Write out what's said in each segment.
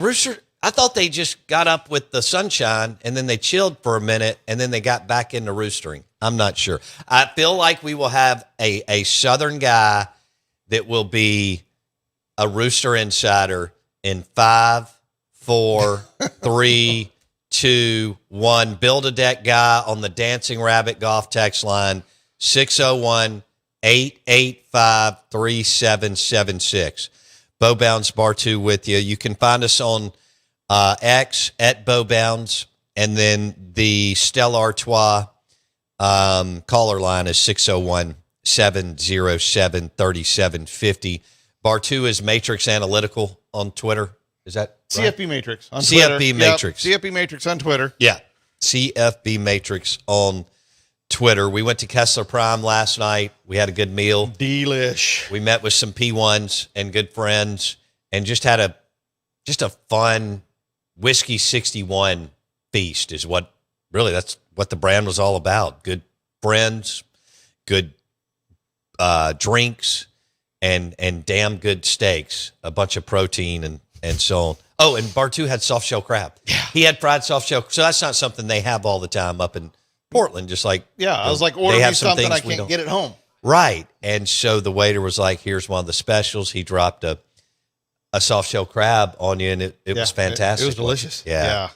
Rooster, I thought they just got up with the sunshine and then they chilled for a minute and then they got back into roostering. I'm not sure. I feel like we will have a Southern guy that will be a Rooster insider in 5, 4, 3, 2, 1. Build a deck guy on the Dancing Rabbit golf text line 601-885-3776. Bowbounds Bar 2 with you. You can find us on X at Bowbounds, and then the Stella Artois caller line is 601-707-3750. Bar 2 is Matrix Analytical on Twitter. Is that right? CFB Matrix on Twitter. CFB Matrix. Yep, CFB Matrix on Twitter. Yeah, CFB Matrix on Twitter. We went to Kessler Prime last night. We had a good meal. Delish. We met with some P1s and good friends and just had a fun Whiskey 61 feast is what really that's what the brand was all about. Good friends, good drinks, and damn good steaks, a bunch of protein and so on. Oh, and Bar 2 had soft shell crab. Yeah. He had fried soft shell. So that's not something they have all the time up in Portland, just like, I was like, order me something I can't get at home. Right. And so the waiter was like, here's one of the specials. He dropped a soft shell crab on you, and it was fantastic. It was delicious. Yeah.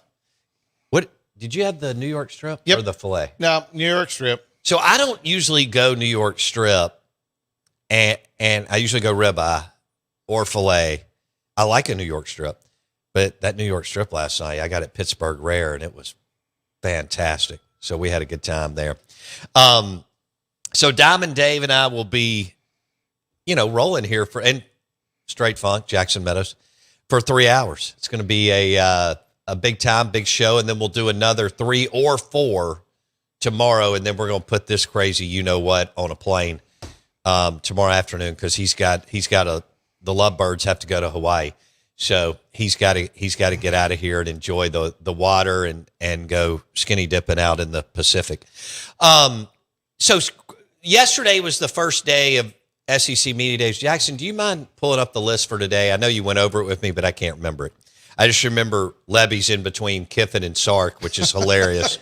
What did you have, the New York strip or the filet? No, New York strip. So I don't usually go New York strip, and I usually go ribeye or filet. I like a New York strip, but that New York strip last night, I got at Pittsburgh Rare, and it was fantastic. So we had a good time there. So Diamond Dave and I will be, rolling here and Straight Funk, Jackson Meadows, for 3 hours. It's going to be a big time, big show, and then we'll do another 3 or 4 tomorrow, and then we're going to put this crazy you-know-what on a plane tomorrow afternoon because the Lovebirds have to go to Hawaii. So he's got to get out of here and enjoy the water and go skinny dipping out in the Pacific. So yesterday was the first day of SEC Media Days. Jackson, do you mind pulling up the list for today? I know you went over it with me, but I can't remember it. I just remember Lebby's in between Kiffin and Sark, which is hilarious.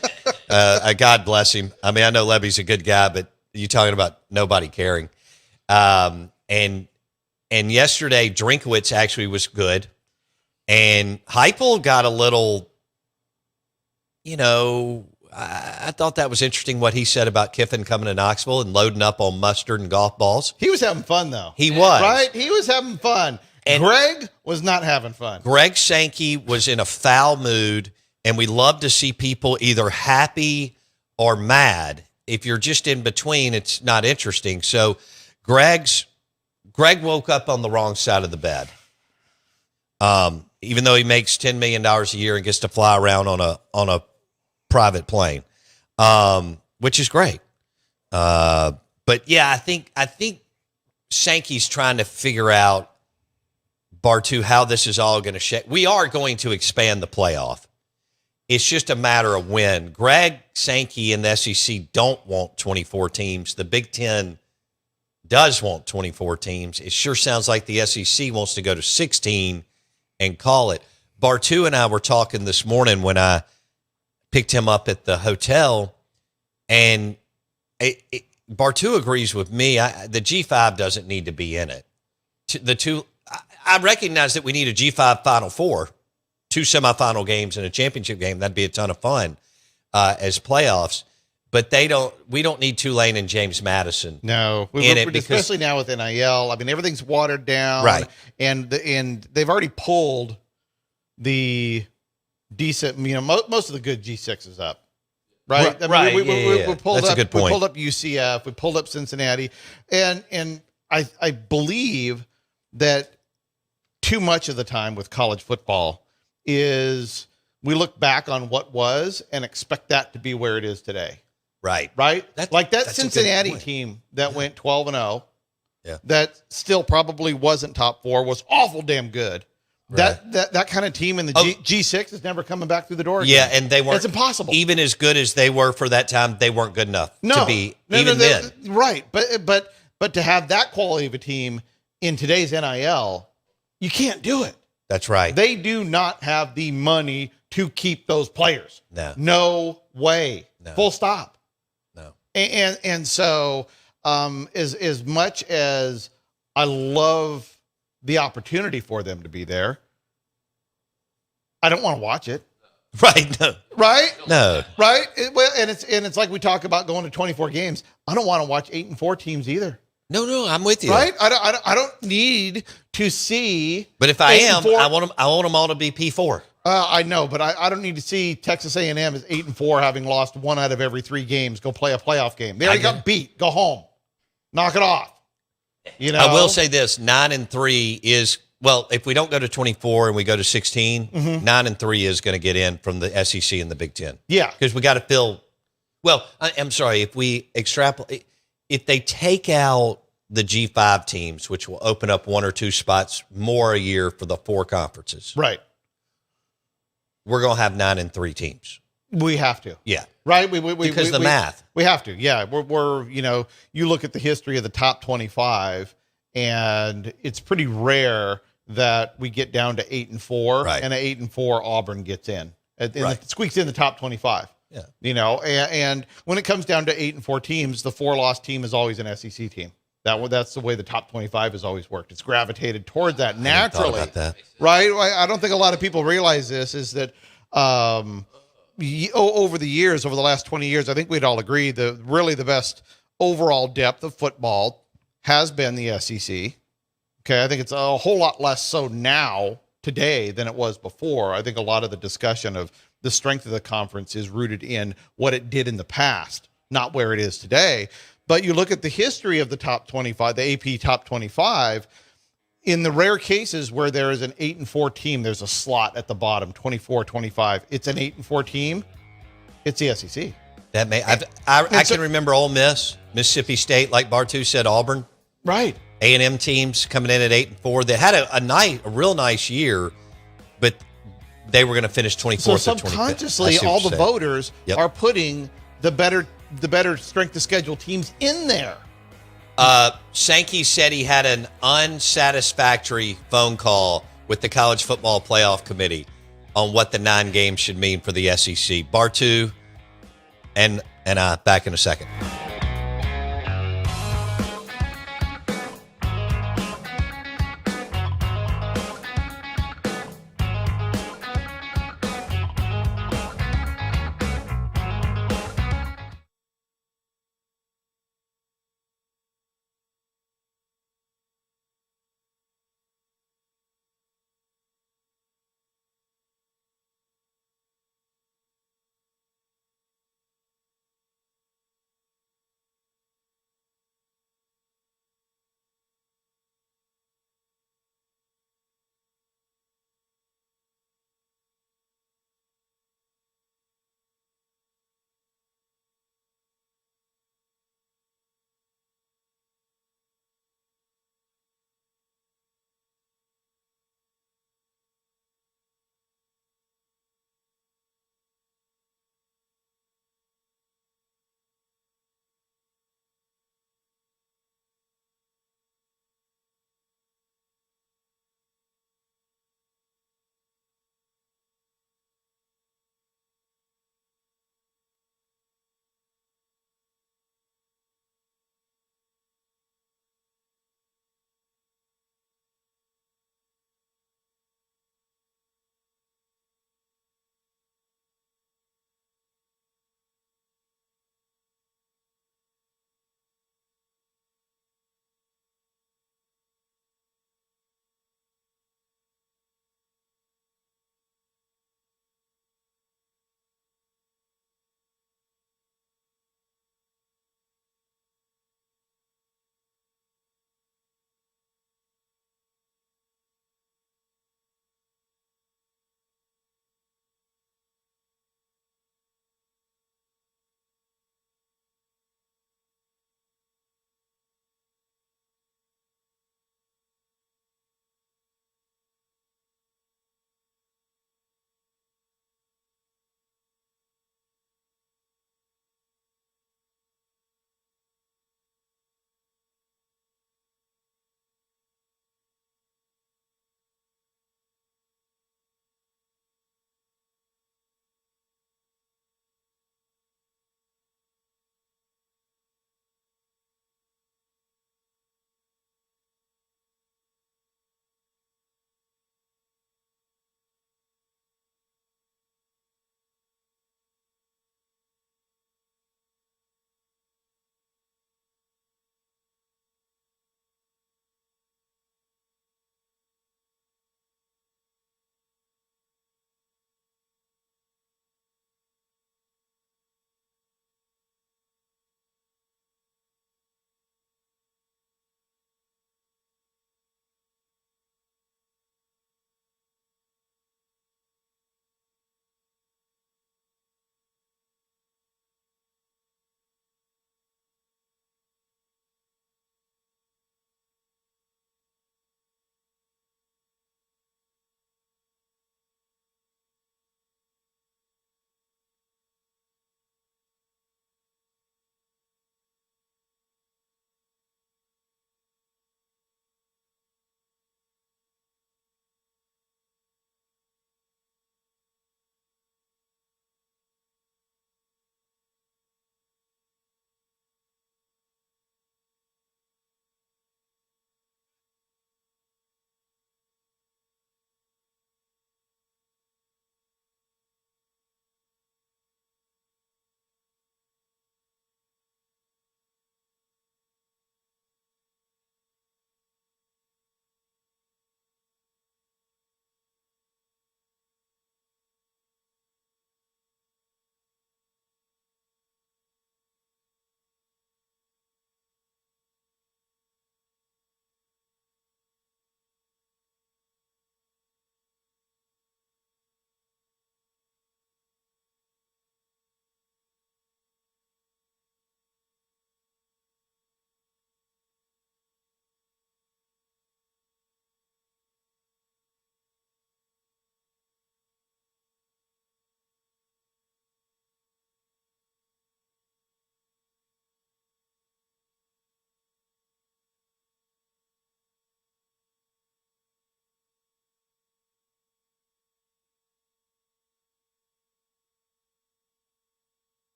God bless him. I mean, I know Lebby's a good guy, but you're talking about nobody caring. And yesterday, Drinkowitz actually was good. And Heupel got a little, I thought that was interesting what he said about Kiffin coming to Knoxville and loading up on mustard and golf balls. He was having fun, though. He was. Right? He was having fun. And Greg was not having fun. Greg Sankey was in a foul mood, and we love to see people either happy or mad. If you're just in between, it's not interesting. So Greg woke up on the wrong side of the bed. Even though he makes $10 million a year and gets to fly around on a private plane, which is great. But yeah, I think Sankey's trying to figure out, Bartu, how this is all going to shake. We are going to expand the playoff. It's just a matter of when. Greg Sankey and the SEC don't want 24 teams. The Big Ten does want 24 teams. It sure sounds like the SEC wants to go to 16 and call it. Bartu and I were talking this morning when I picked him up at the hotel, and Bartu agrees with me. The G5 doesn't need to be in it. I recognize that we need a G5 Final Four, 2 semifinal games and a championship game. That'd be a ton of fun as playoffs. But we don't need Tulane and James Madison. No, especially now with NIL. I mean, everything's watered down, right? And they've already pulled the decent. Most of the good G6s up, right? Right. We pulled That's up. A good point. We pulled up UCF. We pulled up Cincinnati, and I believe that too much of the time with college football is we look back on what was and expect that to be where it is today. Right. That Cincinnati team that went 12-0, that still probably wasn't top 4, was awful damn good. Right. That kind of team in the G6 is never coming back through the door again. Yeah, and they weren't. It's impossible. Even as good as they were for that time, they weren't good enough to be then. Right. But to have that quality of a team in today's NIL, you can't do it. That's right. They do not have the money to keep those players. No way. No. Full stop. No. And so as much as I love the opportunity for them to be there, I don't want to watch it. Right. No. Right? No. Right? And it's like we talk about going to 24 games. I don't want to watch 8-4 teams either. No, I'm with you. Right? I don't need to see. But if I am, I want them all to be P4. I know, but I don't need to see Texas A&M as 8-4, having lost 1 out of every 3 games. Go play a playoff game. They already got beat. Go home. Knock it off. You know. I will say this: 9-3 is, well, if we don't go to 24 and we go to 16, 9-3 is going to get in from the SEC and the Big Ten. Yeah, because we got to fill. Well, I'm sorry, if we extrapolate, if they take out the G5 teams, which will open up 1 or 2 spots more a year for the 4 conferences, right? We're going to have 9-3 teams. We have to. Yeah. Right. Because the math. We have to. Yeah. We're you look at the history of the top 25, and it's pretty rare that we get down to 8-4, right, and an 8-4 Auburn gets in. And right. It squeaks in the top 25. Yeah. And when it comes down to 8-4 teams, the 4-loss team is always an SEC team. That's the way the top 25 has always worked. It's gravitated toward that naturally. About that. Right? I don't think a lot of people realize this, is that over the years, over the last 20 years, I think we'd all agree that really the best overall depth of football has been the SEC. Okay, I think it's a whole lot less so now, today, than it was before. I think a lot of the discussion of the strength of the conference is rooted in what it did in the past, not where it is today. But you look at the history of the top 25, the AP top 25, in the rare cases where there is an 8-4 team, there's a slot at the bottom, 24, 25. It's an 8-4 team. It's the SEC. That may I can remember Ole Miss, Mississippi State, like Bartu said, Auburn. Right. A&M teams coming in at 8-4. They had a real nice year, but they were going to finish 24th. So subconsciously, all the voters are putting the better strength of schedule teams in there. Sankey said he had an unsatisfactory phone call with the College Football Playoff Committee on what the 9 games should mean for the SEC. Bartu and I back in a second.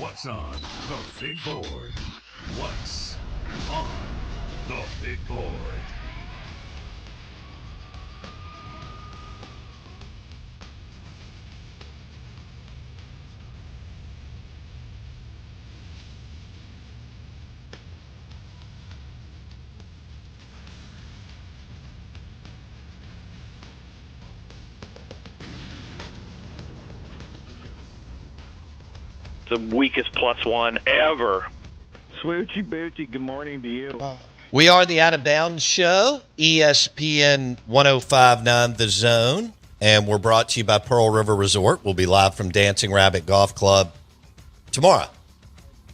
What's on the big board? What's on the big board? The weakest +1 ever. Swoochy Boochie, good morning to you. We are the Out of Bounds Show, ESPN 1059 The Zone, and we're brought to you by Pearl River Resort. We'll be live from Dancing Rabbit Golf Club tomorrow.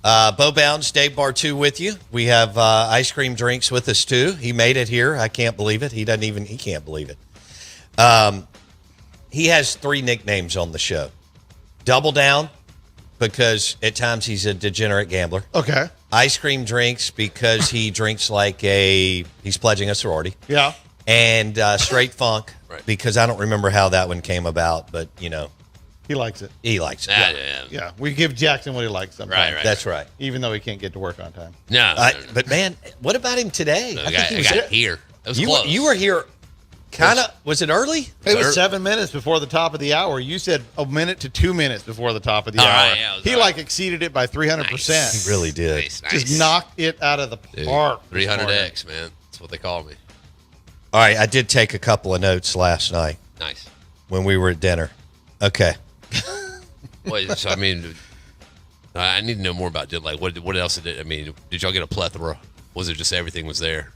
Bo Bounds, Dave Bartu with you. We have ice cream drinks with us too. He made it here. I can't believe it. He can't believe it. He has 3 nicknames on the show. Double Down, because at times he's a degenerate gambler. Okay. Ice cream drinks, because he drinks like he's pledging a sorority. Yeah. And Straight Funk, Right. because I don't remember how that one came about, but, He likes it. he likes it. Yeah. We give Jackson what he likes sometimes. Right. That's right. Even though he can't get to work on time. No. But, man, what about him today? I got it here. It was close. You were here kind of, was it early? It was 7 minutes before the top of the hour. You said a minute to 2 minutes before the top of the All hour. right, yeah, it was he all right. exceeded it by 300%. He really did. Nice. Just knocked it out of the Dude, park. 300X, man. That's what they call me. All right, I did take a couple of notes last night Nice. when we were at dinner. Okay. Wait, so, I mean, I need to know more about it. Like, what else did it? I mean, did y'all get a plethora? Was it just everything was there?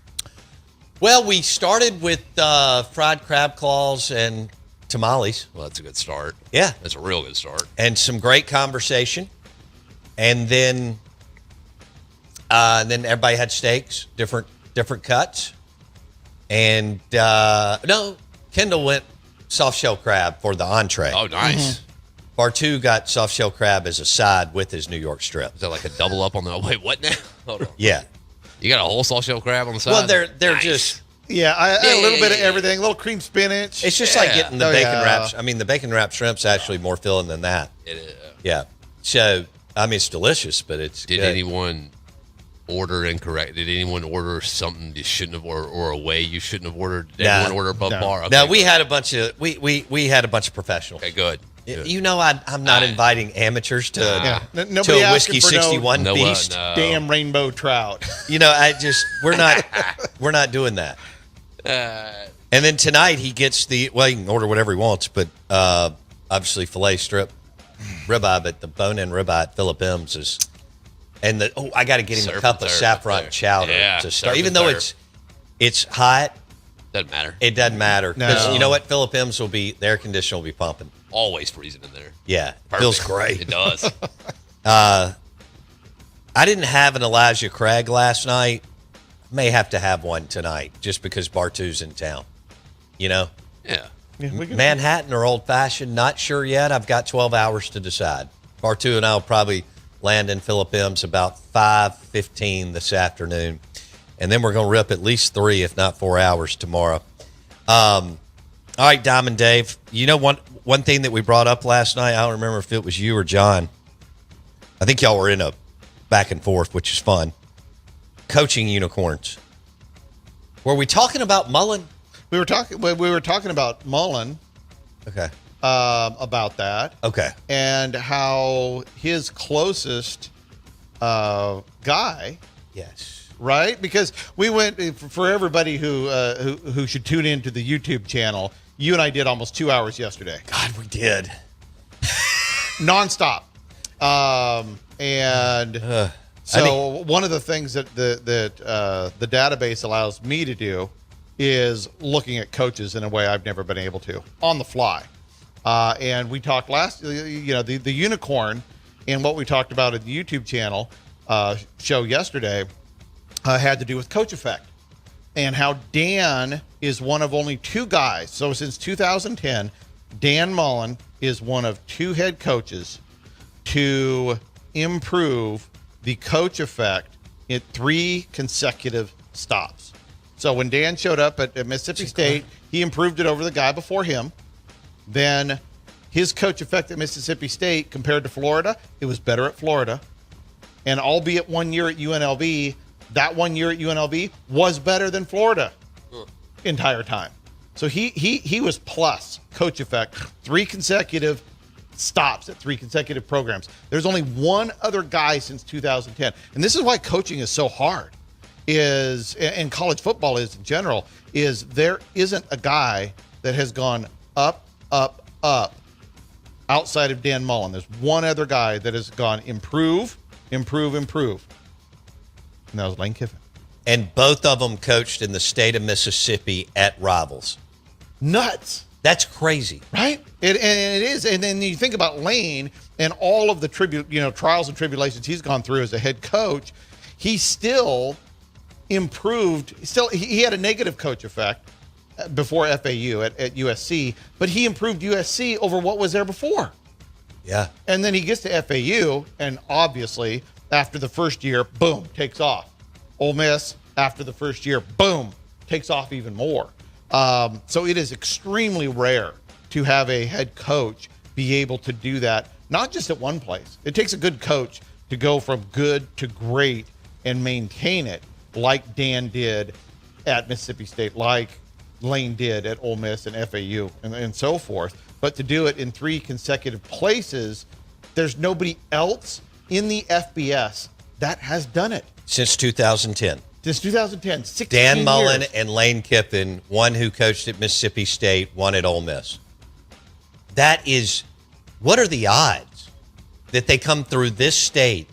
Well, we started with fried crab claws and tamales. Well, that's a good start. Yeah. That's a real good start. And some great conversation. And then everybody had steaks, different cuts. And no, Kendall went soft shell crab for the entree. Oh, nice. Bartu got soft shell crab as a side with his New York strip. Is that like a double up on the? Wait, what now? Hold on. Yeah. You got a whole soft shell crab on the side? Well, they're Nice. just. Yeah, a little bit of yeah. everything. A little cream spinach. It's just like Yeah. getting the Oh, bacon yeah. wraps. I mean, the bacon wrap shrimp's actually more filling than that. It is. Yeah. So, I mean, it's delicious, but it's Did good. anyone order incorrect? Did anyone order something you shouldn't have ordered, or a way you shouldn't have ordered? Did Nah. everyone order above No. bar? Okay, Now, we good. had a bunch of we had a bunch of professionals. Okay, good. Good. You know, I'm not inviting amateurs to Yeah. to Nobody a asking whiskey for no 61 No, beast. no. damn rainbow trout. You know, we're not doing that. And then tonight he gets he can order whatever he wants, but obviously filet strip ribeye, but the bone-in ribeye at Philip M's is, and I got to get him Surf a cup and of turf saffron up there. chowder Yeah, to start. surf Even and though turf. it's hot, Doesn't matter. it doesn't matter because No. you know what, Philip M's the air conditioner will be pumping. Always freezing in there. Yeah, Perfect. feels great. It does. I didn't have an Elijah Craig last night. May have to have one tonight just because Bartu's in town. You know, Yeah. Yeah, we can- Manhattan or old fashioned, not sure yet. I've got 12 hours to decide. Bartu and I will probably land in Philip M's about 5:15 this afternoon. And then we're going to rip at least 3, if not 4 hours tomorrow. All right, Diamond Dave. You know, one thing that we brought up last night, I don't remember if it was you or John. I think y'all were in a back and forth, which is fun. Coaching unicorns. Were we talking about Mullen? We were talking about Mullen Okay. about that Okay. and how his closest guy, Yes. right? Because we went for everybody who should tune into the YouTube channel. You and I did almost 2 hours yesterday, God, we did. nonstop, and so one of the things that the database allows me to do is looking at coaches in a way I've never been able to on the fly. And we talked the unicorn, and what we talked about at the YouTube channel show yesterday had to do with coach effect and how Dan is one of only 2 guys. So since 2010, Dan Mullen is one of 2 head coaches to improve the coach effect in 3 consecutive stops. So when Dan showed up at Mississippi State, he improved it over the guy before him. Then his coach effect at Mississippi State compared to Florida, it was better at Florida. And albeit 1 year at UNLV, that 1 year at UNLV was better than Florida entire time. So he was plus coach effect, 3 consecutive stops at 3 consecutive programs. There's only one other guy since 2010. And this is why coaching is so hard, and college football is in general, is there isn't a guy that has gone up outside of Dan Mullen. There's one other guy that has gone improve. And that was Lane Kiffin. And both of them coached in the state of Mississippi at rivals. Nuts. That's crazy. Right? And it is. And then you think about Lane and all of the trials and tribulations he's gone through as a head coach. He still improved. He had a negative coach effect before FAU at USC, but he improved USC over what was there before. Yeah. And then he gets to FAU, and obviously, after the first year, boom, takes off. Ole Miss, after the first year, boom, takes off even more. So it is extremely rare to have a head coach be able to do that, not just at one place. It takes a good coach to go from good to great and maintain it like Dan did at Mississippi State, like Lane did at Ole Miss and FAU and so forth. But to do it in 3 consecutive places, there's nobody else in the FBS that has done it. Since 2010. Since 2010, 16 Dan Mullen years. and Lane Kiffin, one who coached at Mississippi State, one at Ole Miss. That is, what are the odds that they come through this state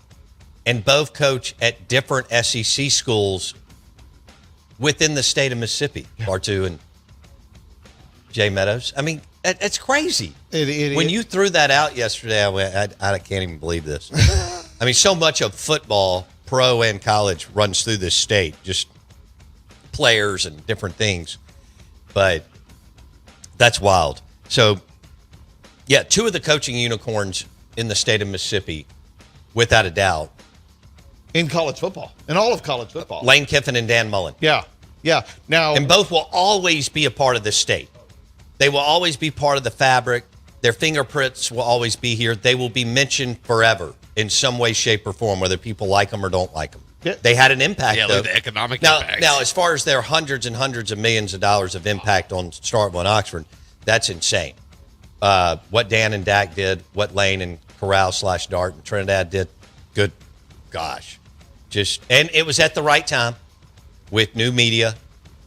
and both coach at different SEC schools within the state of Mississippi? Bartu and Jay Meadows. I mean, it's crazy. When you threw that out yesterday, I went, I can't even believe this. I mean, so much of football, pro and college, runs through this state, just players and different things. But that's wild. So, yeah, 2 of the coaching unicorns in the state of Mississippi, without a doubt. In college football, in all of college football. Lane Kiffin and Dan Mullen. Yeah. Now, And both will always be a part of this state. They will always be part of the fabric. Their fingerprints will always be here. They will be mentioned forever in some way, shape, or form, whether people like them or don't like them. Yeah. They had an impact, Yeah, though. like the economic now, impact. Now, as far as their hundreds and hundreds of millions of dollars of impact on Starkville and Oxford, that's insane. What Dan and Dak did, what Lane and Corral/Dart and Trinidad did, good gosh. And it was at the right time with new media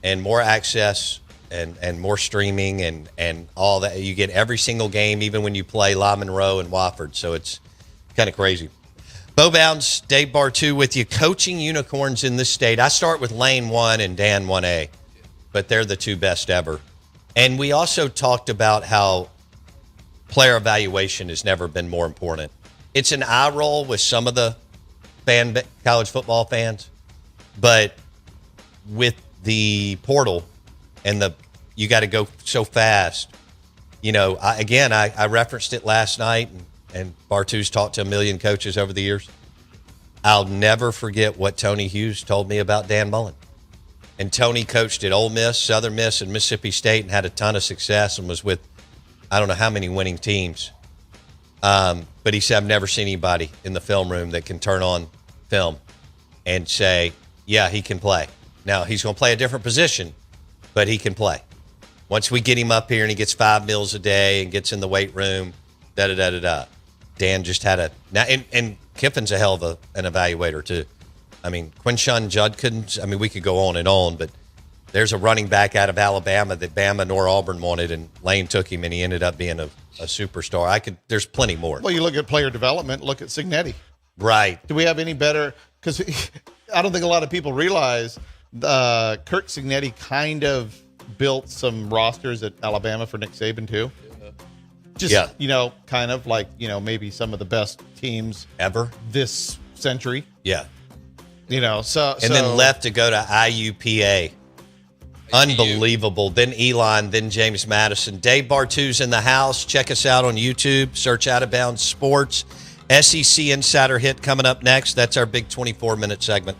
and more access and more streaming and all that. You get every single game, even when you play La Monroe and Wofford. So it's kind of crazy. Bo Bounds, Dave Bartu with you. Coaching unicorns in this state. I start with Lane 1 and Dan 1A, but they're the 2 best ever. And we also talked about how player evaluation has never been more important. It's an eye roll with some of the college football fans, but with the portal and you got to go so fast. I referenced it last night, and Bartu's talked to a million coaches over the years. I'll never forget what Tony Hughes told me about Dan Mullen. And Tony coached at Ole Miss, Southern Miss, and Mississippi State and had a ton of success and was with I don't know how many winning teams. But he said, I've never seen anybody in the film room that can turn on film and say, yeah, he can play. Now, he's going to play a different position, but he can play. Once we get him up here and he gets 5 meals a day and gets in the weight room, da-da-da-da-da. Dan just had and Kiffin's a hell of an evaluator, too. I mean, Quinshon Judkins, we could go on and on, but there's a running back out of Alabama that Bama nor Auburn wanted, and Lane took him, and he ended up being a superstar. There's plenty more. Well, you look at player development, look at Cignetti. Right. Do we have any better? Because I don't think a lot of people realize Kirk Cignetti kind of built some rosters at Alabama for Nick Saban, too. Just, kind of like, maybe some of the best teams ever this century. Yeah. Then left to go to IUPA. Unbelievable. Then Elon, then James Madison. Dave Bartu's in the house. Check us out on YouTube. Search Out of Bounds Sports. SEC Insider Hit coming up next. That's our big 24-minute segment.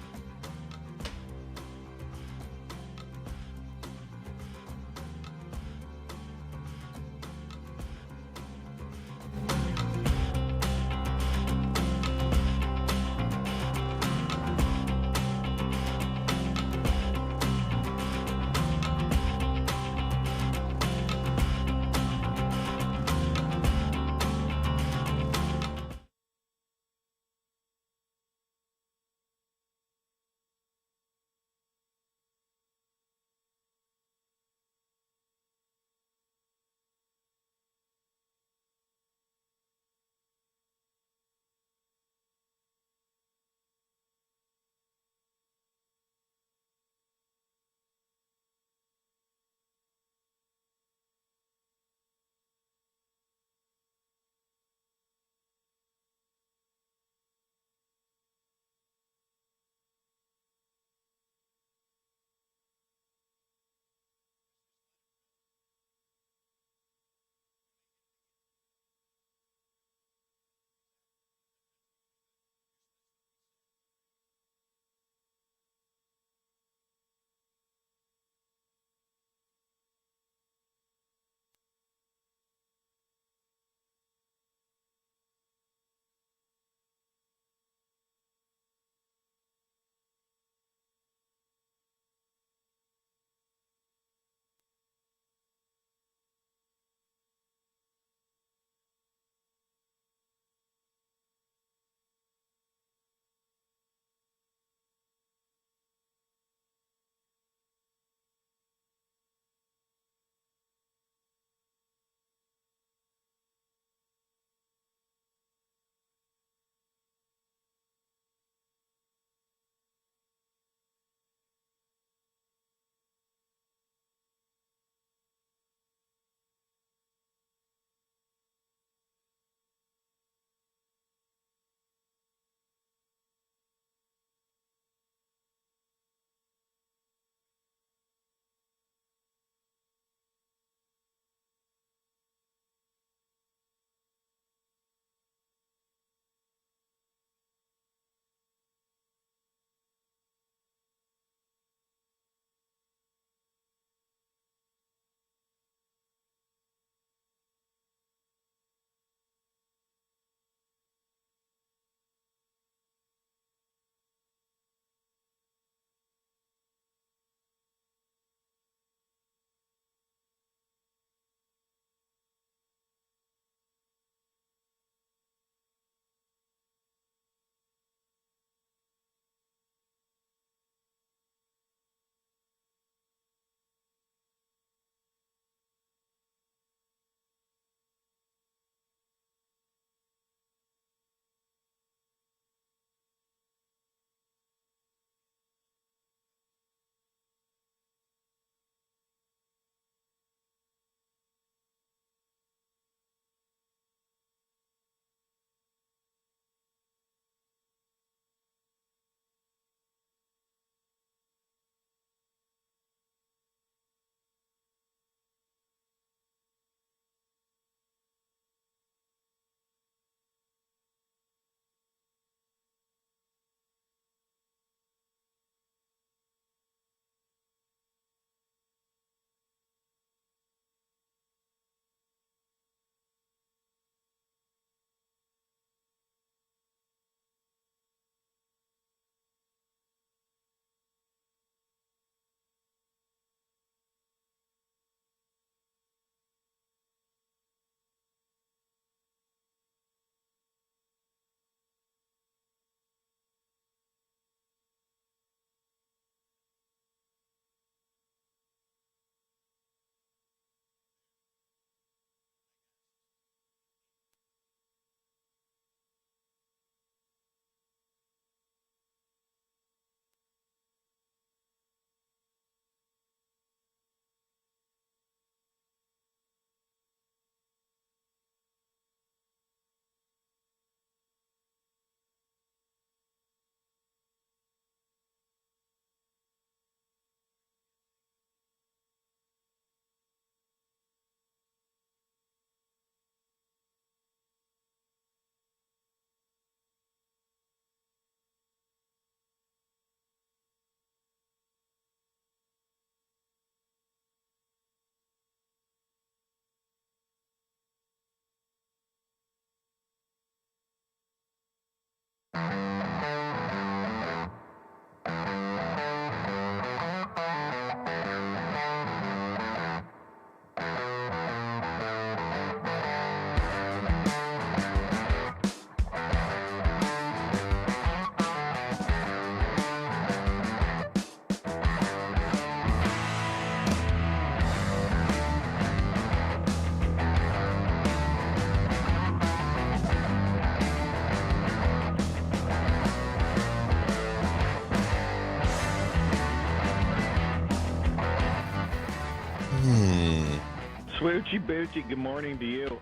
Swoochy Boochie, good morning to you.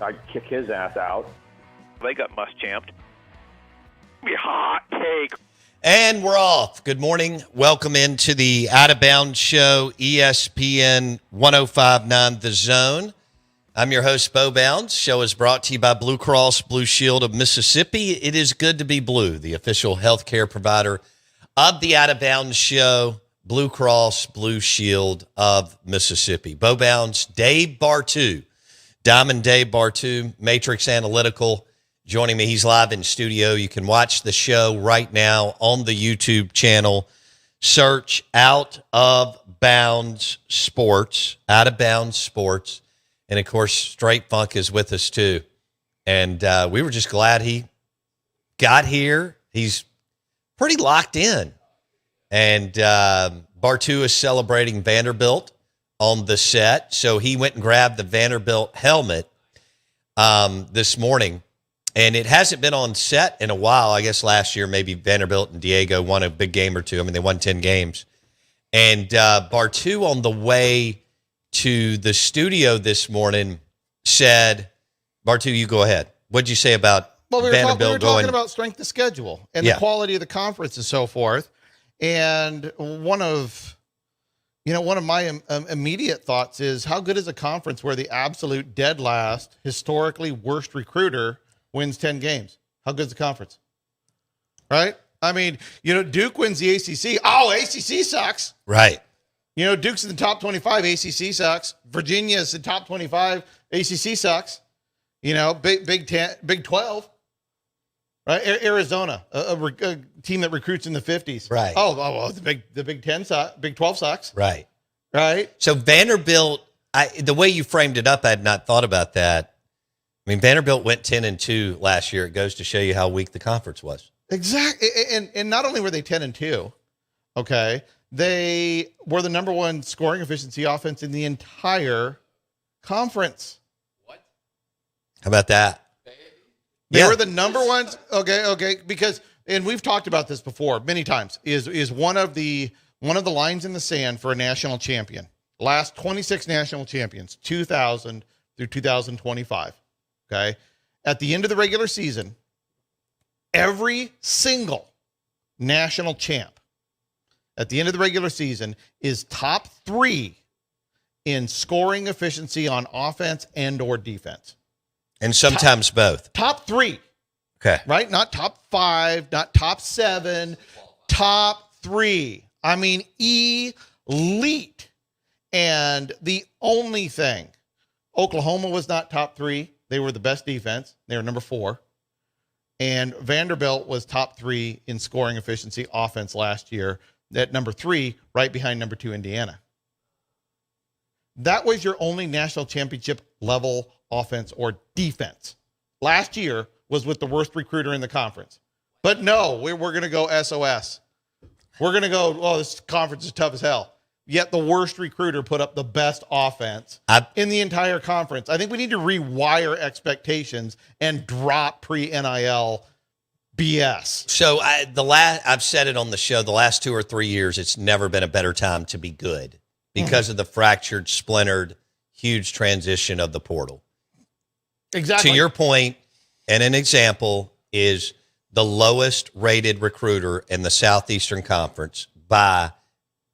I'd kick his ass out. They got must-champed. Be hot take. And we're off. Good morning. Welcome into the Out of Bounds Show, ESPN 1059 The Zone. I'm your host, Bo Bounds. Show is brought to you by Blue Cross Blue Shield of Mississippi. It is good to be blue, the official healthcare provider of the Out of Bounds Show, Blue Cross Blue Shield of Mississippi. Bo Bounds, Dave Bartu, Diamond Dave Bartu, Matrix Analytical, joining me. He's live in studio. You can watch the show right now on the YouTube channel. Search Out of Bounds Sports, Out of Bounds Sports. And, of course, Straight Funk is with us, too. And we were just glad he got here. He's pretty locked in. And Bartu is celebrating Vanderbilt on the set. So he went and grabbed the Vanderbilt helmet this morning. And it hasn't been on set in a while. I guess last year maybe Vanderbilt and Diego won a big game or two. I mean, they won 10 games. And Bartu on the way to the studio this morning said, Bartu, you go ahead. What'd you say about Vanderbilt we were going? talking about strength of schedule and the quality of the conference and so forth. And one of my immediate thoughts is, how good is a conference where the absolute dead last, historically worst recruiter wins 10 games? How good is the conference? Right? I mean, Duke wins the ACC. Oh, ACC sucks. Right. Duke's in the top 25. ACC sucks. Virginia's in the top 25. ACC sucks. Big 10, Big 12. Right? Arizona, a team that recruits in the 50s. Right. Oh, the Big 10 sucks. Big 12 sucks. Right. Right. So Vanderbilt, the way you framed it up, I had not thought about that. I mean, Vanderbilt went 10-2 last year. It goes to show you how weak the conference was. Exactly. And not only were they 10-2, okay, they were the number one scoring efficiency offense in the entire conference. What? How about that? They were the number one. Okay. Because, and we've talked about this before many times, is one of the lines in the sand for a national champion. Last 26 national champions, 2000 through 2025. Okay. At the end of the regular season, every single national champ at the end of the regular season is top 3 in scoring efficiency on offense and or defense. And sometimes both. Top 3. Okay. Right? Not top 5, not top 7, top 3. I mean, elite. And the only thing, Oklahoma was not top 3. They were the best defense. They were number 4. And Vanderbilt was top 3 in scoring efficiency offense last year. At number 3, right behind number 2, Indiana. That was your only national championship level offense or defense. Last year was with the worst recruiter in the conference. But no, we're going to go SOS. We're going to go, oh, this conference is tough as hell. Yet the worst recruiter put up the best offense in the entire conference. I think we need to rewire expectations and drop pre-NIL BS. So I've said it on the show, the last 2 or 3 years, it's never been a better time to be good because of the fractured, splintered, huge transition of the portal. Exactly. To your point, and an example is the lowest rated recruiter in the Southeastern Conference by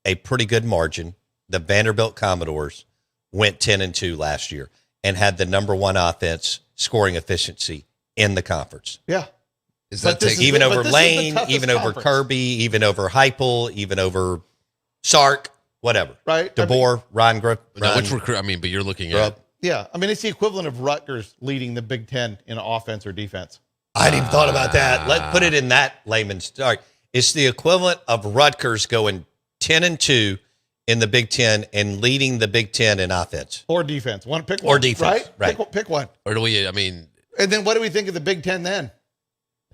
a pretty good margin. The Vanderbilt Commodores went 10-2 last year and had the number 1 offense scoring efficiency in the conference. Yeah. Is that even over Lane, even over Kirby, even over Heupel, even over Sark, whatever. Right. DeBoer, Ryan Grubb. No, which recruit? I mean, but you're looking at Yeah. I mean, it's the equivalent of Rutgers leading the Big Ten in offense or defense. I hadn't even thought about that. Let's put it in that layman's story. It's the equivalent of Rutgers going 10-2 in the Big Ten and leading the Big Ten in offense Or defense. Pick one. or defense. Right. Pick one. Or do we? I mean, And then what do we think of the Big Ten then?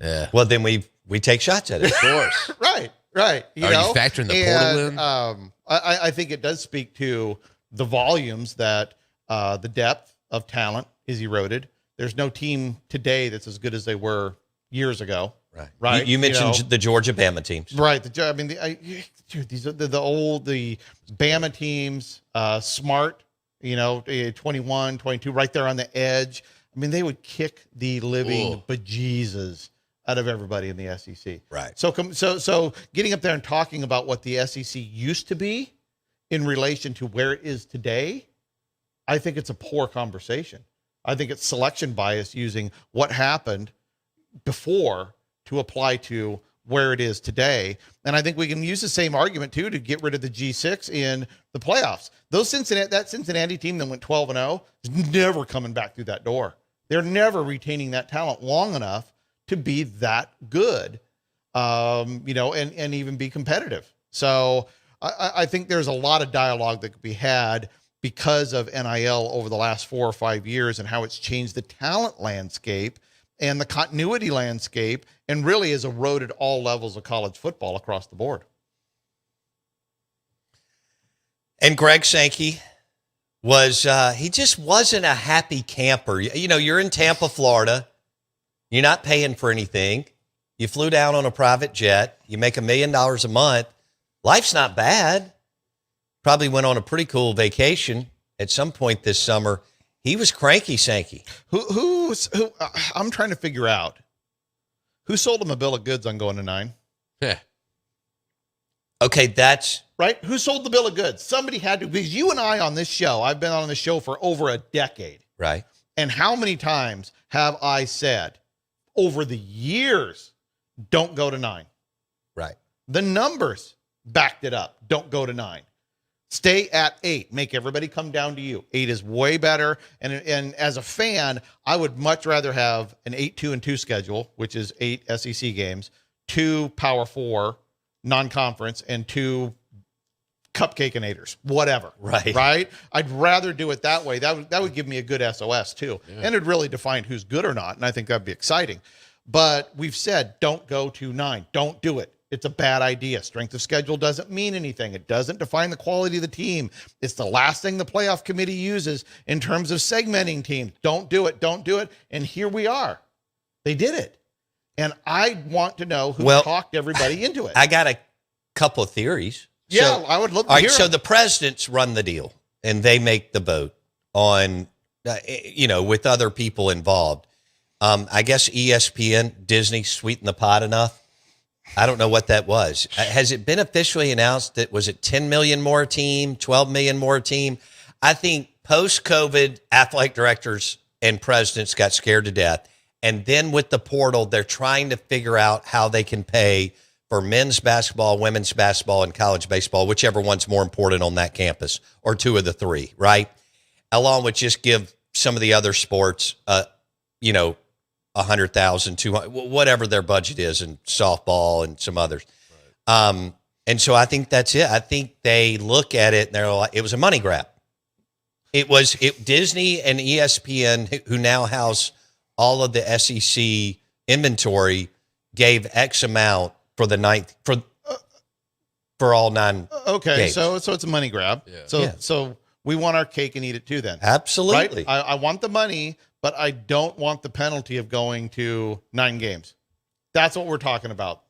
yeah. Well, then we take shots at it. Of course. Right. Are you factoring the portal in? I think it does speak to the volumes that the depth of talent is eroded. There's no team today that's as good as they were years ago. Right. Right. You mentioned the Georgia Bama teams. Right. These are the Bama teams, smart, 21, 22, right there on the edge. I mean, they would kick the living bejesus out of everybody in the SEC. Right. So getting up there and talking about what the SEC used to be in relation to where it is today, I think it's a poor conversation. I think it's selection bias using what happened before to apply to where it is today. And I think we can use the same argument too to get rid of the G6 in the playoffs. That Cincinnati team that went 12-0 is never coming back through that door. They're never retaining that talent long enough to be that good, and even be competitive. So I think there's a lot of dialogue that could be had because of NIL over the last 4 or 5 years and how it's changed the talent landscape and the continuity landscape and really has eroded all levels of college football across the board. And Greg Sankey he just wasn't a happy camper. You're in Tampa, Florida. You're not paying for anything. You flew down on a private jet. You make $1 million a month. Life's not bad. Probably went on a pretty cool vacation at some point this summer. He was cranky, Sankey. Who? I'm trying to figure out who sold him a bill of goods on going to 9. Yeah. Okay, that's right. Who sold the bill of goods? Somebody had to, because you and I on this show, I've been on this show for over a decade. right. And how many times have I said over the years, don't go to 9? Right. The numbers backed it up. Don't go to 9. Stay at 8. Make everybody come down to you. 8 is way better. And as a fan, I would much rather have an 8-2-2 schedule, which is 8 SEC games, 2 Power 4 non-conference, and 2 cupcake-inators, whatever. Right? I'd rather do it that way. That would give me a good SOS too. Yeah. And it'd really define who's good or not. And I think that'd be exciting. But we've said, don't go to 9. Don't do it. It's a bad idea. Strength of schedule doesn't mean anything. It doesn't define the quality of the team. It's the last thing the playoff committee uses in terms of segmenting teams. Don't do it. Don't do it. And here we are. They did it. And I want to know who talked everybody into it. I got a couple of theories. Yeah, I would love to hear. So the presidents run the deal, and they make the vote on, with other people involved. I guess ESPN, Disney sweetened the pot enough. I don't know what that was. Has it been officially announced that was it 10 million more a team, 12 million more a team? I think post-COVID athletic directors and presidents got scared to death. And then with the portal, they're trying to figure out how they can pay for men's basketball, women's basketball, and college baseball, whichever one's more important on that campus, or 2 of the 3, right? Along with just give some of the other sports, 100,000, 200, whatever their budget is, and softball and some others. Right. And so I think that's it. I think they look at it and they're like, it was a money grab. Disney and ESPN, who now house all of the SEC inventory, gave X amount for the ninth for all 9. Okay, games. so it's a money grab. Yeah. So we want our cake and eat it too. Then absolutely, right? I want the money, but I don't want the penalty of going to 9 games. That's what we're talking about,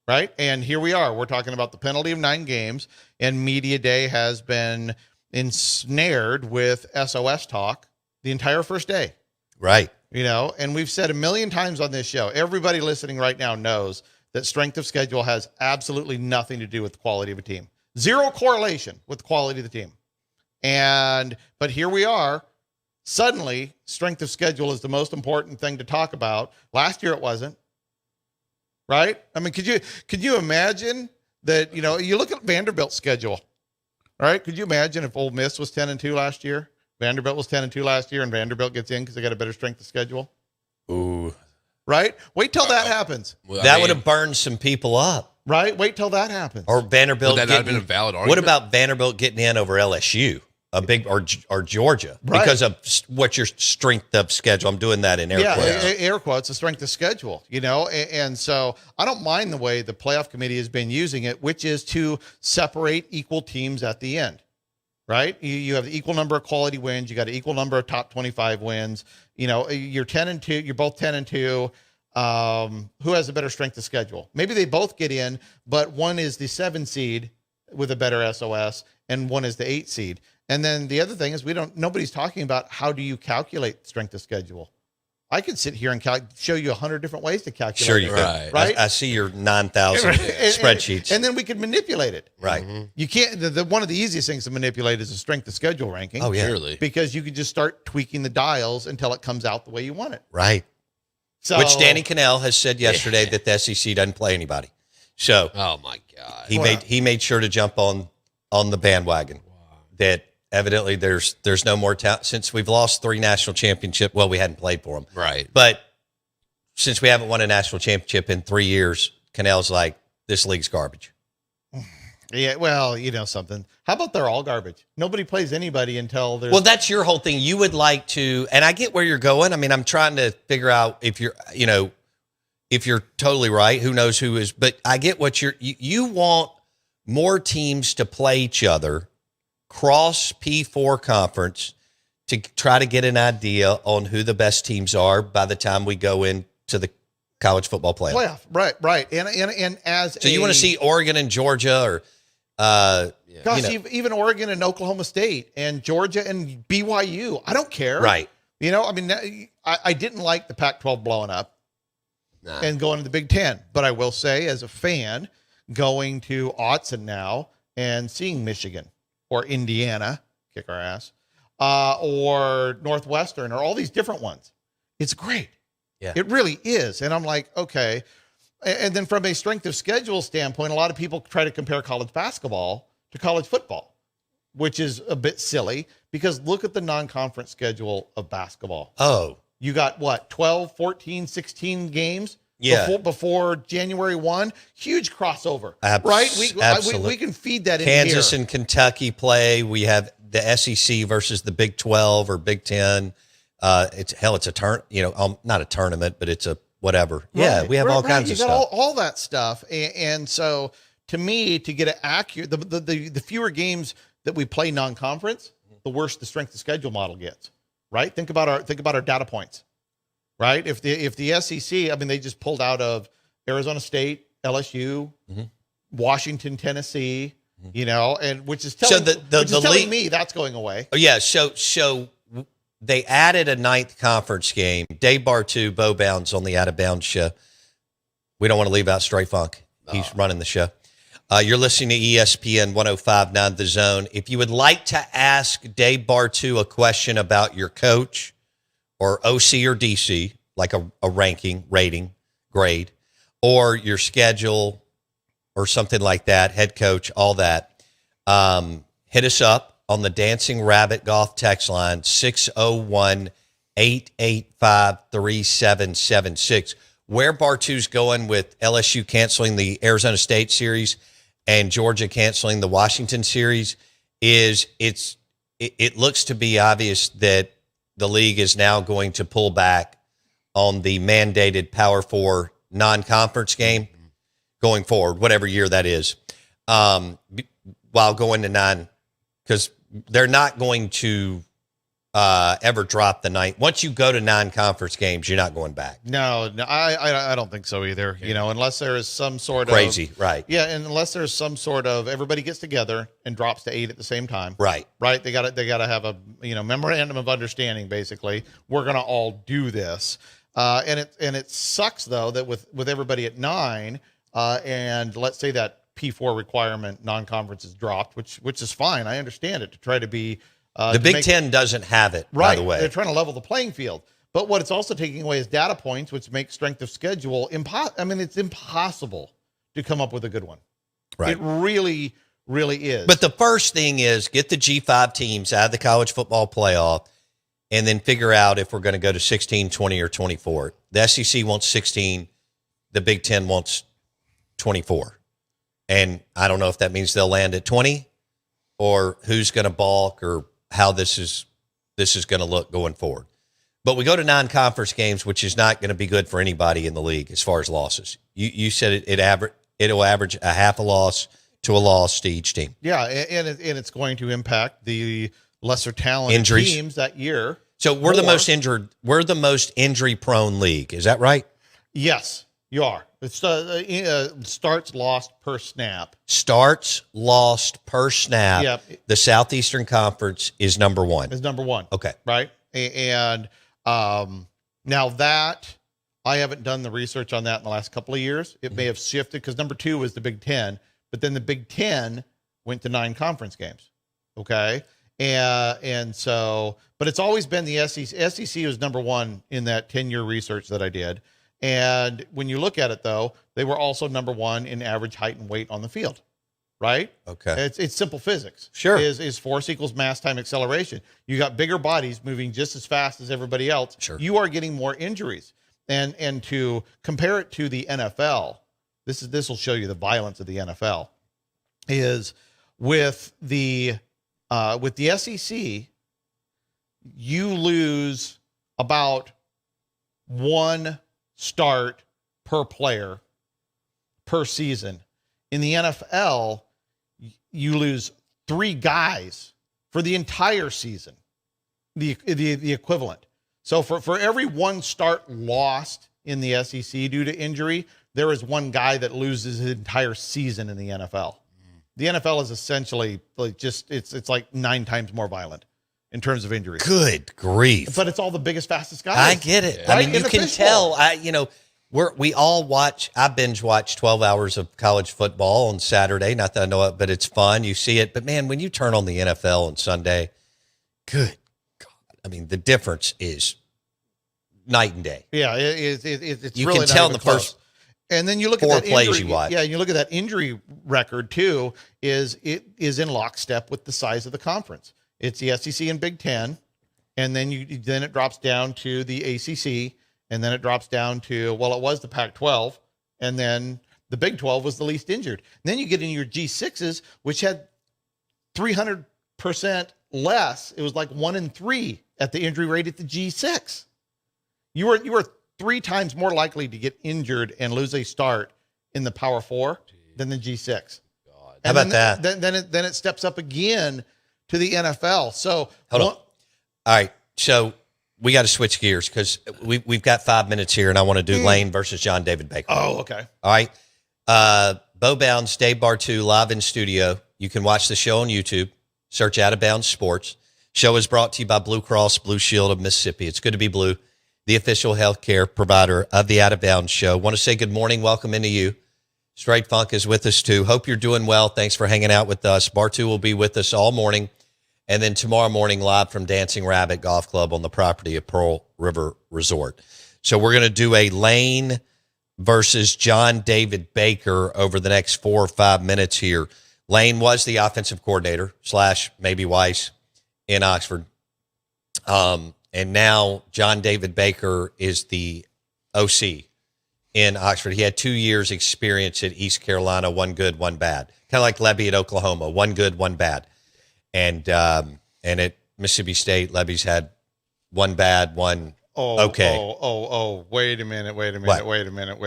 right? And here we are. We're talking about the penalty of 9 games, and Media Day has been ensnared with SOS talk the entire first day. Right. And we've said a million times on this show, everybody listening right now knows that strength of schedule has absolutely nothing to do with the quality of a team. Zero correlation with the quality of the team. But here we are. Suddenly, strength of schedule is the most important thing to talk about. Last year it wasn't. Right? I mean, could you imagine that, you look at Vanderbilt's schedule, right? Could you imagine if Ole Miss was 10-2 last year? Vanderbilt was 10-2 last year, and Vanderbilt gets in because they got a better strength of schedule. Ooh, Right? Wait till that happens. Well, that would have burned some people up. Right? Wait till that happens. Or Vanderbilt. Would that not have getting- been a valid argument? What about Vanderbilt getting in over LSU, a big or Georgia, Right. because of what your strength of schedule? I'm doing that in air quotes. Air quotes, the strength of schedule, and so I don't mind the way the playoff committee has been using it, which is to separate equal teams at the end, right? You have the equal number of quality wins. You got an equal number of top 25 wins. You're 10-2. You're both 10-2. Who has a better strength of schedule? Maybe they both get in, but one is the 7 seed with a better SOS, and one is the 8 seed. And then the other thing is nobody's talking about how do you calculate strength of schedule. I could sit here and show you 100 different ways to calculate. Sure, you it, could. right? I see your 9,000 spreadsheets. and then we could manipulate it. Right. You can't. One of the easiest things to manipulate is a strength of schedule ranking. Oh, yeah. Surely. because you could just start tweaking the dials until it comes out the way you want it. Right. So, Which Danny Cannell has said yesterday that the SEC doesn't play anybody. So Oh my God. he made sure to jump on the bandwagon. That evidently there's no more talent since we've lost 3 national championships. Well, we hadn't played for them, Right. but since we haven't won a national championship in 3 years, Cannell's like, this league's garbage. Yeah, well, something. How about they're all garbage? Nobody plays anybody until there's. Well, that's your whole thing. You would like to, and I get where you're going. I mean, I'm trying to figure out if you're totally right. Who knows who is, but I get what you want more teams to play each other, cross P4 conference to try to get an idea on who the best teams are by the time we go into the college football playoff. Right. And as So you want to see Oregon and Georgia or gosh, even Oregon and Oklahoma State and Georgia and BYU. I don't care. right. I didn't like the Pac-12 blowing up Nah. and going to the Big Ten, but I will say, as a fan, going to Autzen now and seeing Michigan or Indiana kick our ass, or Northwestern or all these different ones, it's great. Yeah. It really is. And I'm like, okay. And then from a strength of schedule standpoint, a lot of people try to compare college basketball to college football, which is a bit silly because look at the non-conference schedule of basketball. Oh, You got what, 12, 14, 16 games Yeah. before January 1? Huge crossover, Abs- right? absolutely. We can feed that in Kansas here. and Kentucky play. We have the SEC versus the Big 12 or Big 10. It's a not a tournament, but it's a whatever. Yeah, Right, we have all kinds you of got stuff. all that stuff. And so to me, to get it accurate, the fewer games that we play non-conference, the worse the strength of schedule model gets, right? Think about our data points, right? If the SEC, I mean, they just pulled out of Arizona State, LSU, Washington, Tennessee, and which is telling, league- me that's going away. Oh, yeah, so they added a 9th conference game. Dave Bartu, Bo Bounds on the Out of Bounds show. We don't want to leave out Stray Funk. He's running the show. You're listening to ESPN 105.9 The Zone. If you would like to ask Dave Bartu a question about your coach or OC or DC, like a rating, grade, or your schedule or something like that, head coach, all that, hit us up on the Dancing Rabbit Golf text line, 601-885-3776. Where Bartu's going with LSU canceling the Arizona State series and Georgia canceling the Washington series is it looks to be obvious that the league is now going to pull back on the mandated Power 4 non-conference game going forward, whatever year that is, while going to 9, because they're not going to ever drop the 9. Once you go to non-conference games, you're not going back. No, I don't think so either. Unless there is some sort of Crazy, right? Yeah, and unless there's some sort of everybody gets together and drops to 8 at the same time. Right. They got to have a memorandum of understanding. Basically, we're going to all do this. And it sucks though that with everybody at 9, and let's say that P4 requirement non-conference is dropped, which is fine. I understand it to try to be The Big Ten doesn't have it, by the way. They're trying to level the playing field. But what it's also taking away is data points, which makes strength of schedule it's impossible to come up with a good one. Right. It really, really is. But the first thing is get the G5 teams out of the college football playoff and then figure out if we're going to go to 16, 20, or 24. The SEC wants 16. The Big Ten wants 24. And I don't know if that means they'll land at 20 or who's going to balk or how this is going to look going forward. But we go to non-conference games, which is not going to be good for anybody in the league as far as losses. You said it'll average a half a loss to a loss to each team. Yeah, and it's going to impact the lesser talented Injuries. teams that year. So we're the most injured. We're the most injury-prone league. Is that right? Yes, you are. It's starts lost per snap. Starts lost per snap. Yep. The Southeastern Conference is number one. Is number one. Okay. Right? And now that I haven't done the research on that in the last couple of years. It may have shifted because number 2 was the Big Ten, but then the Big Ten went to 9 conference games. Okay. And so, but it's always been the SEC. SEC was number 1 in that 10-year research that I did. And when you look at it, though, they were also number 1 in average height and weight on the field, right? Okay. It's simple physics. Sure. Is force equals mass time acceleration. You got bigger bodies moving just as fast as everybody else. Sure. You are getting more injuries. And to compare it to the NFL, this will show you the violence of the NFL, is with the SEC, you lose about 1 start per player per season. In the NFL, you lose 3 guys for the entire season, the equivalent. So for every 1 start lost in the SEC due to injury, there is 1 guy that loses his entire season in the NFL. The NFL is essentially like it's like 9 times more violent in terms of injuries. Good grief. But it's all the biggest, fastest guys. I get it. Right? I mean, you can tell. We all watch. I binge watch 12 hours of college football on Saturday. Not that I know it, but it's fun. You see it. But man, when you turn on the NFL on Sunday, good God! I mean, the difference is night and day. Yeah, it's you really can not tell in even the close. first. And then you look 4 at that plays injury, you watch. Yeah, and you look at that injury record too. It is in lockstep with the size of the conference. It's the SEC and Big Ten, and then it drops down to the ACC, and then it drops down to, well, it was the Pac-12, and then the Big 12 was the least injured. And then you get in your G6s, which had 300% less. It was like 1 in 3 at the injury rate at the G6. You were 3 times more likely to get injured and lose a start in the Power 4 than the G6. God. How about that? Then it steps up again to the NFL. So Hold on. All right. So we got to switch gears because we've got 5 minutes here, and I want to do Lane versus John David Baker. Oh, okay. All right. Bo Bounds, Dave Bartu, live in studio. You can watch the show on YouTube. Search Out of Bounds Sports. Show is brought to you by Blue Cross Blue Shield of Mississippi. It's good to be blue, the official healthcare provider of the Out of Bounds show. Want to say good morning. Welcome into you. Straight Funk is with us too. Hope you're doing well. Thanks for hanging out with us. Bartu will be with us all morning. And then tomorrow morning, live from Dancing Rabbit Golf Club on the property of Pearl River Resort. So we're going to do a Lane versus John David Baker over the next 4 or 5 minutes here. Lane was the offensive coordinator / maybe Weiss in Oxford. And now John David Baker is the OC in Oxford. He had 2 years experience at East Carolina, 1 good, 1 bad. Kind of like Lebby at Oklahoma, 1 good, 1 bad. And at Mississippi State, Lebby's had 1 bad, 1 okay. Wait a minute. What? Wait a minute.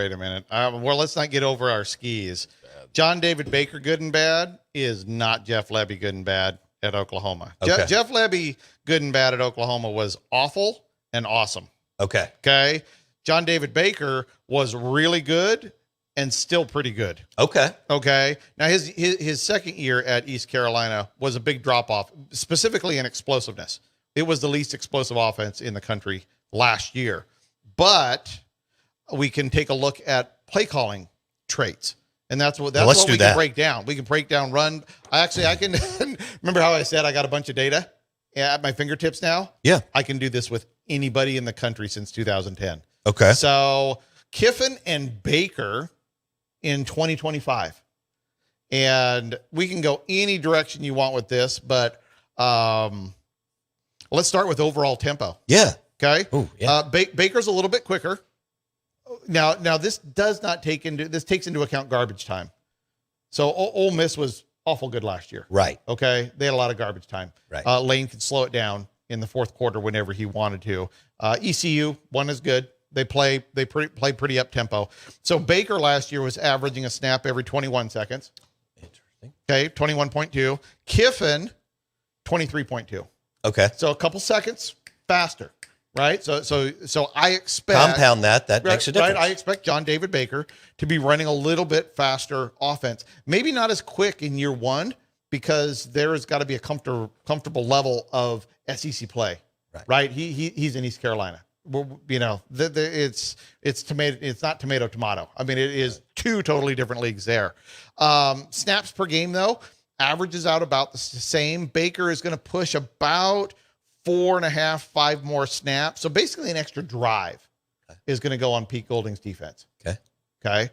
Well, let's not get over our skis. John David Baker, good and bad, is not Jeff Lebby, good and bad at Oklahoma. Okay. Jeff Lebby, good and bad at Oklahoma, was awful and awesome. Okay. Okay. John David Baker was really good and still pretty good. Okay. Okay. Now his second year at East Carolina was a big drop off, specifically in explosiveness. It was the least explosive offense in the country last year. But we can take a look at play calling traits. And that's what we can break down. We can break down run. I can remember how I said I got a bunch of data at my fingertips now. Yeah. I can do this with anybody in the country since 2010. Okay. So Kiffin and Baker in 2025. And we can go any direction you want with this, but let's start with overall tempo. Yeah. Okay. Ooh, yeah. Baker's a little bit quicker. Now this takes into account garbage time. So Ole Miss was awful good last year. Right. Okay. They had a lot of garbage time. Right. Lane could slow it down in the fourth quarter whenever he wanted to. ECU one is good. They play pretty up tempo. So Baker last year was averaging a snap every 21 seconds. Interesting. Okay. 21.2. Kiffin, 23.2. Okay. So a couple seconds faster. Right. So I expect Compound that makes a difference. Right. I expect John David Baker to be running a little bit faster offense. Maybe not as quick in year one because there has got to be a comfortable level of SEC play. Right. He's in East Carolina. You know, it's not tomato. I mean, it is two totally different leagues there. Snaps per game though averages out about the same. Baker is going to push about 4.5, 5 more snaps. So basically an extra drive is going to go on Pete Golding's defense. Okay.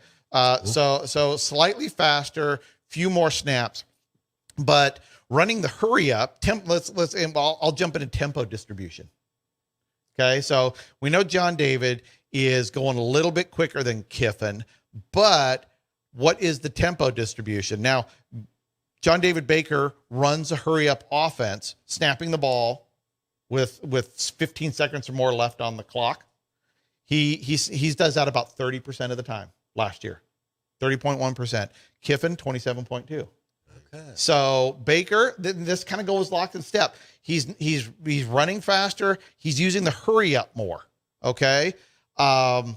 So slightly faster, few more snaps, but running the hurry up I'll jump into tempo distribution. Okay. So we know John David is going a little bit quicker than Kiffin, but what is the tempo distribution? Now, John David Baker runs a hurry up offense, snapping the ball with 15 seconds or more left on the clock. He does that about 30% of the time last year, 30.1%. Kiffin, 27.2. Okay. So Baker, this kind of goes lock and step. He's running faster. He's using the hurry up more. Okay. The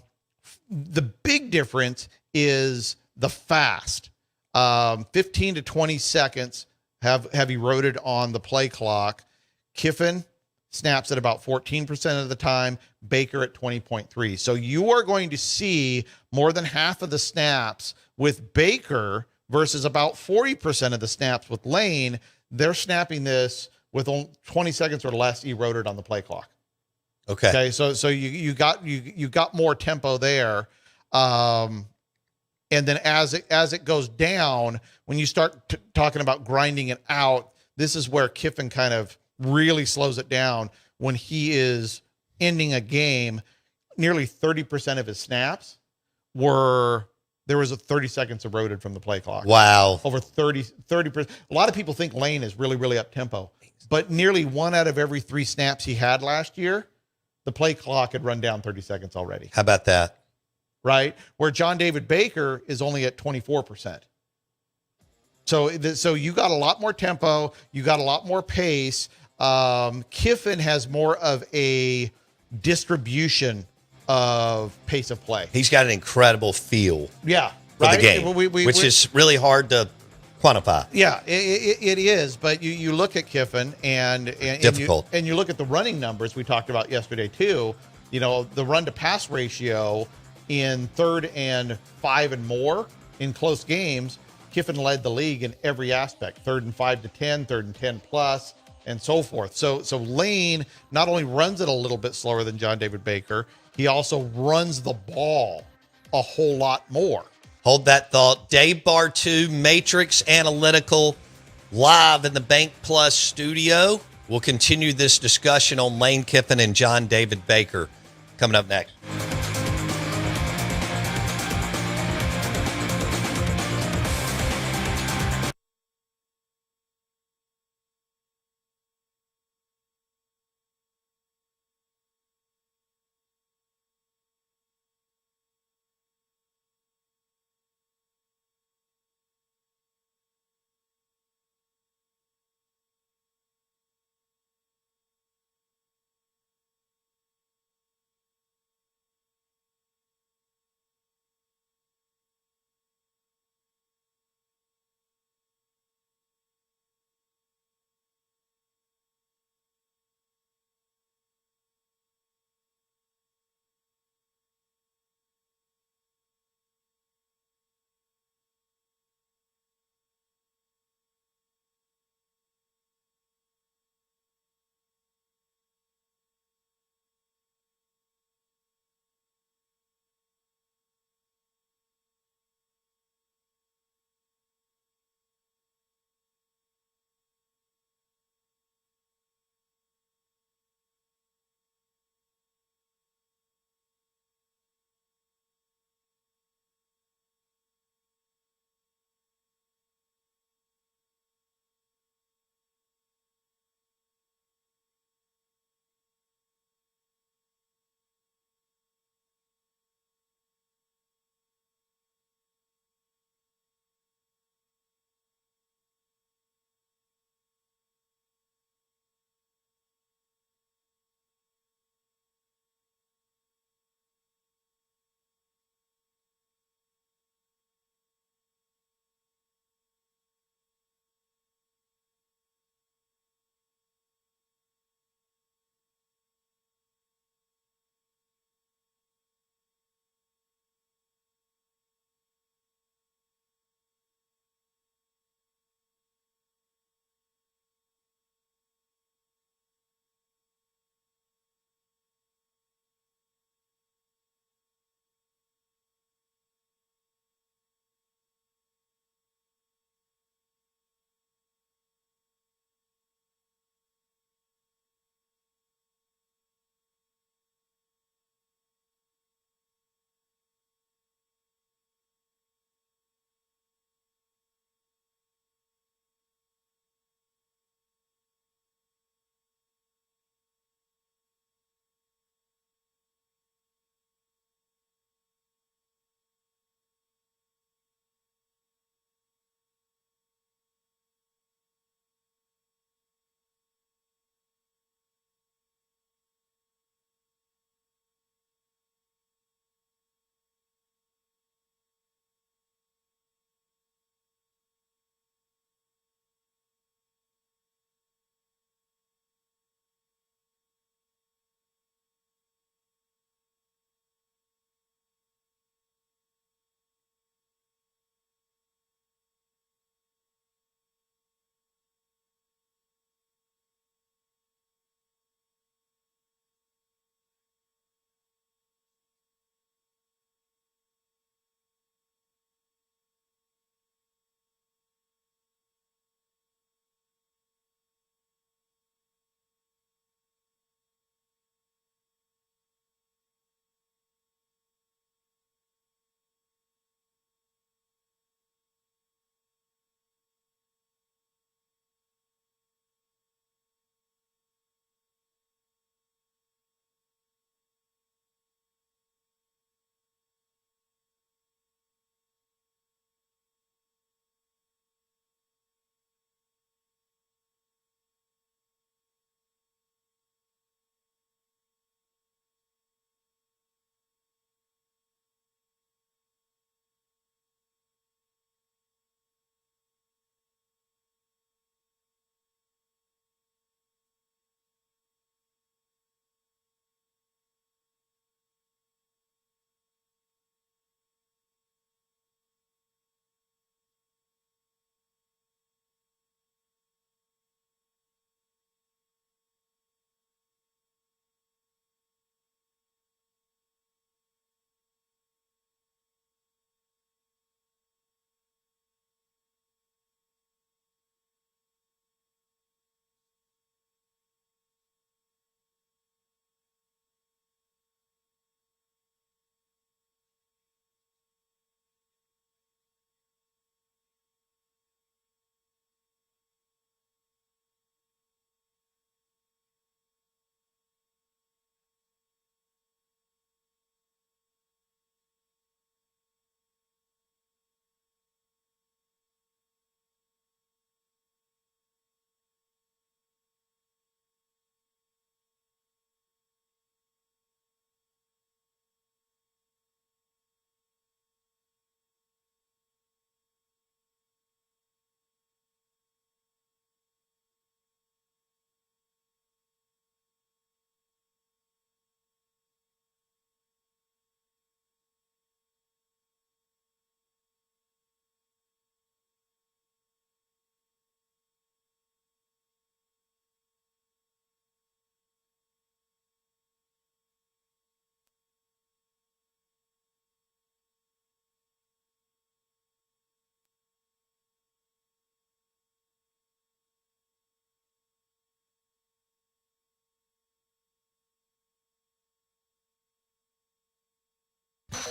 big difference is the fast. 15 to 20 seconds have eroded on the play clock. Kiffin snaps at about 14% of the time, Baker at 20.3. So you are going to see more than half of the snaps with Baker versus about 40% of the snaps with Lane. They're snapping this with 20 seconds or less eroded on the play clock. Okay. So you got more tempo there. And then as it goes down, when you start talking about grinding it out, this is where Kiffin kind of really slows it down when he is ending a game. Nearly 30% of his snaps there was a 30 seconds eroded from the play clock. Wow. Over 30%. A lot of people think Lane is really, really up tempo, but nearly 1 out of every 3 snaps he had last year, the play clock had run down 30 seconds already. How about that? Right. Where John David Baker is only at 24%. So you got a lot more tempo. You got a lot more pace. Kiffin has more of a distribution of pace of play. He's got an incredible feel for the game, which is really hard to quantify. Yeah, it is. But you look at Kiffin and difficult. You look at the running numbers we talked about yesterday too. You know, the run to pass ratio in 3rd and 5 and more in close games, Kiffin led the league in every aspect. 3rd and 5 to 10, 3rd and 10 plus, and so forth. So Lane not only runs it a little bit slower than John David Baker, he also runs the ball a whole lot more. Hold that thought. Dave Bartu, Matrix Analytical, live in the Bank Plus studio. We'll continue this discussion on Lane Kiffin and John David Baker coming up next.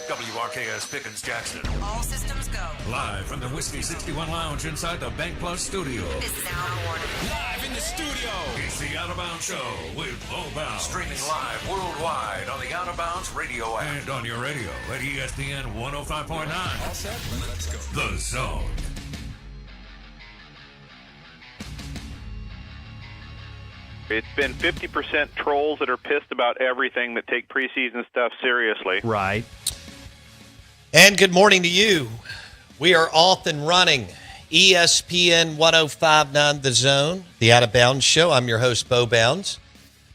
WRKS Pickens Jackson. All systems go. Live from the Whiskey 61 Lounge inside the Bank Plus studio. This is Out of Order. Live in the studio. It's the Out of Bounds Show with Bo Bounds. Streaming live worldwide on the Out of Bounds radio app. And on your radio at ESPN 105.9. All set? Let's go. The Zone. It's been 50% trolls that are pissed about everything that take preseason stuff seriously. Right. And good morning to you. We are off and running. ESPN 105.9 The Zone, the Out of Bounds Show. I'm your host, Bo Bounds.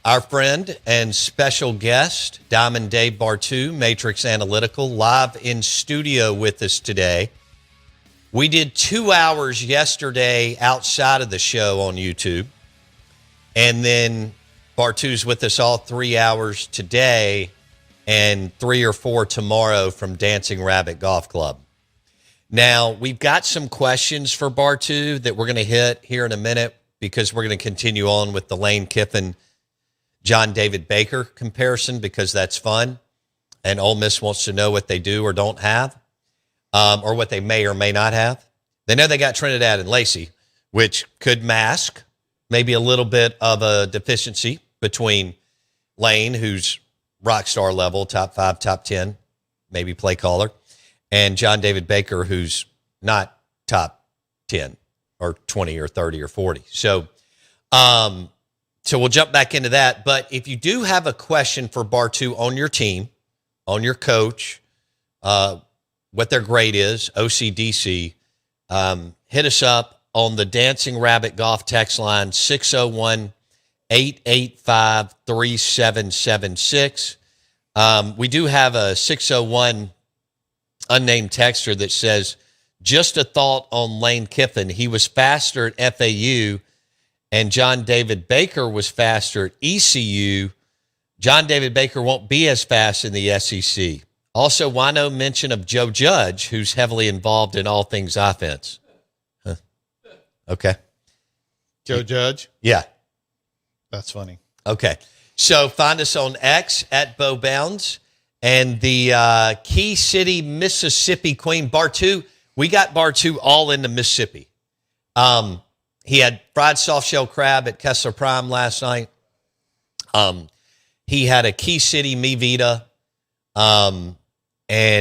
Our friend and special guest, Diamond Dave Bartu, Matrix Analytical, live in studio with us today. We did 2 hours yesterday outside of the show on YouTube. And then Bartu's with us all 3 hours today and 3 or 4 tomorrow from Dancing Rabbit Golf Club. Now, we've got some questions for Bartu that we're going to hit here in a minute because we're going to continue on with the Lane Kiffin, John David Baker comparison because that's fun. And Ole Miss wants to know what they do or don't have, or what they may or may not have. They know they got Trinidad and Lacey, which could mask maybe a little bit of a deficiency between Lane, who's rock star level, top 5, top 10, maybe play caller, and John David Baker, who's not top 10 or 20 or 30 or 40. So we'll jump back into that. But if you do have a question for Bartu on your team, on your coach, what their grade is, OCDC, hit us up on the Dancing Rabbit Golf text line, 601-885-3776. We do have a 601 unnamed texter that says, just a thought on Lane Kiffin. He was faster at FAU, and John David Baker was faster at ECU. John David Baker won't be as fast in the SEC. Also, why no mention of Joe Judge, who's heavily involved in all things offense? Okay. Joe Judge? Yeah. That's funny. Okay. So find us on X at Bo Bounds and the Key City, Mississippi Queen, Bartu. We got Bartu all into Mississippi. He had fried soft shell crab at Kessler Prime last night. He had a Key City Mi Vida. And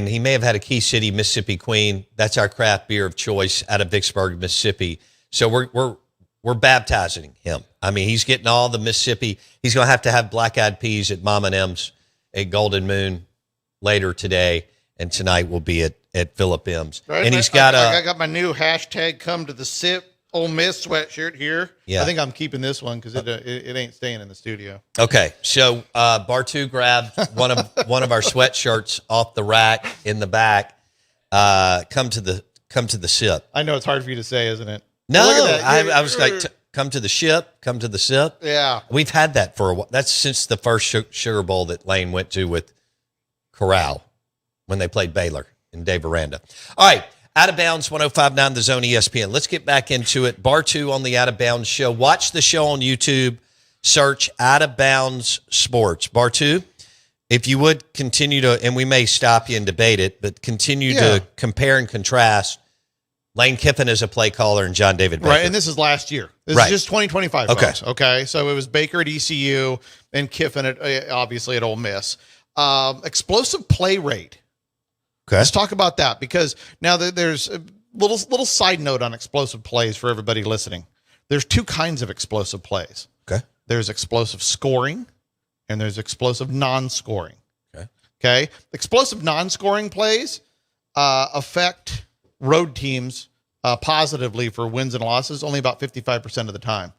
he may have had a Key City, Mississippi Queen. That's our craft beer of choice out of Vicksburg, Mississippi. So we're baptizing him. I mean, he's getting all the Mississippi. He's going to have black eyed peas at Mama and M's at Golden Moon later today, and tonight will be at Philip M's. Right, and he's got I got my new hashtag come to the sip Ole Miss sweatshirt here. Yeah. I think I'm keeping this one because it ain't staying in the studio. Okay, so Bartu grabbed one of our sweatshirts off the rack in the back. Come to the sip. I know it's hard for you to say, isn't it? No, Look at that. I was like, come to the ship, come to the sip. Yeah. We've had that for a while. That's since the first Sugar Bowl that Lane went to with Corral when they played Baylor in Dave Aranda. All right, Out of Bounds, 105.9 The Zone ESPN. Let's get back into it. Bartu on the Out of Bounds show. Watch the show on YouTube. Search Out of Bounds Sports. Bartu, if you would continue to, and we may stop you and debate it, but continue to compare and contrast Lane Kiffin as a play caller and John David Baker. Right, and this is last year. This is just 2025, okay. Folks. Okay, so it was Baker at ECU and Kiffin obviously at Ole Miss. Explosive play rate. Okay. Let's talk about that because now there's a little side note on explosive plays for everybody listening. There's two kinds of explosive plays. Okay. There's explosive scoring and there's explosive non-scoring. Okay. Explosive non-scoring plays affect road teams positively for wins and losses only about 55% of the time.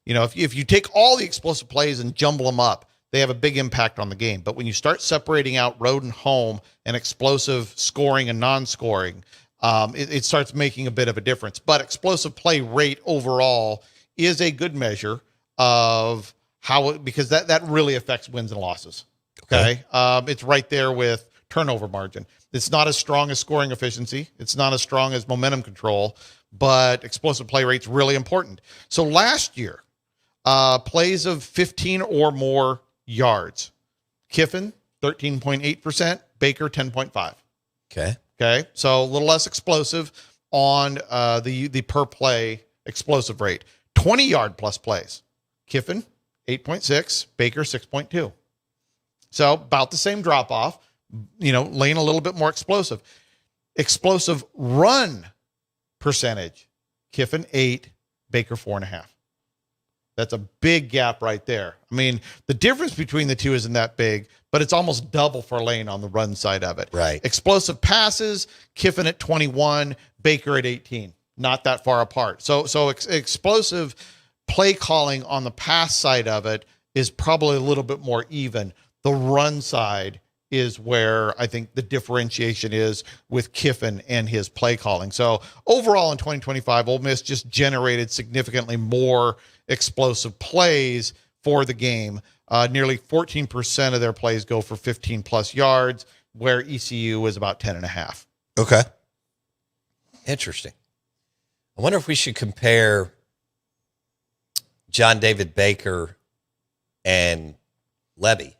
You know, if you take all the explosive plays and jumble them up, they have a big impact on the game. But when you start separating out road and home and explosive scoring and non-scoring, it starts making a bit of a difference. But explosive play rate overall is a good measure of how, because that really affects wins and losses. Okay. It's right there with turnover margin. It's not as strong as scoring efficiency. It's not as strong as momentum control, but explosive play rate's really important. So last year, plays of 15 or more yards, Kiffin, 13.8%, Baker, 10.5. Okay. Okay, so a little less explosive on the per play explosive rate. 20-yard plus plays. Kiffin, 8.6. Baker, 6.2. So about the same drop off. Lane a little bit more explosive. Explosive run percentage. Kiffin, 8. Baker, 4.5. That's a big gap right there. I mean, the difference between the two isn't that big, but it's almost double for Lane on the run side of it. Right. Explosive passes, Kiffin at 21, Baker at 18. Not that far apart. So explosive play calling on the pass side of it is probably a little bit more even. The run side is where I think the differentiation is with Kiffin and his play calling. So overall in 2025, Ole Miss just generated significantly more explosive plays for the game. Nearly 14% of their plays go for 15 plus yards, where ECU was about 10.5. Okay. Interesting. I wonder if we should compare John David Baker and Levy.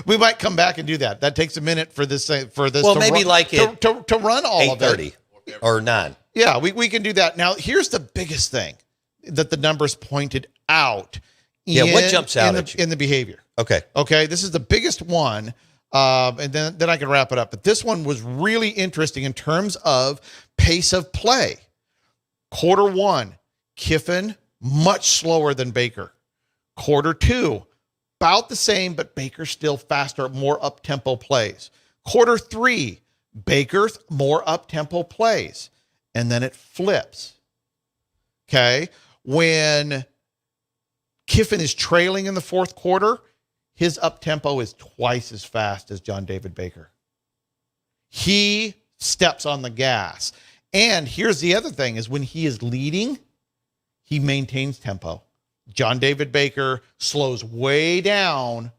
We might come back and do that. That takes a minute for this. Well, maybe to run all of it. 8:30 or 9. Yeah, we can do that. Now, here's the biggest thing that the numbers pointed out. What jumps out at you? In the behavior? Okay. This is the biggest one, and then I can wrap it up. But this one was really interesting in terms of pace of play. Quarter 1, Kiffin much slower than Baker. Quarter 2, about the same, but Baker still faster, more up-tempo plays. Quarter 3, Baker more up-tempo plays. And then it flips. Okay? When Kiffin is trailing in the fourth quarter, his up-tempo is twice as fast as John David Baker. He steps on the gas. And here's the other thing is when he is leading, he maintains tempo. John David Baker slows way down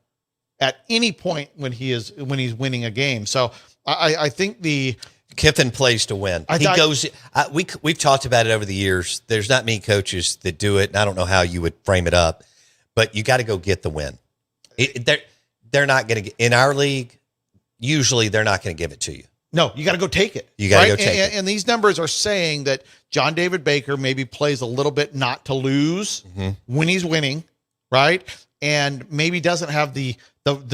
at any point when he's winning a game. So I think the Kiffin plays to win. We've talked about it over the years. There's not many coaches that do it, and I don't know how you would frame it up, but you got to go get the win. They're not going to in our league. Usually, they're not going to give it to you. No, you got to go take it. You got to go take it. And these numbers are saying that John David Baker maybe plays a little bit not to lose when he's winning, right? And maybe doesn't have the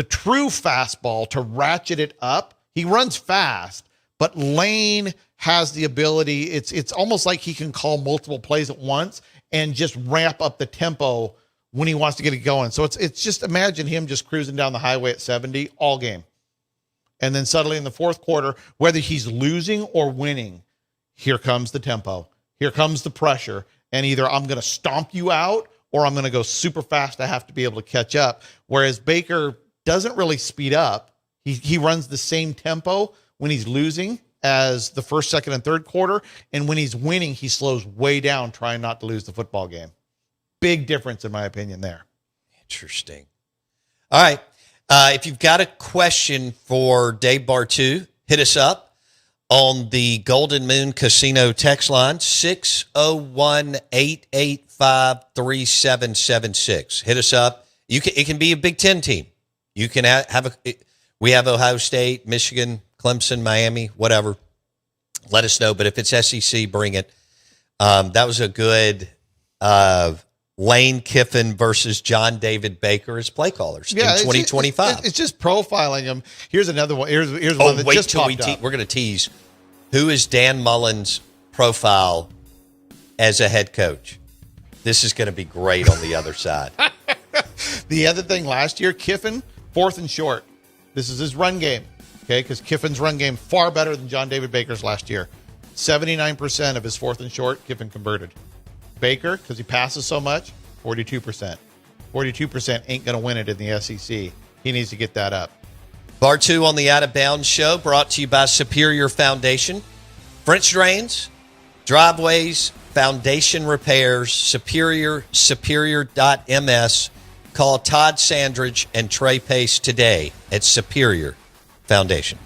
true fastball to ratchet it up. He runs fast, but Lane has the ability. It's almost like he can call multiple plays at once and just ramp up the tempo when he wants to get it going. So it's just imagine him just cruising down the highway at 70 all game. And then suddenly in the fourth quarter, whether he's losing or winning, here comes the tempo. Here comes the pressure. And either I'm going to stomp you out or I'm going to go super fast. I have to be able to catch up. Whereas Baker doesn't really speed up. He runs the same tempo when he's losing as the first, second, and third quarter. And when he's winning, he slows way down, trying not to lose the football game. Big difference, in my opinion, there. Interesting. All right. If you've got a question for Dave Bartu, hit us up on the Golden Moon Casino text line, 601-885-3776. Hit us up. It can be a Big Ten team. You can we have Ohio State, Michigan, Clemson, Miami, whatever. Let us know. But if it's SEC, bring it. That was a good Lane Kiffin versus John David Baker as play callers in 2025. It's just profiling them. Here's another one. Here's one that just popped up. We're going to tease. Who is Dan Mullen's profile as a head coach? This is going to be great on the other side. The other thing last year, Kiffin, 4th and short. This is his run game, okay? Because Kiffin's run game far better than John David Baker's last year. 79% of his 4th and short, Kiffin converted. Baker, because he passes so much, 42%. 42% ain't going to win it in the SEC. He needs to get that up. Bartu on the Out of Bounds Show, brought to you by Superior Foundation. French drains, driveways, foundation repairs, superior.ms. Call Todd Sandridge and Trey Pace today at Superior Foundation.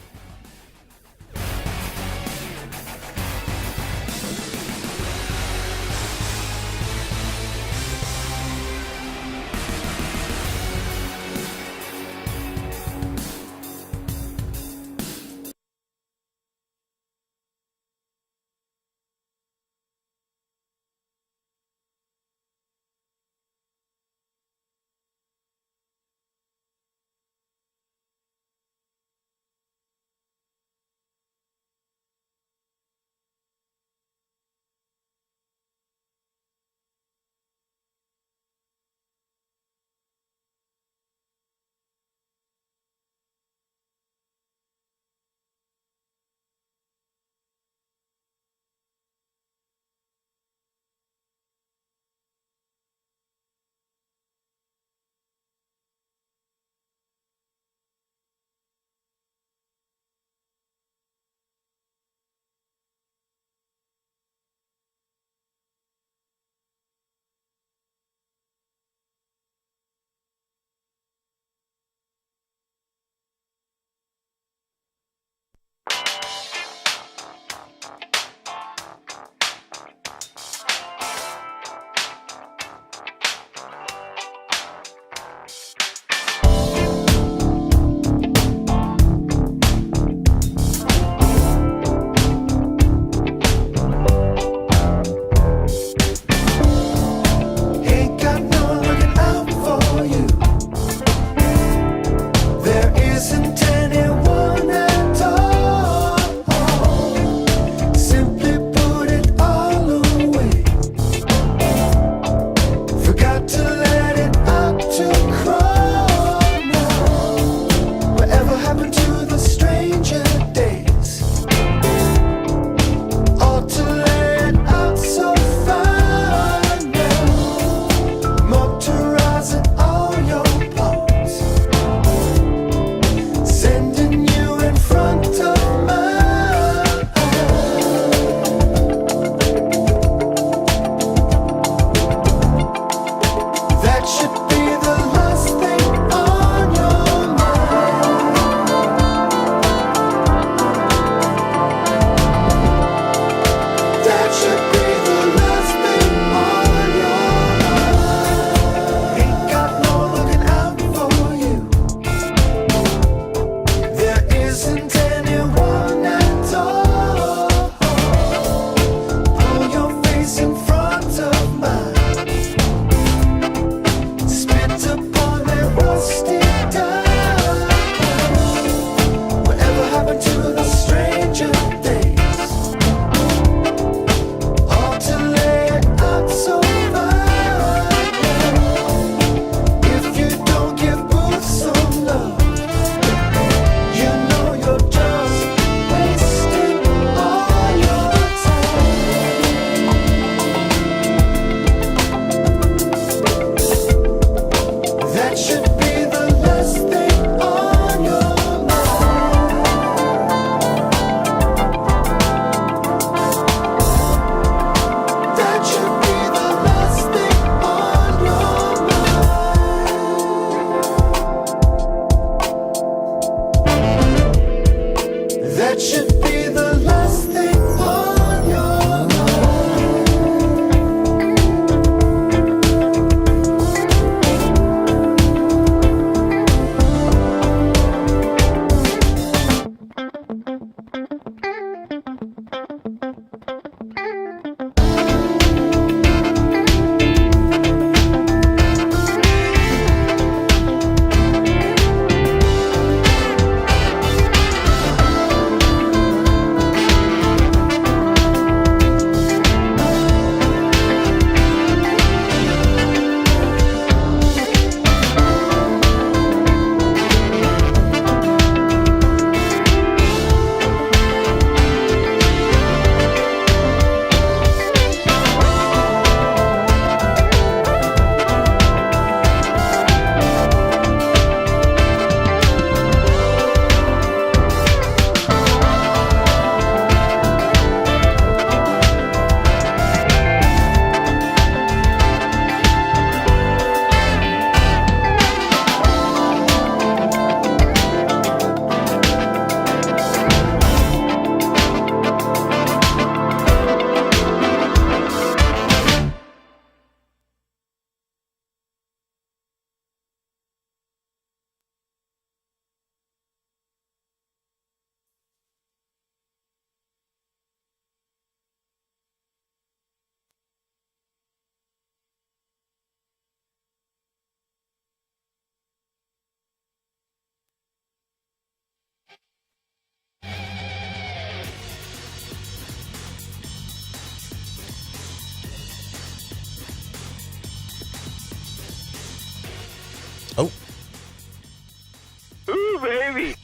baby.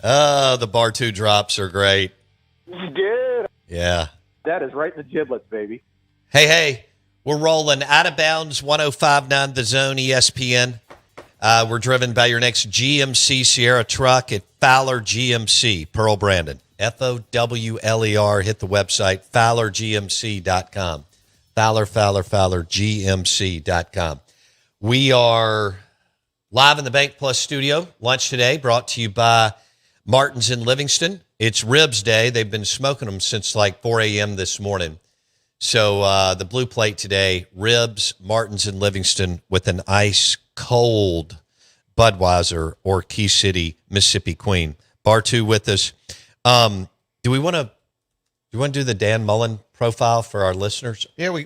The bar two drops are great. Dude, Yeah. that is right in the giblets, baby. Hey, we're rolling out of bounds 105.9 The Zone ESPN. We're driven by your next GMC Sierra truck at Fowler GMC, Pearl Brandon. FOWLER. Hit the website, FowlerGMC.com. FowlerGMC.com. We are live in the Bank Plus studio. Lunch today brought to you by Martin's in Livingston. It's ribs day. They've been smoking them since like 4 a.m. this morning. So the blue plate today, ribs, Martin's in Livingston with an ice cold Budweiser or Key City, Mississippi Queen. Bar two with us. Do we want to do the Dan Mullen profile for our listeners? Yeah, we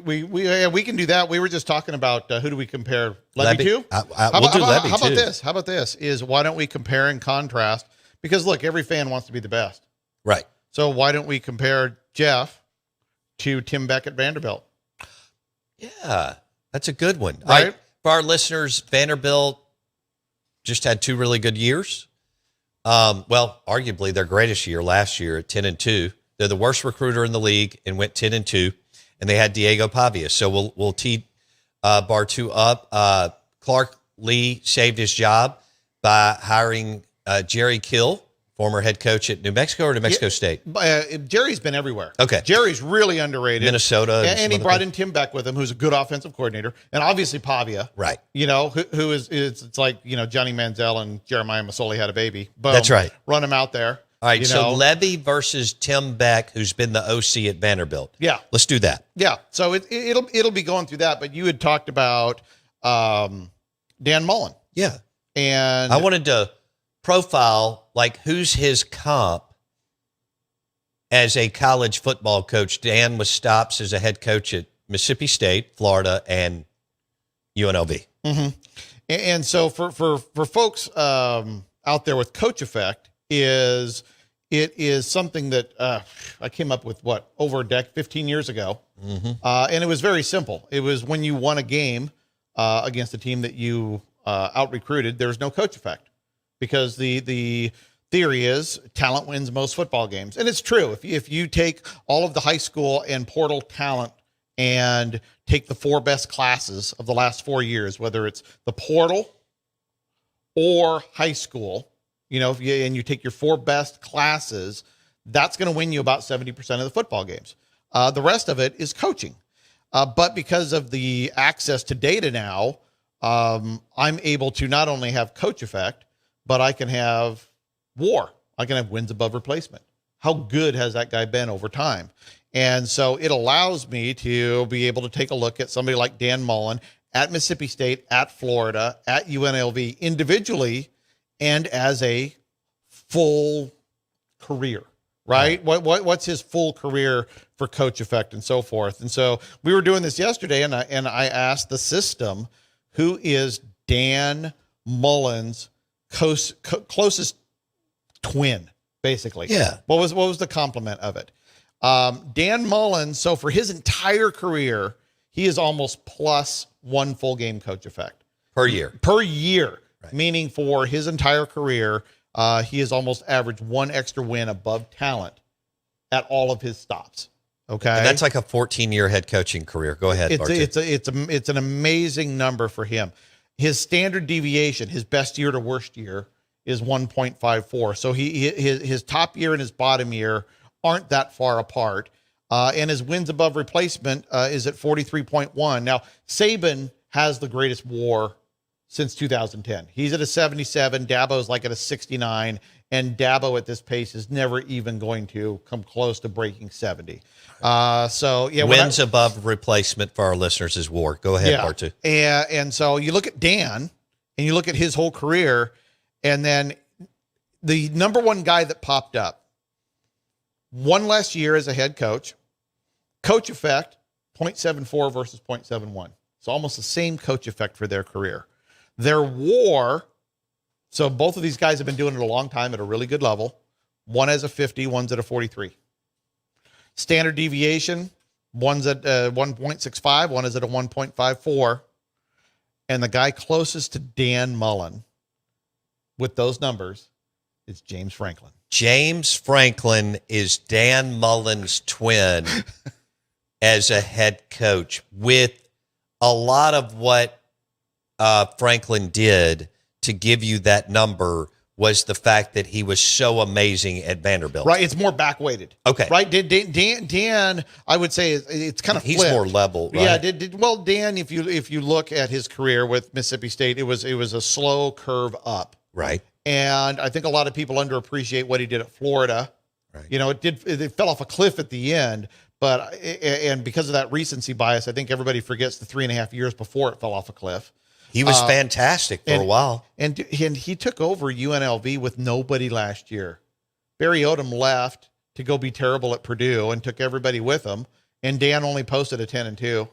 can do that. We were just talking about who do we compare Levy to? We'll do Levy How about too. this? How about this? Is why don't we compare and contrast? Because look, every fan wants to be the best. Right. So why don't we compare Jeff to Tim Beck at Vanderbilt? Yeah, that's a good one. Right. All right. For our listeners, Vanderbilt just had 2 really good years. Well, arguably their greatest year last year at 10-2. They're the worst recruiter in the league and went 10-2, and they had Diego Pavia. So we'll tee bar two up. Clark Lee saved his job by hiring Jerry Kill, former head coach at New Mexico or New Mexico State. Jerry's been everywhere. Okay. Jerry's really underrated. Minnesota. And he brought in Tim Beck with him, who's a good offensive coordinator, and obviously Pavia. Right. You know, who is it's like, you know, Johnny Manziel and Jeremiah Masoli had a baby. Boom. That's right. Run him out there. All right, you so know. Levy versus Tim Beck, who's been the OC at Vanderbilt. Yeah. Let's do that. Yeah. So it'll be going through that. But you had talked about Dan Mullen. Yeah. And I wanted to profile, like, who's his comp as a college football coach. Dan was stops as a head coach at Mississippi State, Florida, and UNLV. Mm-hmm. And so for folks out there with coach effect, it is something that I came up with over a decade, 15 years ago. Mm-hmm. And it was very simple. It was when you won a game against a team that you out recruited, there's no coach effect, because the theory is talent wins most football games. And it's true. If you take all of the high school and portal talent and take the 4 best classes of the last 4 years, whether it's the portal or high school, you know, and you take your 4 best classes, that's going to win you about 70% of the football games. The rest of it is coaching. But because of the access to data now, I'm able to not only have coach effect, but I can have WAR. I can have wins above replacement. How good has that guy been over time? And so it allows me to be able to take a look at somebody like Dan Mullen at Mississippi State, at Florida, at UNLV individually, and as a full career, right? What's his full career for coach effect and so forth? And so we were doing this yesterday, and I asked the system, who is Dan Mullen's closest twin, basically? Yeah. What was the complement of it? Dan Mullen, so for his entire career, he is almost plus 1 full game coach effect. Per year. Right. Meaning for his entire career, he has almost averaged 1 extra win above talent at all of his stops. Okay. And that's like a 14-year head coaching career. Go ahead, Bart. It's an amazing number for him. His standard deviation, his best year to worst year, is 1.54. So his top year and his bottom year aren't that far apart. And his wins above replacement is at 43.1. Now, Saban has the greatest WAR since 2010. He's at a 77. Dabo's like at a 69. And Dabo at this pace is never even going to come close to breaking 70. So yeah, wins above replacement for our listeners is WAR. Go ahead, yeah. Part 2. And so you look at Dan and you look at his whole career, and then the number one guy that popped up, 1 less year as a head coach, coach effect, 0.74 versus 0.71. So almost the same coach effect for their career. Their WAR, so both of these guys have been doing it a long time at a really good level. One has a 50, one's at a 43. Standard deviation, one's at 1.65, one is at a 1.54. And the guy closest to Dan Mullen with those numbers is James Franklin. James Franklin is Dan Mullen's twin as a head coach, with a lot of what Franklin did to give you that number was the fact that he was so amazing at Vanderbilt. Right, it's more back-weighted. Okay. Right, Dan, I would say it's kind of He's flipped. more level, right? Yeah, well, Dan, if you look at his career with Mississippi State, it was a slow curve up. Right. And I think a lot of people underappreciate what he did at Florida. Right. You know, it fell off a cliff at the end, but because of that recency bias, I think everybody forgets the 3.5 years before it fell off a cliff. He was fantastic for a while. And he took over UNLV with nobody last year. Barry Odom left to go be terrible at Purdue and took everybody with him. And Dan only posted a 10-2.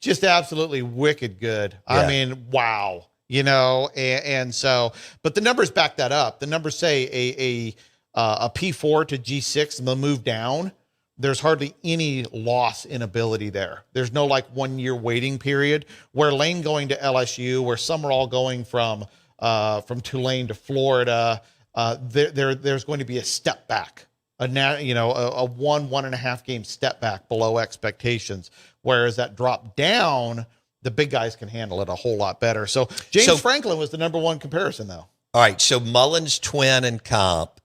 Just absolutely wicked good. Yeah. I mean, wow. You know, and so, but the numbers back that up. The numbers say a P4 to G6 and they'll move down. There's hardly any loss in ability there. There's no like 1 year waiting period where Lane going to LSU, where some are all going from Tulane to Florida. There's going to be a step back, a 1.5 game step back below expectations. Whereas that drop down, the big guys can handle it a whole lot better. So James Franklin was the number one comparison, though. All right, so Mullen's twin in comp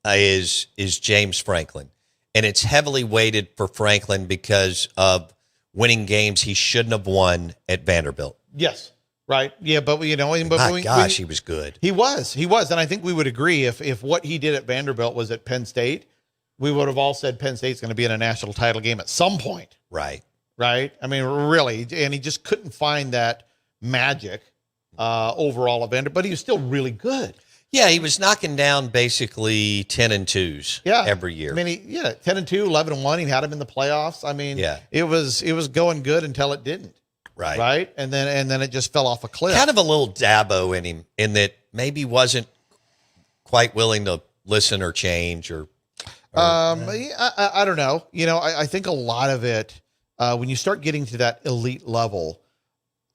is James Franklin. And it's heavily weighted for Franklin because of winning games he shouldn't have won at Vanderbilt. Yes. Right. Yeah. But he was good. He was. And I think we would agree if what he did at Vanderbilt was at Penn State, we would have all said Penn State's going to be in a national title game at some point. Right. Right. I mean, really. And he just couldn't find that magic overall at Vanderbilt, but he was still really good. Yeah, he was knocking down basically 10-2s every year. I mean, 10-2, 11-1. He had him in the playoffs. I mean, it was going good until it didn't. Right. Right. And then it just fell off a cliff. Kind of a little Dabo in him in that maybe wasn't quite willing to listen or change or I don't know. You know, I think a lot of it, when you start getting to that elite level,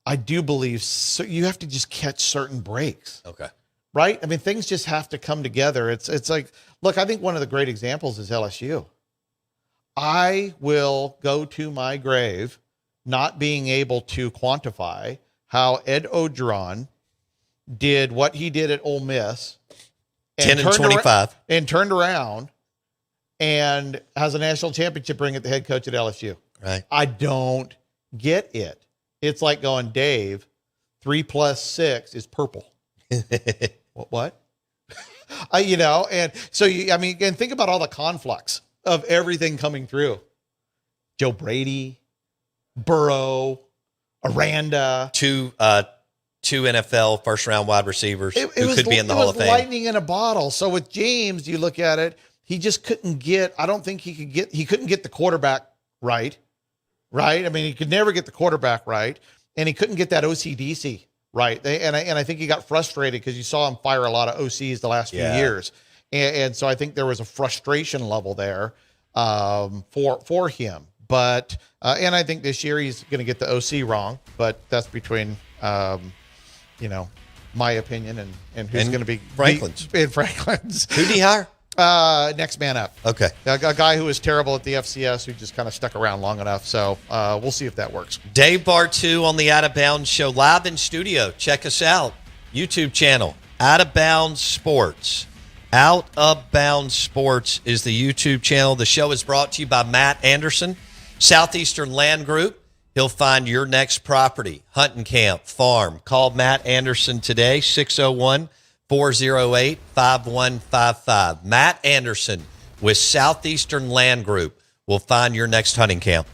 I do believe you have to just catch certain breaks. Okay. Right? I mean, things just have to come together. It's like, look, I think one of the great examples is LSU. I will go to my grave not being able to quantify how Ed Orgeron did what he did at Ole Miss. 10-25. And turned around and has a national championship ring at the head coach at LSU. Right. I don't get it. It's like going, Dave, 3 + 6 is purple. What? And so and think about all the conflux of everything coming through. Joe Brady, Burrow, Aranda, two NFL first round wide receivers who could be in the Hall of Fame. Lightning in a bottle. So with James, you look at it, he just couldn't get. I don't think he couldn't get the quarterback right. Right. I mean, he could never get the quarterback right, and he couldn't get that OCDC. Right. And I think he got frustrated because you saw him fire a lot of OCs the last few years. And so I think there was a frustration level there for him. But and I think this year he's going to get the OC wrong. But that's between, my opinion and who's going to be Franklin's. Franklin's. Who did he hire? Next man up. Okay. A guy who was terrible at the FCS who just kind of stuck around long enough. So we'll see if that works. Dave Bartu on the Out of Bounds Show, live in studio. Check us out. YouTube channel, Out of Bounds Sports. Out of Bounds Sports is the YouTube channel. The show is brought to you by Matt Anderson, Southeastern Land Group. He'll find your next property, hunting camp, farm. Call Matt Anderson today, 601-408-5155. Matt Anderson with Southeastern Land Group will find your next hunting camp.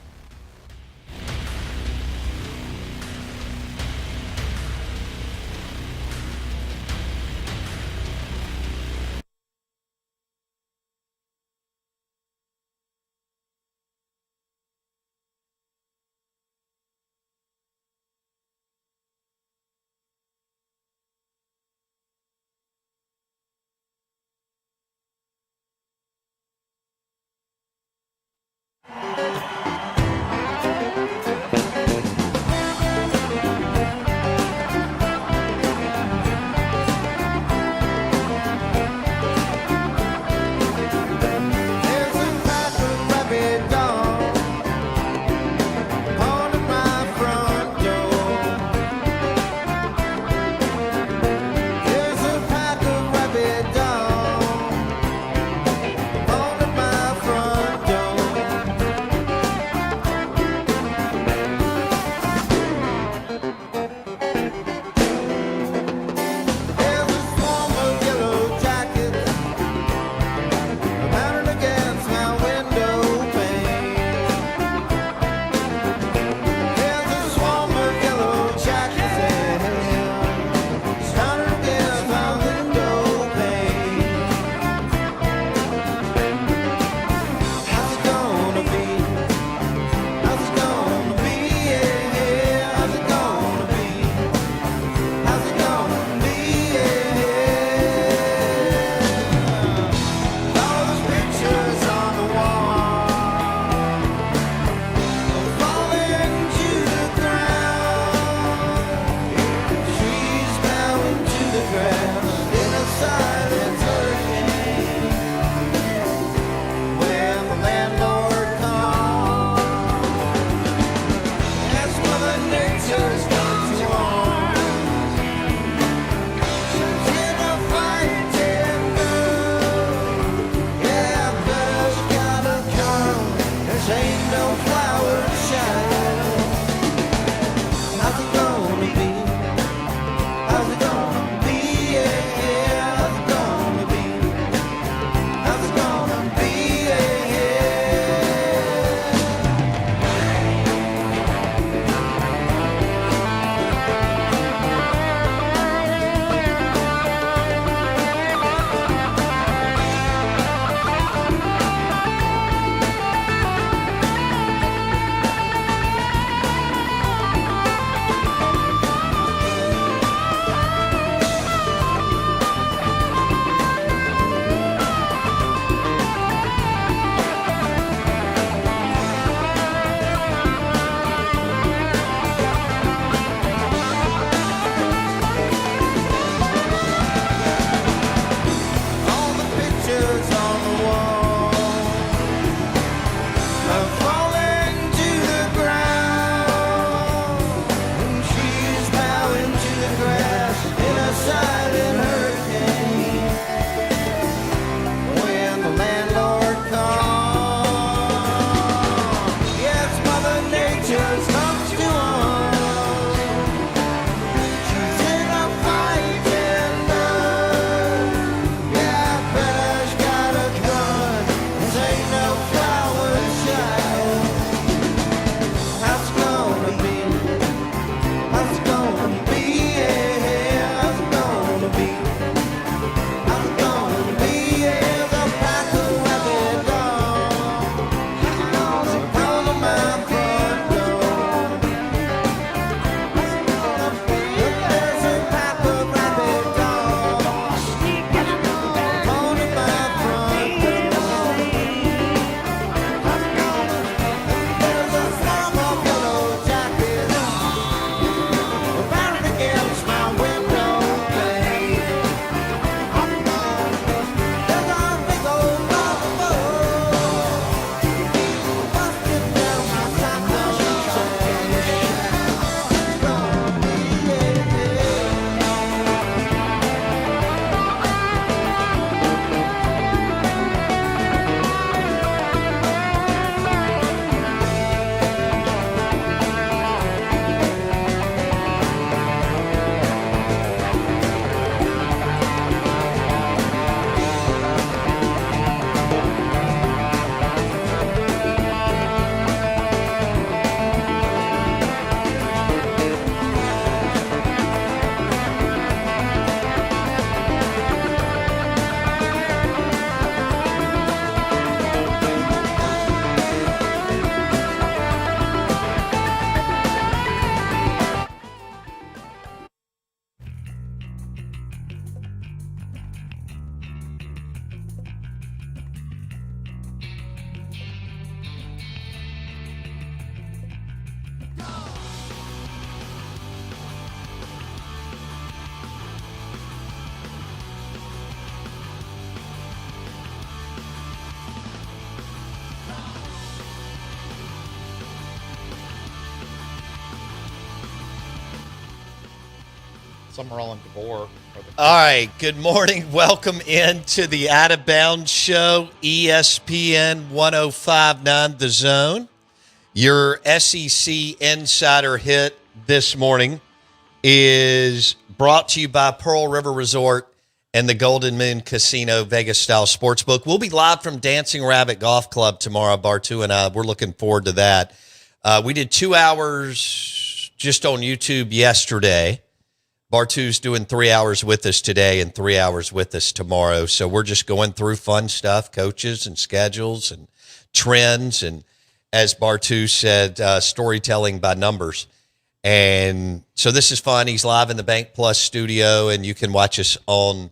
Summerall and DeVore. All right. Good morning. Welcome into the Out of Bounds Show, ESPN 105.9 The Zone. Your SEC Insider Hit this morning is brought to you by Pearl River Resort and the Golden Moon Casino Vegas-style sportsbook. We'll be live from Dancing Rabbit Golf Club tomorrow, Bartu and I. We're looking forward to that. We did 2 hours just on YouTube yesterday. Bartu's doing 3 hours with us today and 3 hours with us tomorrow. So we're just going through fun stuff, coaches and schedules and trends. And as Bartu said, storytelling by numbers. And so this is fun. He's live in the Bank Plus studio, and you can watch us on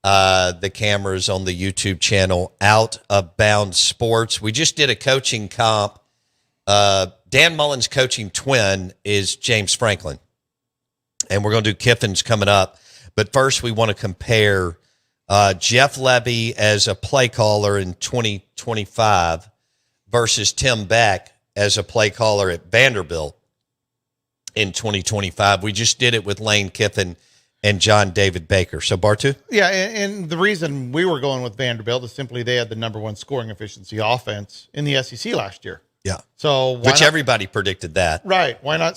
the cameras on the YouTube channel, Out of Bounds Sports. We just did a coaching comp. Dan Mullen's coaching twin is James Franklin. And we're going to do Kiffin's coming up. But first, we want to compare Jeff Lebby as a play caller in 2025 versus Tim Beck as a play caller at Vanderbilt in 2025. We just did it with Lane Kiffin and John David Baker. So, Bartu? Yeah, and the reason we were going with Vanderbilt is simply they had the number one scoring efficiency offense in the SEC last year. Yeah. So which everybody predicted that. Right. Why not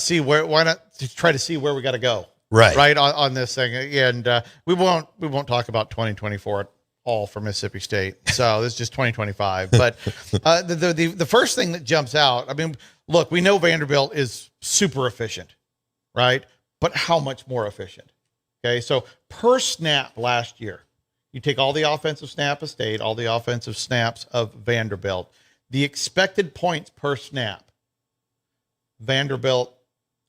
try to see where we got to go? Right on this thing. And we won't talk about 2024 at all for Mississippi State. So this is just 2025. But the first thing that jumps out, I mean, look, we know Vanderbilt is super efficient, right? But how much more efficient? Okay. So per snap last year, you take all the offensive snap of State, all the offensive snaps of Vanderbilt, the expected points per snap, Vanderbilt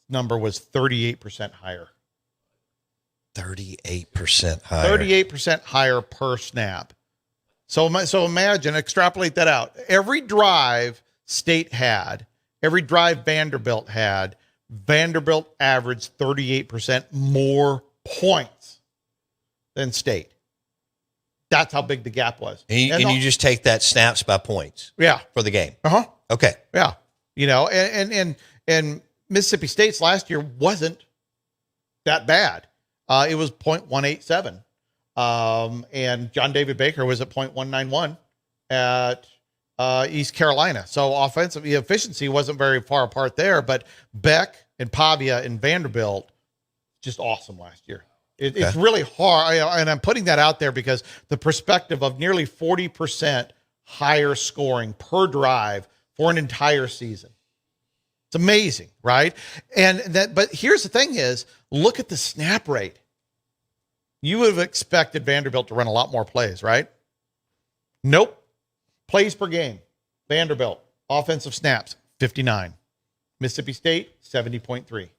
number was 38% higher. 38% higher. 38% higher per snap. So imagine, extrapolate that out. Every drive State had, every drive Vanderbilt had, Vanderbilt averaged 38% more points than State. That's how big the gap was. And you just take that snaps by points. Yeah. For the game. Uh-huh. Okay. Yeah. You know, and Mississippi State's last year wasn't that bad. It was 0.187. And John David Baker was at 0.191 at East Carolina. So offensive efficiency wasn't very far apart there, but Beck and Pavia and Vanderbilt, just awesome last year. It's really hard, and I'm putting that out there because the perspective of nearly 40% higher scoring per drive for an entire season. It's amazing, right? But here's the thing is, look at the snap rate. You would have expected Vanderbilt to run a lot more plays, right? Nope. Plays per game. Vanderbilt, offensive snaps, 59. Mississippi State, 70.3.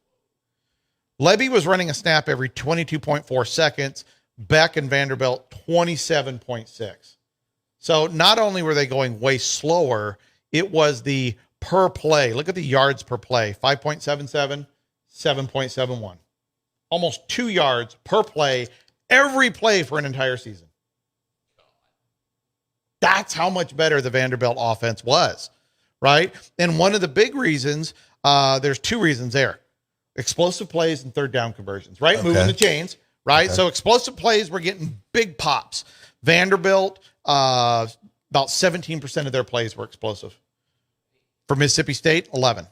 Lebby was running a snap every 22.4 seconds. Beck and Vanderbilt, 27.6. So not only were they going way slower, it was the per play. Look at the yards per play, 5.77, 7.71. Almost 2 yards per play, every play for an entire season. That's how much better the Vanderbilt offense was, right? And one of the big reasons, there's 2 reasons there. Explosive plays and third down conversions, right? Okay. Moving the chains, right? Okay. So explosive plays, we're getting big pops. Vanderbilt, about 17% of their plays were explosive. For Mississippi State, 11.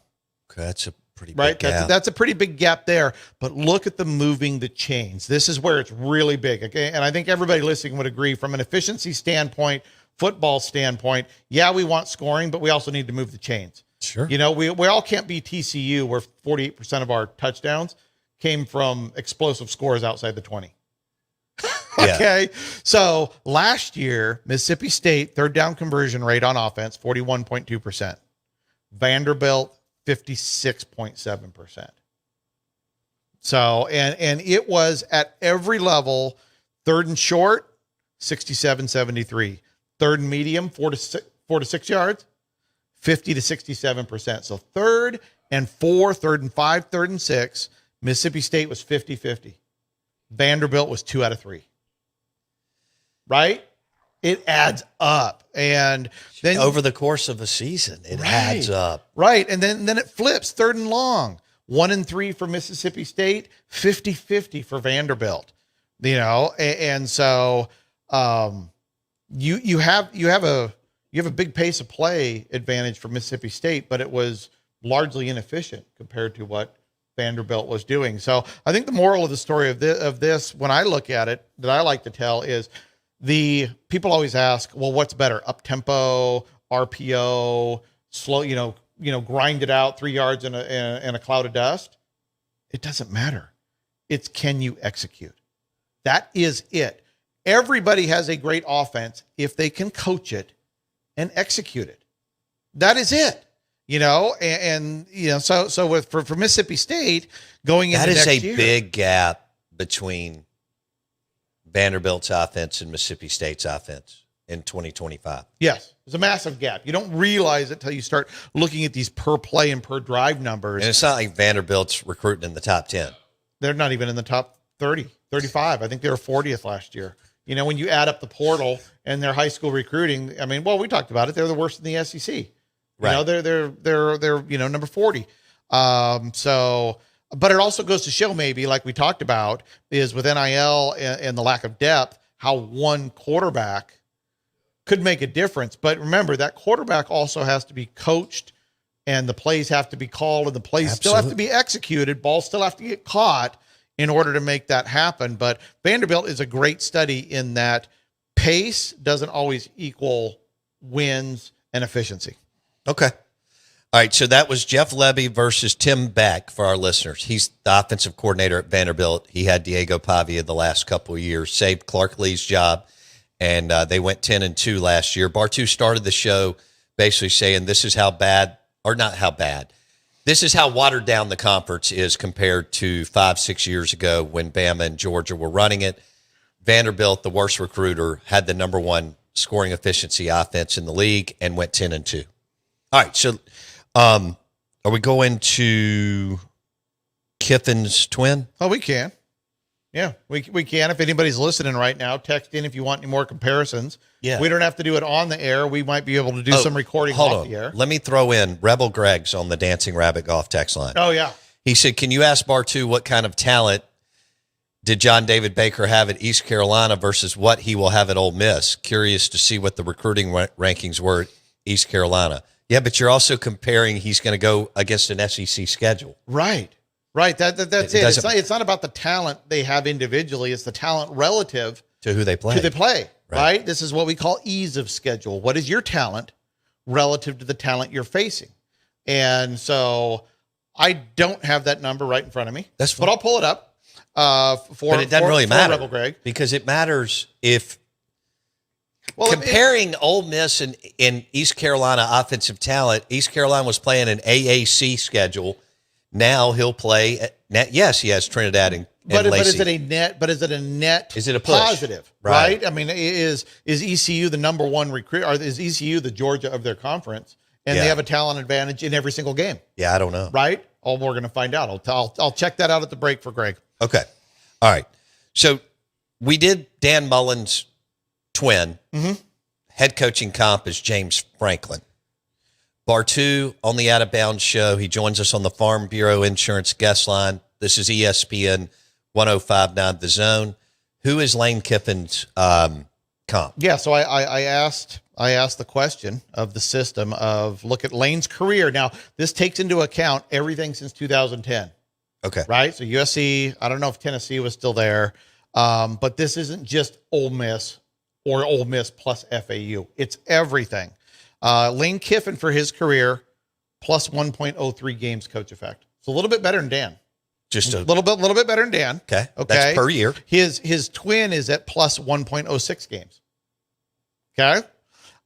Okay, that's a pretty big gap. That's a pretty big gap there. But look at the moving the chains. This is where it's really big. Okay, and I think everybody listening would agree from an efficiency standpoint, football standpoint. Yeah, we want scoring, but we also need to move the chains. Sure. You know, we all can't be TCU where 48% of our touchdowns came from explosive scores outside the 20. Okay. So last year, Mississippi State third down conversion rate on offense, 41.2%. Vanderbilt, 56.7%. So, and it was at every level, third and short, 67-73. Third and medium, 4 to 6 yards, 50 to 67%. So third and 4, third and 5, third and 6, Mississippi State was 50-50. Vanderbilt was 2 out of 3. Right? It adds up. And then over the course of a season, it adds up. Right. And then it flips third and long. 1-3 for Mississippi State, 50-50 for Vanderbilt. And so you have a big pace of play advantage for Mississippi State, but it was largely inefficient compared to what Vanderbilt was doing. So I think the moral of the story of this, when I look at it, that I like to tell is the people always ask, well, what's better, up tempo, RPO, slow, grind it out 3 yards in a cloud of dust? It doesn't matter. It's, can you execute? That is it. Everybody has a great offense if they can coach it and execute it. That is it. So for Mississippi State going into next year, that is a big gap between Vanderbilt's offense and Mississippi State's offense in 2025. Yes, there's a massive gap. You don't realize it till you start looking at these per play and per drive numbers. And it's not like Vanderbilt's recruiting in the top 10. They're not even in the top 30, 35. I think they were 40th last year. When you add up the portal and their high school recruiting, we talked about it. They're the worst in the SEC. Right. They're number 40. But it also goes to show, maybe like we talked about, is with NIL and the lack of depth, how one quarterback could make a difference. But remember, that quarterback also has to be coached, and the plays have to be called, and the plays still have to be executed. Balls still have to get caught in order to make that happen. But Vanderbilt is a great study in that pace doesn't always equal wins and efficiency. Okay. All right. So that was Jeff Levy versus Tim Beck for our listeners. He's the offensive coordinator at Vanderbilt. He had Diego Pavia the last couple of years, saved Clark Lee's job, and they went 10-2 last year. Bartu started the show basically saying this is how bad, or not how bad, this is how watered down the conference is compared to 5-6 years ago when Bama and Georgia were running it. Vanderbilt, the worst recruiter, had the number one scoring efficiency offense in the league and went 10-2. All right, so are we going to Kiffin's twin? Oh, we can. Yeah, we can. If anybody's listening right now, text in if you want any more comparisons. Yeah. We don't have to do it on the air. We might be able to do some recording off the air. Let me throw in Rebel Greg's on the Dancing Rabbit Golf text line. Oh, yeah. He said, can you ask Bartu what kind of talent did John David Baker have at East Carolina versus what he will have at Ole Miss? Curious to see what the recruiting rankings were at East Carolina. Yeah, but you're also comparing he's going to go against an SEC schedule. Right. That's it. It's not about the talent they have individually. It's the talent relative to who they play. Right? This is what we call ease of schedule. What is your talent relative to the talent you're facing? And so I don't have that number right in front of me. That's fine. But I'll pull it up. But it doesn't really matter, Rebel Greg, because it matters if comparing Ole Miss and East Carolina offensive talent. East Carolina was playing an AAC schedule. Now he'll play. Yes, he has Trinidad and But Lacey. is it a net? But is it a net? Is it a push? Positive? Right. I mean, is ECU the number one recruit, or is ECU the Georgia of their conference, and they have a talent advantage in every single game? Yeah, I don't know. Right. Oh, we're going to find out. I'll check that out at the break for Greg. Okay. All right. So we did Dan Mullen's twin. Mm-hmm. Head coaching comp is James Franklin. Bartu on the Out of Bounds show. He joins us on the Farm Bureau Insurance guest line. This is ESPN 105.9 The Zone. Who is Lane Kiffin's comp? Yeah, so I asked the question of the system of look at Lane's career. Now, this takes into account everything since 2010. Okay. Right? So USC, I don't know if Tennessee was still there, but this isn't just Ole Miss or Ole Miss plus FAU. It's everything. Lane Kiffin for his career, plus 1.03 games coach effect. It's a little bit better than Dan. Just a little bit better than Dan. Okay. That's per year. His twin is at plus 1.06 games. Okay.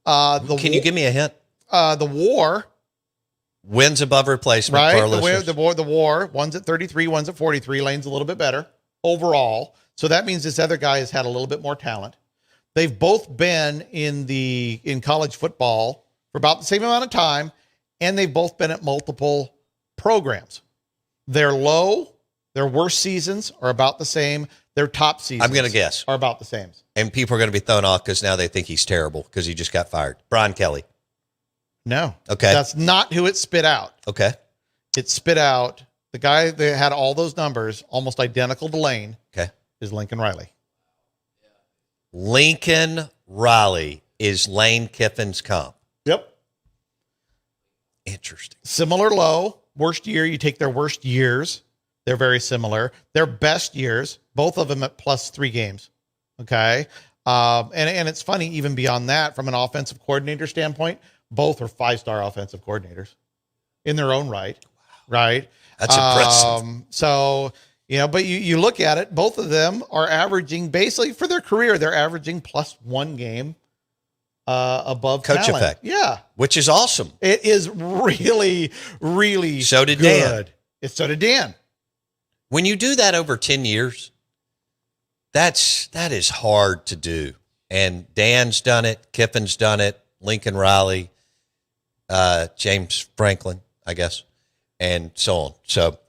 Can you give me a hint? The War wins above replacement right? for our listeners. The War. One's at 33, one's at 43. Lane's a little bit better overall. So that means this other guy has had a little bit more talent. They've both been in college football for about the same amount of time, and they've both been at multiple programs. Their worst seasons are about the same. Their top seasons, I'm going to guess, are about the same. And people are going to be thrown off because now they think he's terrible because he just got fired. Brian Kelly. No. Okay. That's not who it spit out. Okay. It spit out the guy that had all those numbers, almost identical to Lane, Okay. is Lincoln Riley. Lincoln Riley is Lane Kiffin's comp. Yep. Interesting. Similar low. Worst year, you take their worst years. They're very similar. Their best years, both of them at plus 3 games. Okay. And it's funny, even beyond that, from an offensive coordinator standpoint, both are 5-star offensive coordinators in their own right. Right. That's impressive. So, but you look at it, both of them are averaging basically for their career, they're averaging plus 1 game above Coach talent. effect. Yeah. Which is awesome. It is really, really So did good. Dan. So did Dan. When you do that over 10 years, that is hard to do. And Dan's done it. Kiffin's done it. Lincoln Riley, James Franklin, I guess, and so on. So,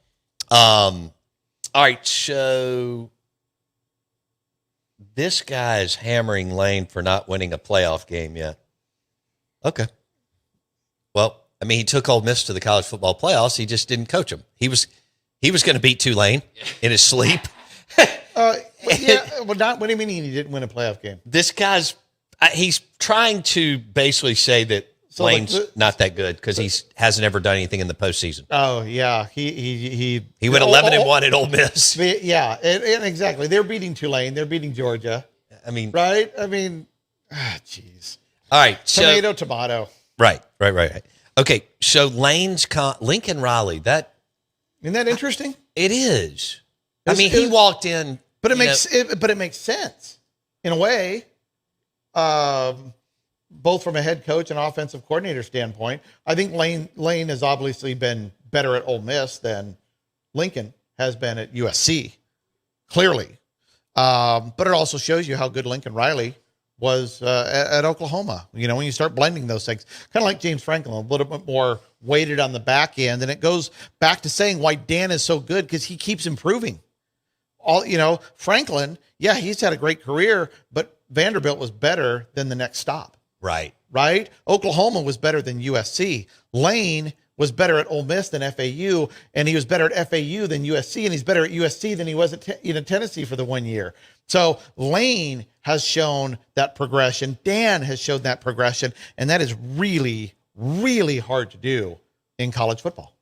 all right. So this guy is hammering Lane for not winning a playoff game yet. Okay. Well, I mean, he took Ole Miss to the college football playoffs. He just didn't coach them. He was going to beat Tulane in his sleep. Yeah. Well, what do you mean he didn't win a playoff game? This guy's he's trying to basically say that Lane's not that good because he hasn't ever done anything in the postseason. Oh yeah, he went 11-1 at Ole Miss. Yeah, and exactly. They're beating Tulane. They're beating Georgia. I mean, right? I mean, jeez. All right, so, tomato. Right. Okay, so Lincoln Riley. Isn't that interesting? It is. I mean, he walked in, but it makes sense in a way. Both from a head coach and offensive coordinator standpoint, I think Lane has obviously been better at Ole Miss than Lincoln has been at USC, clearly. But it also shows you how good Lincoln Riley was at Oklahoma. When you start blending those things, kind of like James Franklin, a little bit more weighted on the back end. And it goes back to saying why Dan is so good because he keeps improving. Franklin, yeah, he's had a great career, but Vanderbilt was better than the next stop. Right. Oklahoma was better than USC. Lane was better at Ole Miss than FAU, and he was better at FAU than USC, and he's better at USC than he was at Tennessee for the 1 year. So Lane has shown that progression. Dan has shown that progression, and that is really, really hard to do in college football.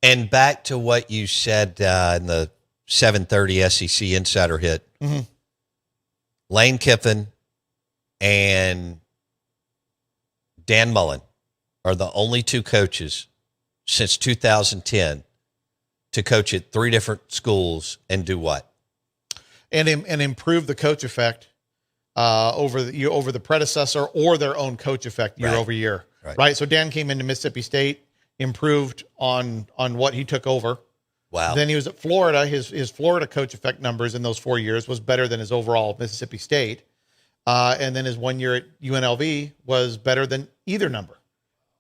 And back to what you said in the 7:30 SEC Insider Hit, Lane Kiffin and Dan Mullen are the only 2 coaches since 2010 to coach at 3 different schools and do what? And improve the coach effect over the predecessor or their own coach effect year over year. Right. So Dan came into Mississippi State, improved on what he took over. Wow. Then he was at Florida. His Florida coach effect numbers in those 4 years was better than his overall Mississippi State. And then his 1 year at UNLV was better than either number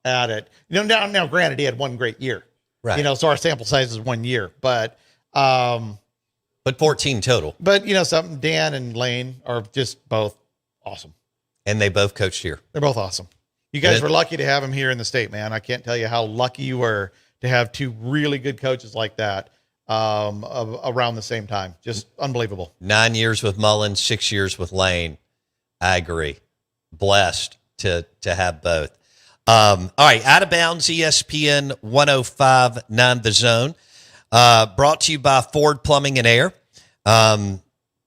at it. Now granted, he had one great year. Right. So our sample size is 1 year, but 14 total. But something, Dan and Lane are just both awesome. And they both coached here. They're both awesome. You guys were lucky to have him here in the state, man. I can't tell you how lucky you were to have 2 really good coaches like that around the same time. Just unbelievable. 9 years with Mullen, 6 years with Lane. I agree. Blessed to have both. All right, Out of Bounds, ESPN 105.9 The Zone. Brought to you by Ford Plumbing and Air.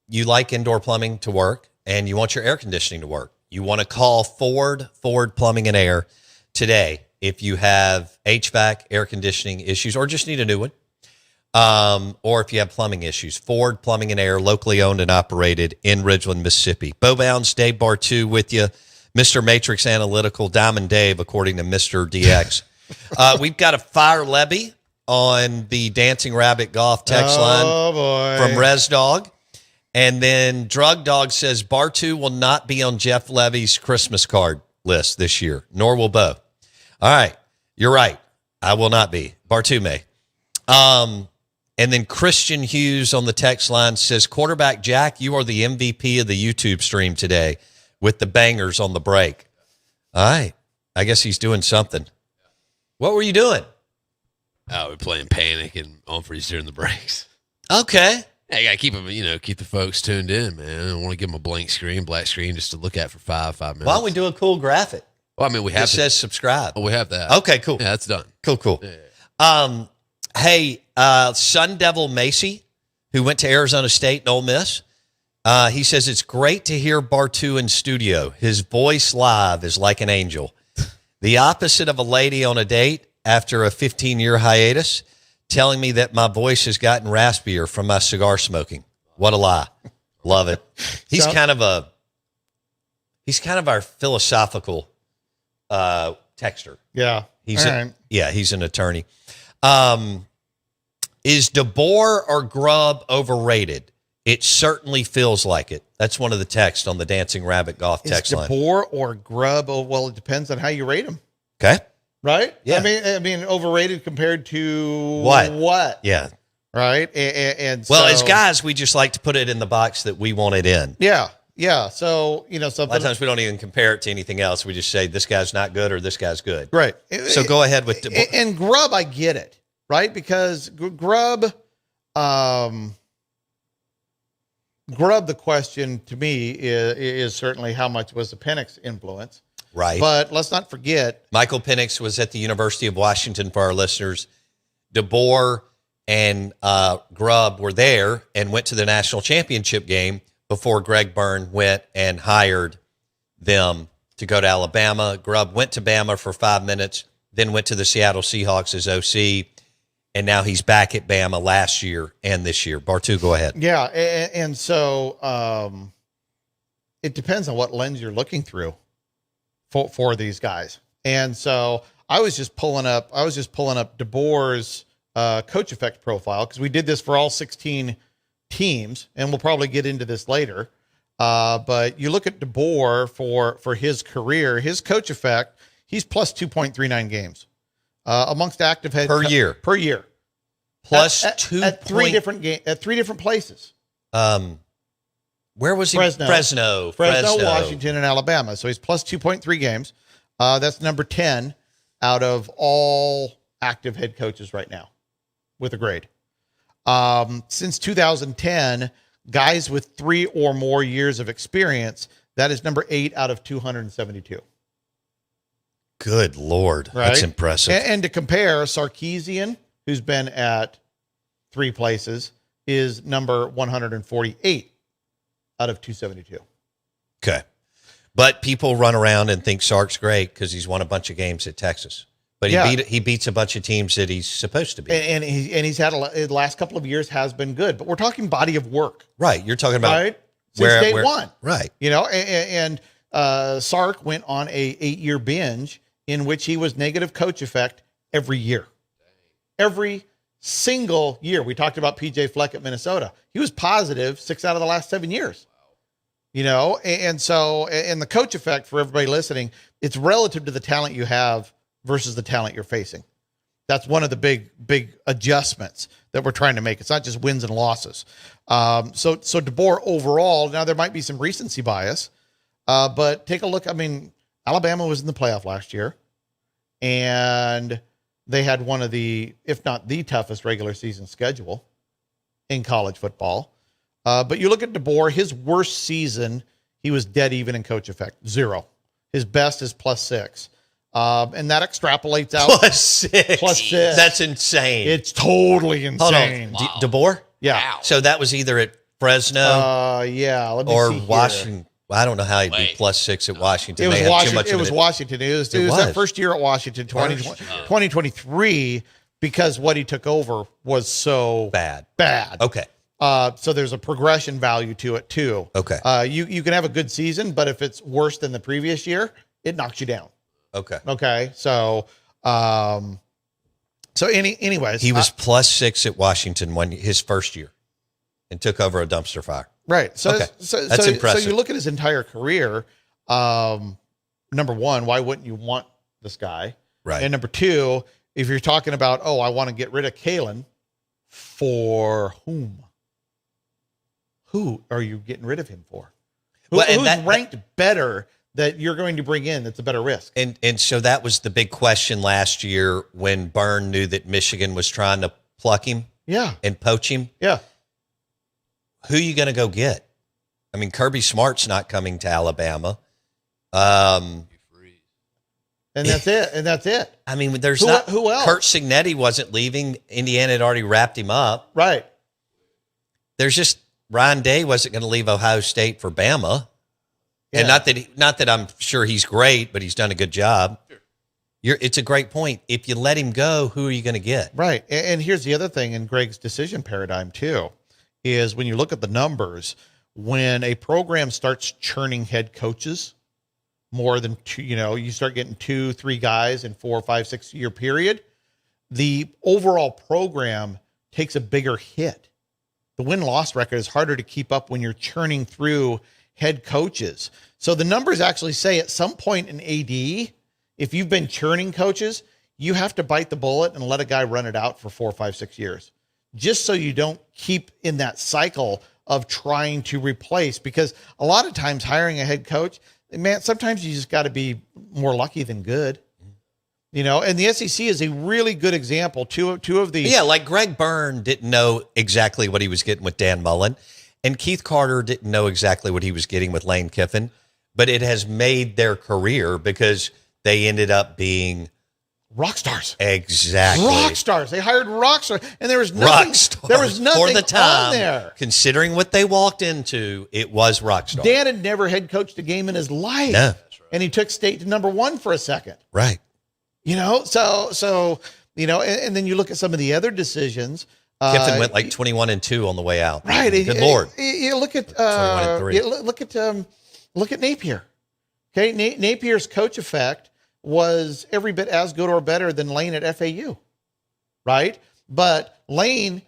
You like indoor plumbing to work, and you want your air conditioning to work. You want to call Ford Plumbing and Air today if you have HVAC, air conditioning issues, or just need a new one. Or if you have plumbing issues. Ford Plumbing and Air, locally owned and operated in Ridgeland, Mississippi. Bo Bounds, Dave Bartu with you. Mr. Matrix Analytical, Diamond Dave, according to Mr. DX. We've got a fire levy on the Dancing Rabbit Golf text line from Res Dog. And then Drug Dog says Bartu will not be on Jeff Levy's Christmas card list this year, nor will Bo. All right, you're right. I will not be. Bartu may. And then Christian Hughes on the text line says, Quarterback Jack, you are the MVP of the YouTube stream today with the bangers on the break. All right. I guess he's doing something. What were you doing? Oh, we're playing Panic and Humphreys during the breaks. Okay. Yeah, I gotta keep them, keep the folks tuned in, man. I don't want to give them a black screen just to look at for 5 minutes. Why don't we do a cool graphic? Well, I mean, we have It says subscribe. Oh, we have that. Okay, cool. Yeah, that's done. Cool. Hey, Sun Devil Macy, who went to Arizona State and Ole Miss, he says it's great to hear Bartu in studio. His voice live is like an angel. The opposite of a lady on a date after a 15-year hiatus, telling me that my voice has gotten raspier from my cigar smoking. What a lie. Love it. He's kind of our philosophical texter. Yeah. He's All right. he's an attorney. Is DeBoer or Grubb overrated? It certainly feels like it. That's one of the texts on the Dancing Rabbit Golf text Is line. DeBoer or Grubb? Oh, well, it depends on how you rate him. Okay. Right? Yeah. I mean, overrated compared to What? Yeah. Right? And Well, so, as guys, we just like to put it in the box that we want it in. Yeah. So, A lot something. of times we don't even compare it to anything else. We just say this guy's not good or this guy's good. Right. So go ahead with DeBoer. And Grubb, I get it. Right? Because Grubb, the question to me is certainly how much was the Penix influence. Right. But let's not forget. Michael Penix was at the University of Washington for our listeners. DeBoer and Grubb were there and went to the national championship game before Greg Byrne went and hired them to go to Alabama. Grubb went to Bama for 5 minutes, then went to the Seattle Seahawks as OC, and now he's back at Bama last year and this year. Bartu, go ahead. Yeah. And so it depends on what lens you're looking through for these guys. And so I was just pulling up DeBoer's coach effect profile, because we did this for all 16 teams, and we'll probably get into this later. But you look at DeBoer for his career, his coach effect, he's plus 2.39 games amongst active head Per year. Plus at 2 at three different places. Where was he? Fresno, Washington, and Alabama. So he's plus 2.3 games. That's number 10 out of all active head coaches right now with a grade. Since 2010, guys with 3 or more years of experience, that is number 8 out of 272. Good Lord. Right? That's impressive. And to compare, Sarkisian, who's been at 3 places, is number 148 out of 272. Okay. But people run around and think Sark's great because he's won a bunch of games at Texas. But he beats a bunch of teams that he's supposed to beat. And he's had the last couple of years has been good. But we're talking body of work. Right. You're talking about Right? Since day where, one. Right. And Sark went on a 8-year binge in which he was negative coach effect every year. Every single year. We talked about PJ Fleck at Minnesota. He was positive 6 out of the last 7 years. And so the coach effect, for everybody listening, it's relative to the talent you have versus the talent you're facing. That's one of the big adjustments that we're trying to make. It's not just wins and losses. So DeBoer overall, now there might be some recency bias, but take a look. I mean, Alabama was in the playoff last year, and they had one of the, if not the toughest regular season schedule in college football. But you look at DeBoer, his worst season, he was dead even in coach effect, 0. His best is +6. And that extrapolates out. +6. +6. That's insane. It's totally insane. Hold on. DeBoer? Yeah. Wow. So that was either at Fresno Yeah. Let me or see here. Washington. Well, I don't know how he'd be Wait. +6 at Washington. It was They had too Washington. much It of was an- Washington. It was that first year at Washington, 2023, because what he took over was so bad. Okay. So there's a progression value to it too. Okay. You can have a good season, but if it's worse than the previous year, it knocks you down. Okay. Okay. So, anyways, He was +6 at Washington his first year and took over a dumpster fire. right. So, Okay. so, That's so, impressive. so you look at his entire career. Number one, why wouldn't you want this guy? Right. And number two, if you're talking about, I want to get rid of Kalen, for whom? Who are you getting rid of him for? Well, and Who's ranked better that you're going to bring in that's a better risk. And so that was the big question last year when Byrne knew that Michigan was trying to pluck him and poach him. Yeah. Who are you going to go get? I mean, Kirby Smart's not coming to Alabama. And that's it. I mean, there's who else? Kurt Signetti wasn't leaving. Indiana had already wrapped him up. Right. There's just Ryan Day wasn't going to leave Ohio State for Bama. Yeah. And not that I'm sure he's great, but he's done a good job. Sure. It's a great point. If you let him go, who are you going to get? Right. And here's the other thing in Greg's decision paradigm too, is when you look at the numbers, when a program starts churning head coaches more than two, you start getting 2-3 guys in 4, 5, 6 year period, the overall program takes a bigger hit. The win-loss record is harder to keep up when you're churning through head coaches. So the numbers actually say at some point in AD, if you've been churning coaches, you have to bite the bullet and let a guy run it out for 4, 5, 6 years, just so you don't keep in that cycle of trying to replace. Because a lot of times hiring a head coach, man, sometimes you just got to be more lucky than good. And the SEC is a really good example. Two of the... Yeah, like Greg Byrne didn't know exactly what he was getting with Dan Mullen, and Keith Carter didn't know exactly what he was getting with Lane Kiffin, but it has made their career because they ended up being... rock stars. Exactly. Rock stars. They hired rock stars, and there was nothing, for the time, on there. Considering what they walked into, it was rock stars. Dan had never head coached a game in his life. No. And he took State to number 1 for a second. Right. So and then you look at some of the other decisions. Kiffin went like 21-2 on the way out. Right. Good Lord. You look at 21-3. Look at Napier. Okay. Napier's coach effect was every bit as good or better than Lane at FAU. Right. But Lane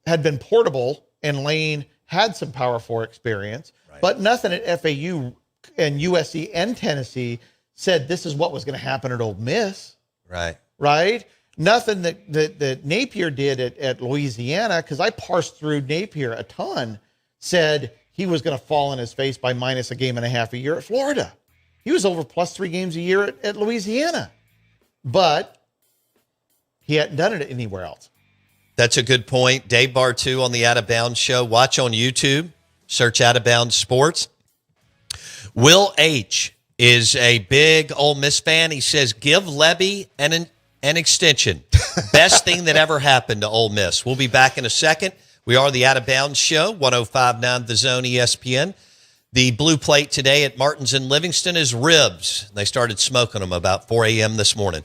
had been portable and Lane had some Power 4 experience, but nothing at FAU and USC and Tennessee said this is what was going to happen at Ole Miss. Right. Nothing that Napier did at Louisiana, because I parsed through Napier a ton, said he was going to fall on his face by minus a game and a half a year at Florida. He was over plus 3 games a year at Louisiana, but he hadn't done it anywhere else. That's a good point. Dave Bartu on the Out of Bounds Show. Watch on YouTube. Search Out of Bounds Sports. Will H. is a big Ole Miss fan. He says, give Lebby an extension. Best thing that ever happened to Ole Miss. We'll be back in a second. We are the Out of Bounds Show, 105.9 The Zone ESPN. The blue plate today at Martin's in Livingston is ribs. They started smoking them about 4 a.m. this morning.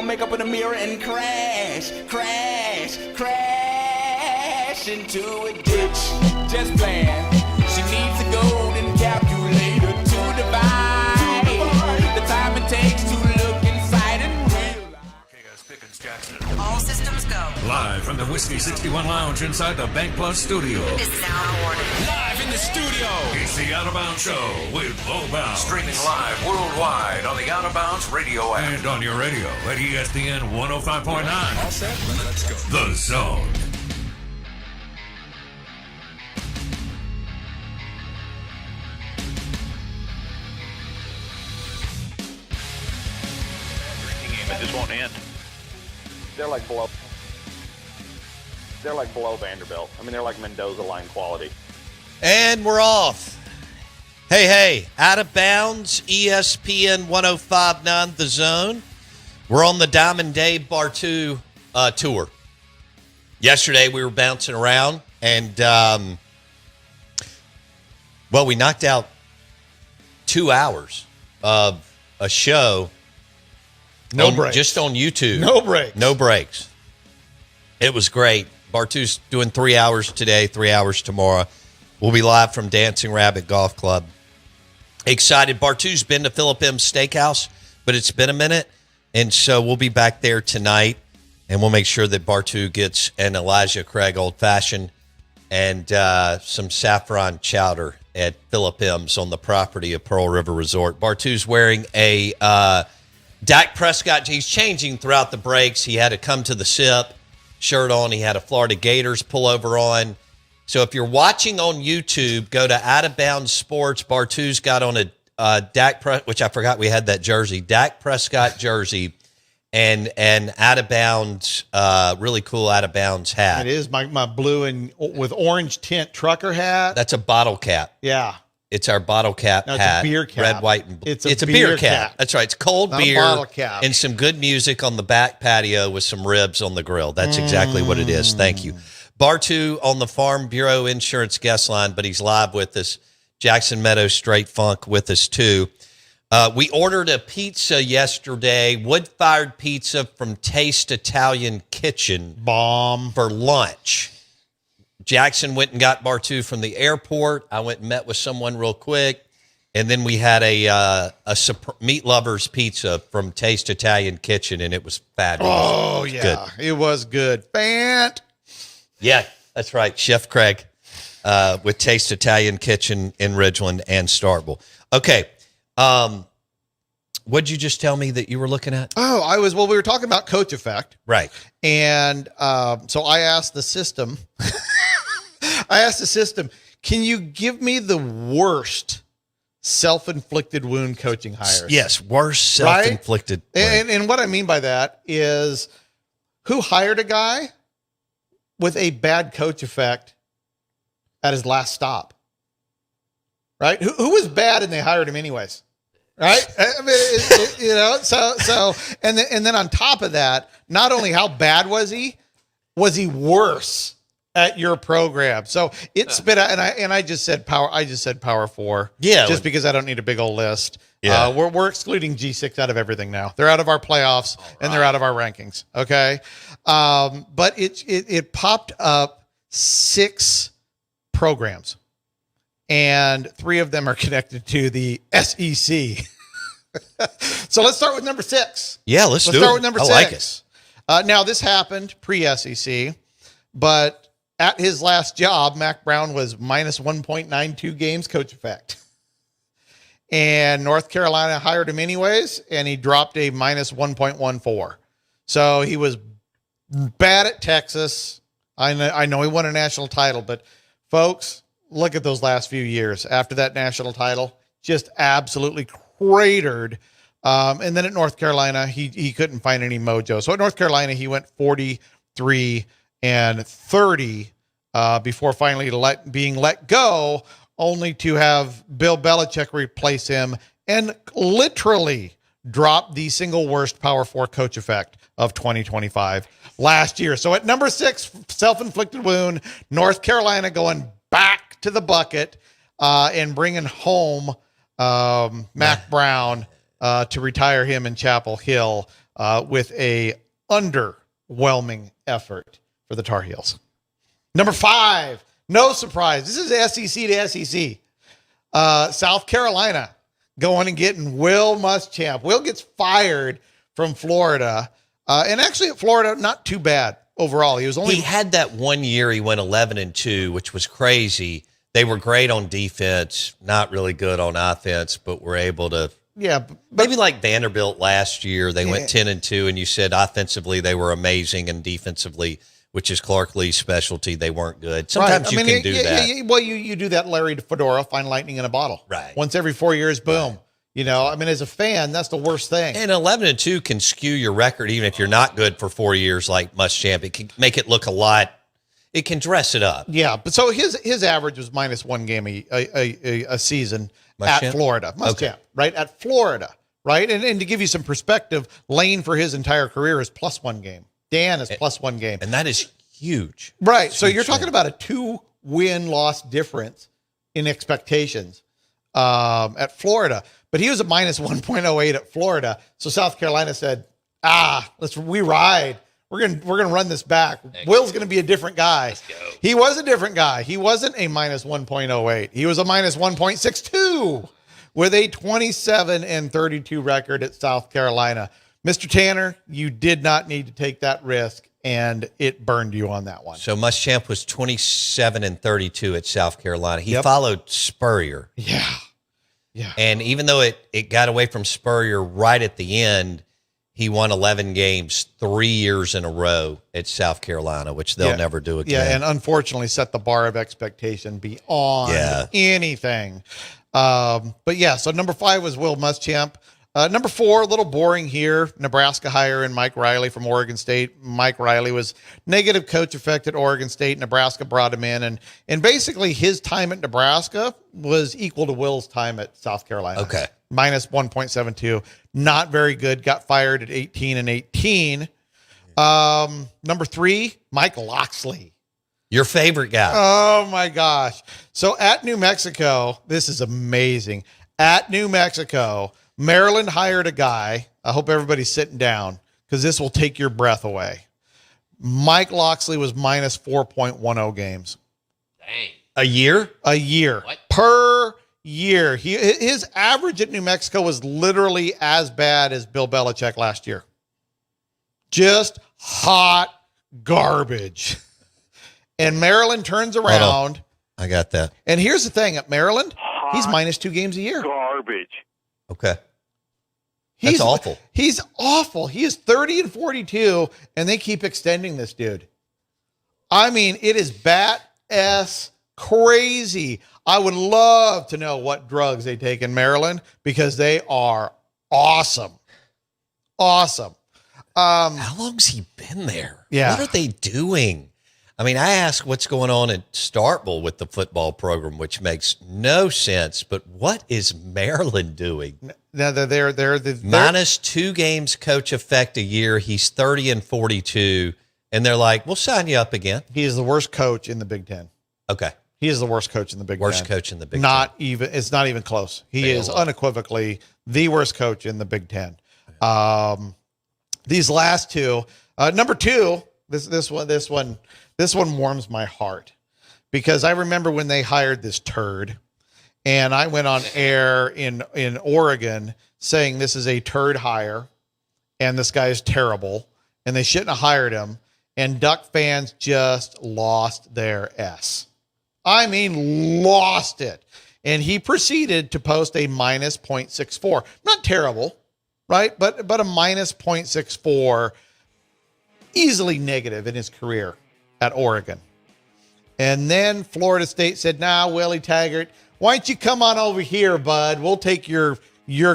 my makeup in the mirror and crash into a ditch. Just plan. She needs a golden calculator to divide the time it takes to look inside and realize. Pickens Jackson. All systems go. Live from the Whiskey 61 Lounge inside the Bank Plus studio. This is Out of Order. Live in the studio. It's the Out of Bounds Show with Lowbound. Streaming live worldwide on the Out of Bounds radio app. And on your radio at ESPN 105.9. All set? Let's go. The Zone. It just won't end. They're like below Vanderbilt. I mean, they're like Mendoza line quality. And we're off. Hey, Out of Bounds, ESPN 105.9 The Zone. We're on the Diamond Dave Bartu tour. Yesterday we were bouncing around, and we knocked out 2 hours of a show. No breaks. Just on YouTube. No breaks. It was great. Bartu's doing 3 hours today, 3 hours tomorrow. We'll be live from Dancing Rabbit Golf Club. Excited. Bartu's been to Philip M. Steakhouse, but it's been a minute. And so we'll be back there tonight, and we'll make sure that Bartu gets an Elijah Craig Old Fashioned and some saffron chowder at Philip M's on the property of Pearl River Resort. Bartu's wearing a Dak Prescott. He's changing throughout the breaks. He had to come to the sip shirt on. He had a Florida Gators pullover on. So if you're watching on YouTube, go to Out of Bounds Sports. Bartu's got on a which I forgot we had that jersey, Dak Prescott jersey, and an Out of Bounds, really cool Out of Bounds hat. It is my blue and with orange tint trucker hat. That's a bottle cap. Yeah. It's our bottle cap No, it's hat. a beer cap. Red, white, and blue. It's a beer beer cap. cap. That's right. It's cold Not a beer bottle cap. and some good music on the back patio with some ribs on the grill. That's exactly what it is. Thank you. Bartu on the Farm Bureau Insurance guest line, but he's live with us. Jackson Meadows Straight Funk with us too. We ordered a pizza yesterday, wood-fired pizza from Taste Italian Kitchen. Bomb. For lunch. Jackson went and got Bartu from the airport. I went and met with someone real quick. And then we had a meat lovers pizza from Taste Italian Kitchen, and it was fabulous. Oh, It was yeah. good. It was good. Yeah, that's right. Chef Craig with Taste Italian Kitchen in Ridgeland and Starkville. Okay. What'd you just tell me that you were looking at? Oh, we were talking about coach effect. Right. And so I asked the system, can you give me the worst self-inflicted wound coaching hires? Yes, worst self-inflicted. Right? And what I mean by that is who hired a guy with a bad coach effect at his last stop? Right? Who was bad and they hired him anyways? Right? I mean, so and then on top of that, not only how bad was he worse at your program? So it's been, and I just said power 4. Yeah. Just because I don't need a big old list. Yeah. We're excluding G6 out of everything now. They're out of our playoffs and they're out of our rankings. Okay. But it popped up 6 programs, and 3 of them are connected to the SEC. So let's start with number 6. Yeah, let's start with number 6. I like it. Now this happened pre-SEC, but at his last job, Mac Brown was minus 1.92 games coach effect. And North Carolina hired him anyways, and he dropped a minus 1.14. So he was bad at Texas. I know he won a national title, but folks, look at those last few years. After that national title, just absolutely cratered. And then at North Carolina, he couldn't find any mojo. So at North Carolina, he went 43 and 30 before finally being let go, only to have Bill Belichick replace him and literally drop the single worst Power 4 coach effect of 2025 last year. So at number 6, self-inflicted wound, North Carolina going back to the bucket and bringing home Mac Brown to retire him in Chapel Hill with a underwhelming effort for the Tar Heels. Number 5, no surprise. This is SEC to SEC. South Carolina going and getting Will Muschamp. Will gets fired from Florida. And actually at Florida, not too bad overall. He had that 1 year he went 11-2, which was crazy. They were great on defense, not really good on offense, but were able to. Yeah, but maybe like Vanderbilt last year, they went 10-2, and you said offensively they were amazing, and defensively, which is Clark Lee's specialty, they weren't good. Sometimes you can do that. Well, you do that, Larry Fedora, find lightning in a bottle. Right. Once every 4 years, boom. Right. As a fan, that's the worst thing. And 11-2 can skew your record, even if you're not good for 4 years like Muschamp. It can make it look a lot. It can dress it up. Yeah, but so his average was minus 1 game a season Muschamp? at Florida. Muschamp, right? At Florida, right? And to give you some perspective, Lane for his entire career is plus 1 game. Dan is plus 1 game. And that is huge. Right. It's so huge you're talking about a 2 win-loss difference in expectations at Florida. But he was at minus 1.08 at Florida. So South Carolina said, we ride. We're gonna run this back. Will's gonna be a different guy. He was a different guy. He wasn't a minus 1.08. He was a minus 1.62 with a 27-32 record at South Carolina. Mr. Tanner, you did not need to take that risk, and it burned you on that one. So Muschamp was 27-32 at South Carolina. He followed Spurrier. Yeah. And even though it got away from Spurrier right at the end, he won 11 games 3 years in a row at South Carolina, which they'll never do again. Yeah, and unfortunately set the bar of expectation beyond anything. But yeah, so number 5 was Will Muschamp. Number 4, a little boring here. Nebraska hiring Mike Riley from Oregon State. Mike Riley was negative coach effect at Oregon State. Nebraska brought him in, and basically his time at Nebraska was equal to Will's time at South Carolina. Okay. Minus 1.72. Not very good. Got fired at 18-18. Number 3, Mike Loxley. Your favorite guy. Oh my gosh. So at New Mexico, this is amazing. At New Mexico, Maryland hired a guy. I hope everybody's sitting down because this will take your breath away. Mike Loxley was minus 4.10 games. Dang. A year? A year. What? Per year. His average at New Mexico was literally as bad as Bill Belichick last year. Just hot garbage. And Maryland turns around. I got that. And here's the thing. At Maryland, he's minus 2 games a year. Garbage. Okay. That's awful. He's awful. He is 30-42, and they keep extending this dude. I mean, it is bat-ass crazy. I would love to know what drugs they take in Maryland because they are awesome. Awesome. How long's he been there? Yeah. What are they doing? I mean, I ask what's going on at Starkville with the football program, which makes no sense. But what is Maryland doing? Now they're minus 2 games coach effect a year. He's 30-42, and they're like, "We'll sign you up again." He is the worst coach in the Big Ten. Okay, he is the worst coach in the Big Ten. Worst coach in the Big Ten. Not even. It's not even close. He is unequivocally the worst coach in the Big Ten. These last 2, number 2, this one warms my heart because I remember when they hired this turd, and I went on air in Oregon saying this is a turd hire, and this guy is terrible, and they shouldn't have hired him. And Duck fans just lost their S. I mean, lost it. And he proceeded to post a minus 0.64. Not terrible, right? But a minus 0.64, easily negative in his career at Oregon. And then Florida State said, "Nah, Willie Taggart, why don't you come on over here, bud? We'll take your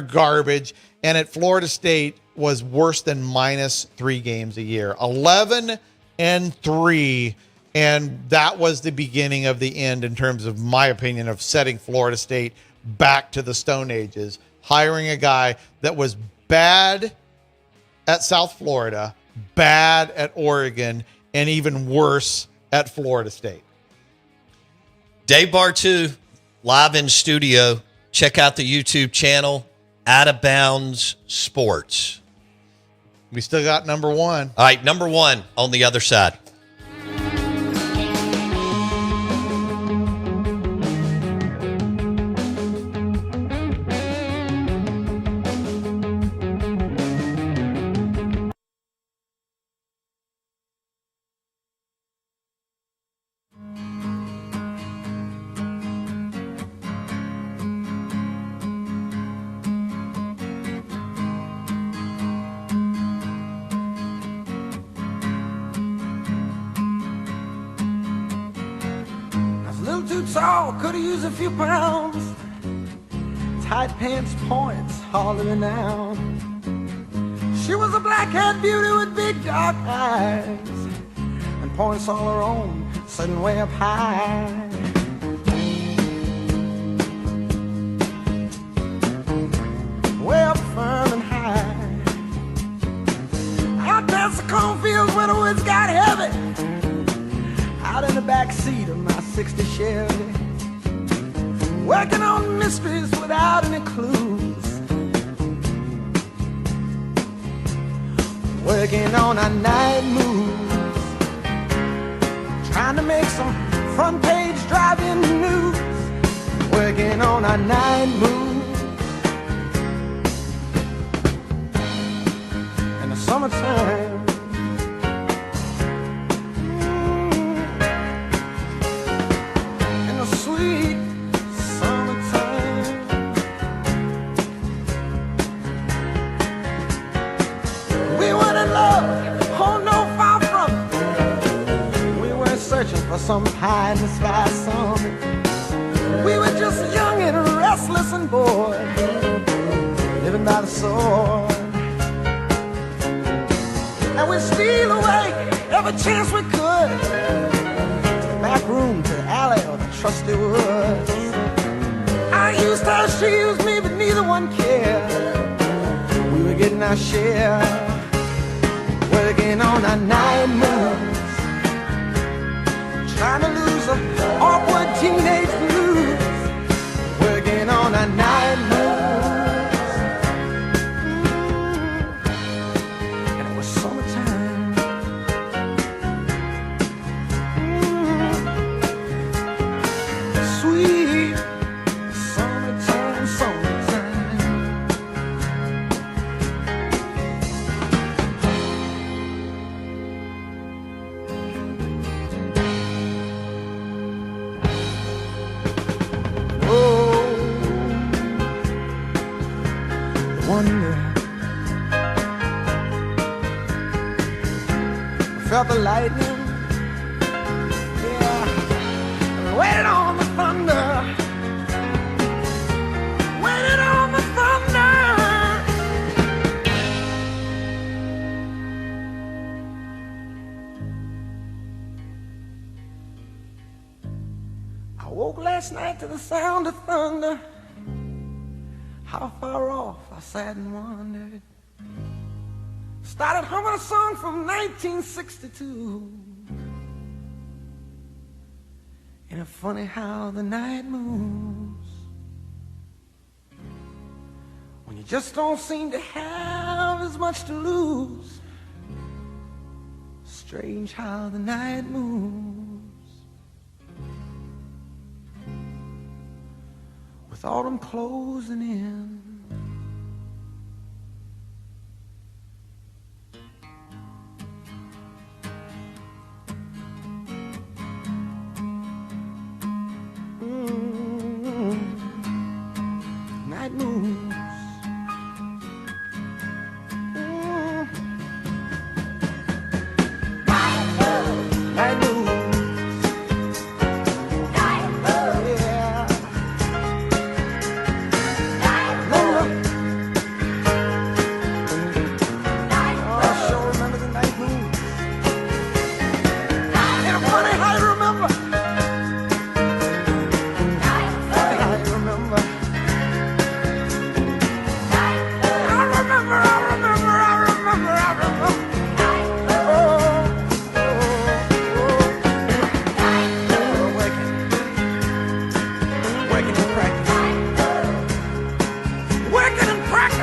garbage." And at Florida State was worse than minus 3 games a year, 11-3. And that was the beginning of the end in terms of my opinion of setting Florida State back to the Stone Ages, hiring a guy that was bad at South Florida, bad at Oregon, and even worse at Florida State. Dave Bartu, live in studio. Check out the YouTube channel Out of bounds sports. We still got number one. All right, number one on the other side. Could've used a few pounds. Tight pants points all renowned. She was a black-haired beauty with big dark eyes and points all her own, sitting way up high. Way up firm and high. Out past the cornfields where the woods got heavy. Out in the back seat of my 60 Chevy. Working on mysteries without any clues. Working on our night moves. Trying to make some front page driving news. Working on our night moves. In the summertime. In the sweet for some pie in the sky summit. We were just young and restless and bored, living by the sword. And we'd steal away every chance we could, to the back room, to the alley, or the trusty woods. I used her, she used me, but neither one cared. We were getting our share, working on our night moves. Trying to lose an awkward teenage blues. Working on a night moves. And it was summertime. Sweet summertime, summertime. Felt the lightning, yeah. Waited on the thunder, waited on the thunder. I woke last night to the sound of thunder. How far off I sat and wondered. Started humming a song from 1962. Ain't it funny how the night moves when you just don't seem to have as much to lose? Strange how the night moves with autumn closing in. Night moves. Night moves. Night moves. Yeah.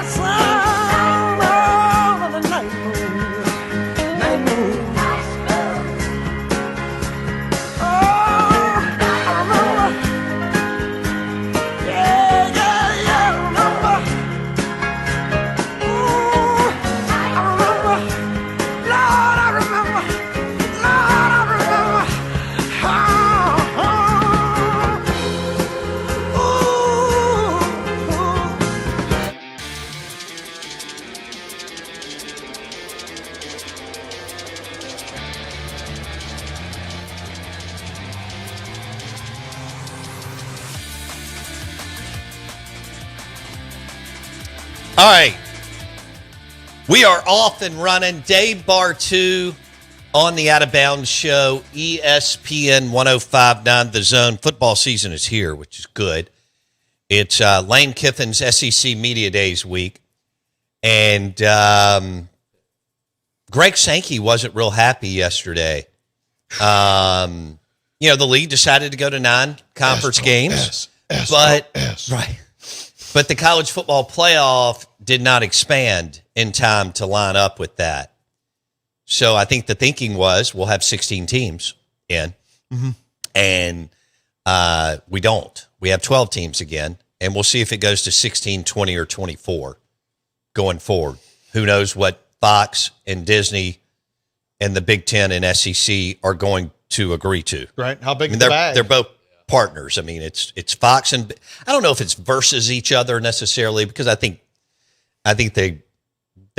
sound of the night moon. Night moon. Oh, I remember. Yeah, yeah, yeah, I remember. Ooh, I remember. Lord, I remember. Lord, I remember. All right. We are off and running. Dave Bartu on the Out of Bounds Show, ESPN 105.9 The Zone. Football season is here, which is good. It's Lane Kiffin's SEC Media Days week. And Greg Sankey wasn't real happy yesterday. The league decided to go to 9 conference games. But the college football playoff did not expand in time to line up with that. So I think the thinking was we'll have 16 teams in. Mm-hmm. And we don't. We have 12 teams again. And we'll see if it goes to 16, 20, or 24 going forward. Who knows what Fox and Disney and the Big Ten and SEC are going to agree to. Right. How big is the bag? They're both partners. I mean, it's Fox and I don't know if it's versus each other necessarily because I think they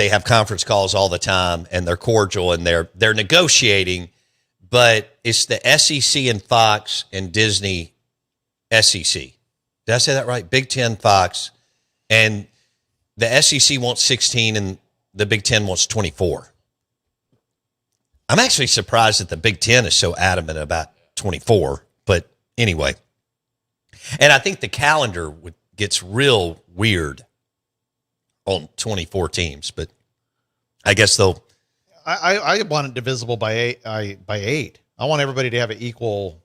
have conference calls all the time and they're cordial and they're negotiating, but it's the SEC and Fox and Disney SEC. Did I say that right? Big Ten, Fox, and the SEC wants 16 and the Big Ten wants 24. I'm actually surprised that the Big Ten is so adamant about 24, but anyway. And I think the calendar gets real weird on 24 teams, but I guess they'll. I want it divisible by 8. I want everybody to have an equal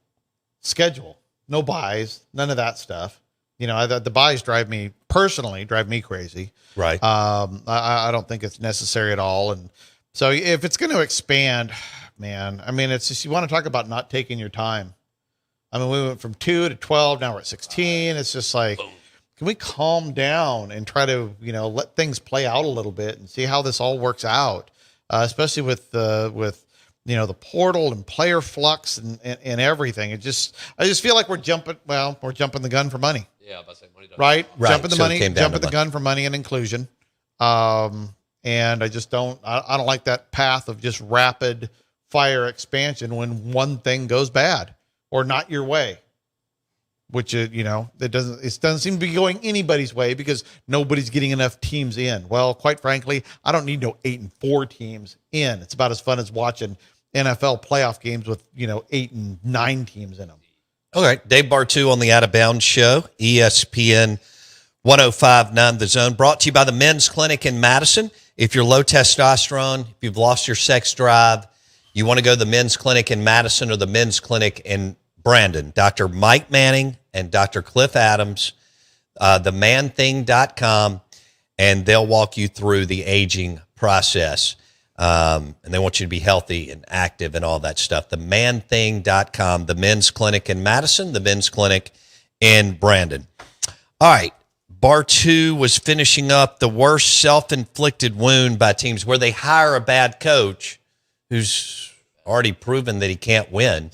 schedule. No buys, none of that stuff. The buys drive me crazy. Right. I don't think it's necessary at all. And so if it's going to expand, man, I mean, it's just, you want to talk about not taking your time. I mean, we went from 2 to 12. Now we're at 16. It's just like, can we calm down and try to, let things play out a little bit and see how this all works out, especially with the portal and player flux and everything. I just feel like we're jumping the gun for money. Yeah, about to say money. Right. Jumping So the gun for money and inclusion. And I just don't like that path of just rapid fire expansion when one thing goes bad or not your way, which, it doesn't seem to be going anybody's way because nobody's getting enough teams in. Well, quite frankly, I don't need no 8-4 teams in. It's about as fun as watching NFL playoff games with, 8 and 9 teams in them. All right. Dave Bartu on the Out of Bounds Show, ESPN 105.9 The Zone, brought to you by the Men's Clinic in Madison. If you're low testosterone, if you've lost your sex drive, you want to go to the Men's Clinic in Madison or the Men's Clinic in Brandon. Dr. Mike Manning and Dr. Cliff Adams, themanthing.com, and they'll walk you through the aging process. And they want you to be healthy and active and all that stuff. Themanthing.com, the Men's Clinic in Madison, the Men's Clinic in Brandon. All right. Bartu was finishing up the worst self-inflicted wound by teams where they hire a bad coach who's already proven that he can't win.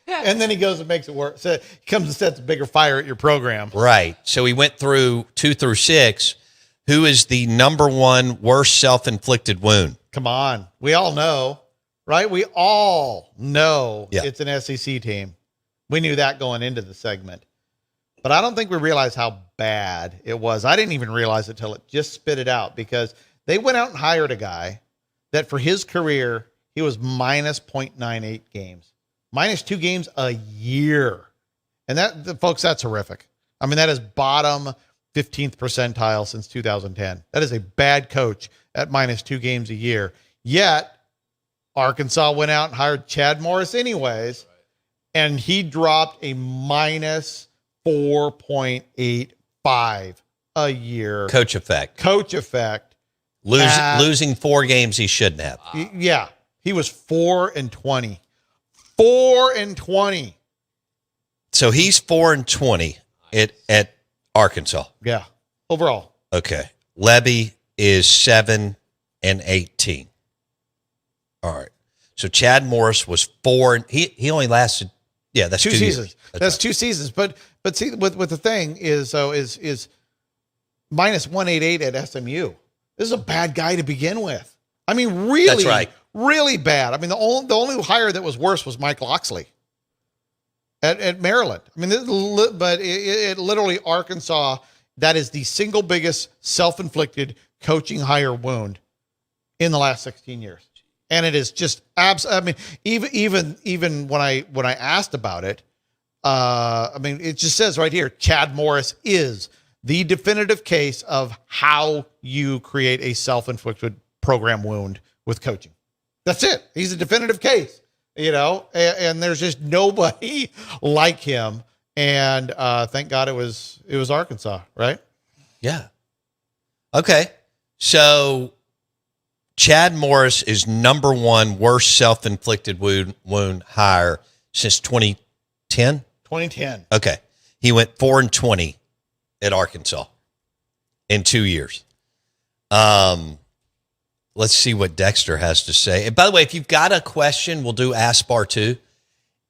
And then he goes and makes it work. So he comes and sets a bigger fire at your program. Right. So he went through 2 through 6. Who is the number one worst self-inflicted wound? Come on. We all know, right? We all know It's an SEC team. We knew that going into the segment. But I don't think we realized how bad it was. I didn't even realize it till it just spit it out because they went out and hired a guy that for his career, he was minus 0.98 games. Minus 2 games a year. And that, folks, that's horrific. I mean, that is bottom 15th percentile since 2010. That is a bad coach at minus 2 games a year. Yet, Arkansas went out and hired Chad Morris anyways, and he dropped a minus 4.85 a year. Coach effect. Coach effect. Losing 4 games he shouldn't have. Yeah. He was 4-20. 4-20. So he's 4-20 at Arkansas. Yeah. Overall. Okay. Levy is 7-18. All right. So Chad Morris was 4. He only lasted. Yeah, that's 2 seasons. years. That's 2 seasons. But see, with the thing is minus 188 at SMU. This is a bad guy to begin with. I mean, really, That's right. Really bad. I mean, the only hire that was worse was Mike Loxley at Maryland. I mean, but it literally Arkansas. That is the single biggest self-inflicted coaching hire wound in the last 16 years, and it is just I mean, even when I asked about it, I mean, it just says right here, Chad Morris is the definitive case of how you create a self-inflicted program wound with coaching. That's it. He's a definitive case, and there's just nobody like him. And thank God it was Arkansas, right? Yeah. Okay. So Chad Morris is number 1 worst self-inflicted wound hire since 2010. 2010. Okay. He went 4-20 at Arkansas in 2 years. Let's see what Dexter has to say. And by the way, if you've got a question, we'll do Ask Bar 2.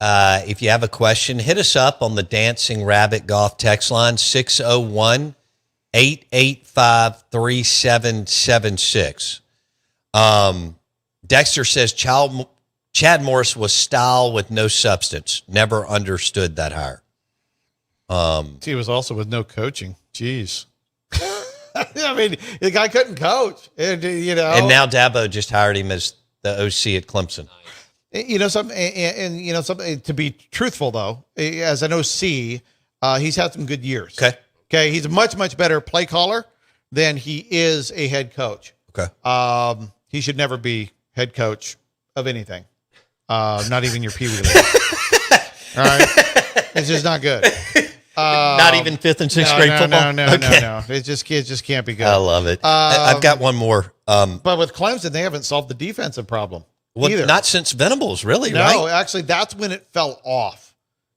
If you have a question, hit us up on the Dancing Rabbit Golf text line, 601-885-3776. Dexter says Chad Morris was style with no substance. Never understood that hire. He was also with no coaching. Jeez. I mean, the guy couldn't coach. And now Dabo just hired him as the OC at Clemson. Something to be truthful though, as an OC, he's had some good years. Okay. He's a much, much better play caller than he is a head coach. Okay. He should never be head coach of anything. Not even your Pee Wee League. All right. It's just not good. Not even 5th and 6th grade football? No. It just can't be good. I love it. I've got one more. But with Clemson, they haven't solved the defensive problem either. Not since Venables, really, right? No, actually, that's when it fell off.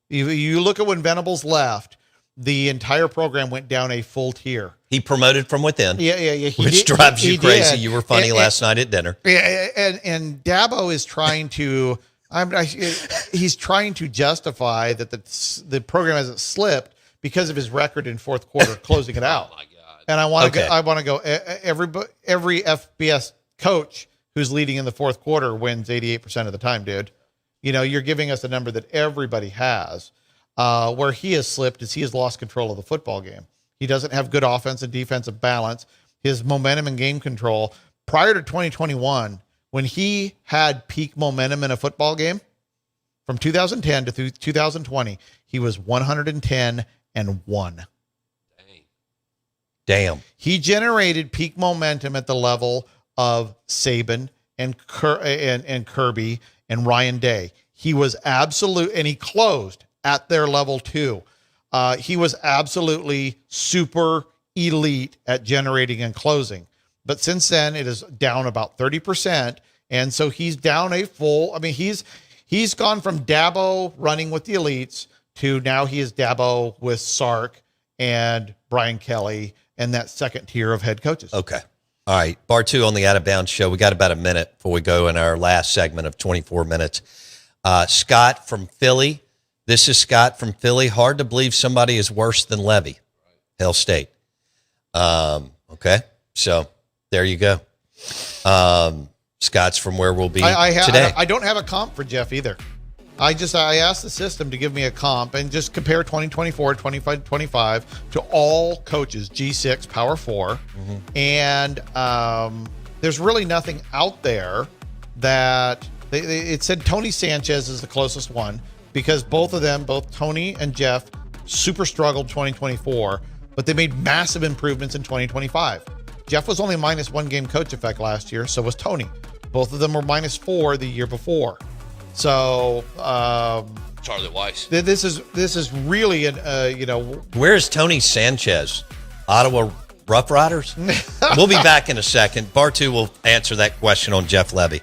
You look at when Venables left, the entire program went down a full tier. He promoted from within. Yeah. Which drives you crazy. You were funny last night at dinner. Yeah, and Dabo is trying to... he's trying to justify that the program hasn't slipped because of his record in fourth quarter closing it out. Oh my God. And I want to go. Every FBS coach who's leading in the fourth quarter wins 88% of the time, dude. You're giving us a number that everybody has. Where he has slipped is he has lost control of the football game. He doesn't have good offense and defensive balance. His momentum and game control prior to 2021. When he had peak momentum in a football game from 2010 to 2020, he was 110-1. Damn. He generated peak momentum at the level of Saban and Kirby and Ryan Day. He was absolute, and he closed at their level too. He was absolutely super elite at generating and closing. But since then, it is down about 30%. And so he's down a full, I mean, he's gone from Dabo running with the elites to now he is Dabo with Sark and Brian Kelly and that second tier of head coaches. Okay. All right. Bar 2 on the Out of Bounds show. We got about a minute before we go in our last segment of 24 minutes. Scott from Philly. This is Scott from Philly. Hard to believe somebody is worse than Levy. Hell State. Okay. So there you go. Scott's from where we'll be today. I don't have a comp for Jeff either. I asked the system to give me a comp and just compare 2024, 25 to all coaches, G6, Power 4. Mm-hmm. And there's really nothing out there that it said Tony Sanchez is the closest one because both Tony and Jeff, super struggled 2024, but they made massive improvements in 2025. Jeff was only -1 game coach effect last year, so was Tony. Both of them were -4 the year before. So Charlie Weiss. This is really Where's Tony Sanchez? Ottawa Rough Riders? We'll be back in a second. Bar 2 will answer that question on Jeff Levy.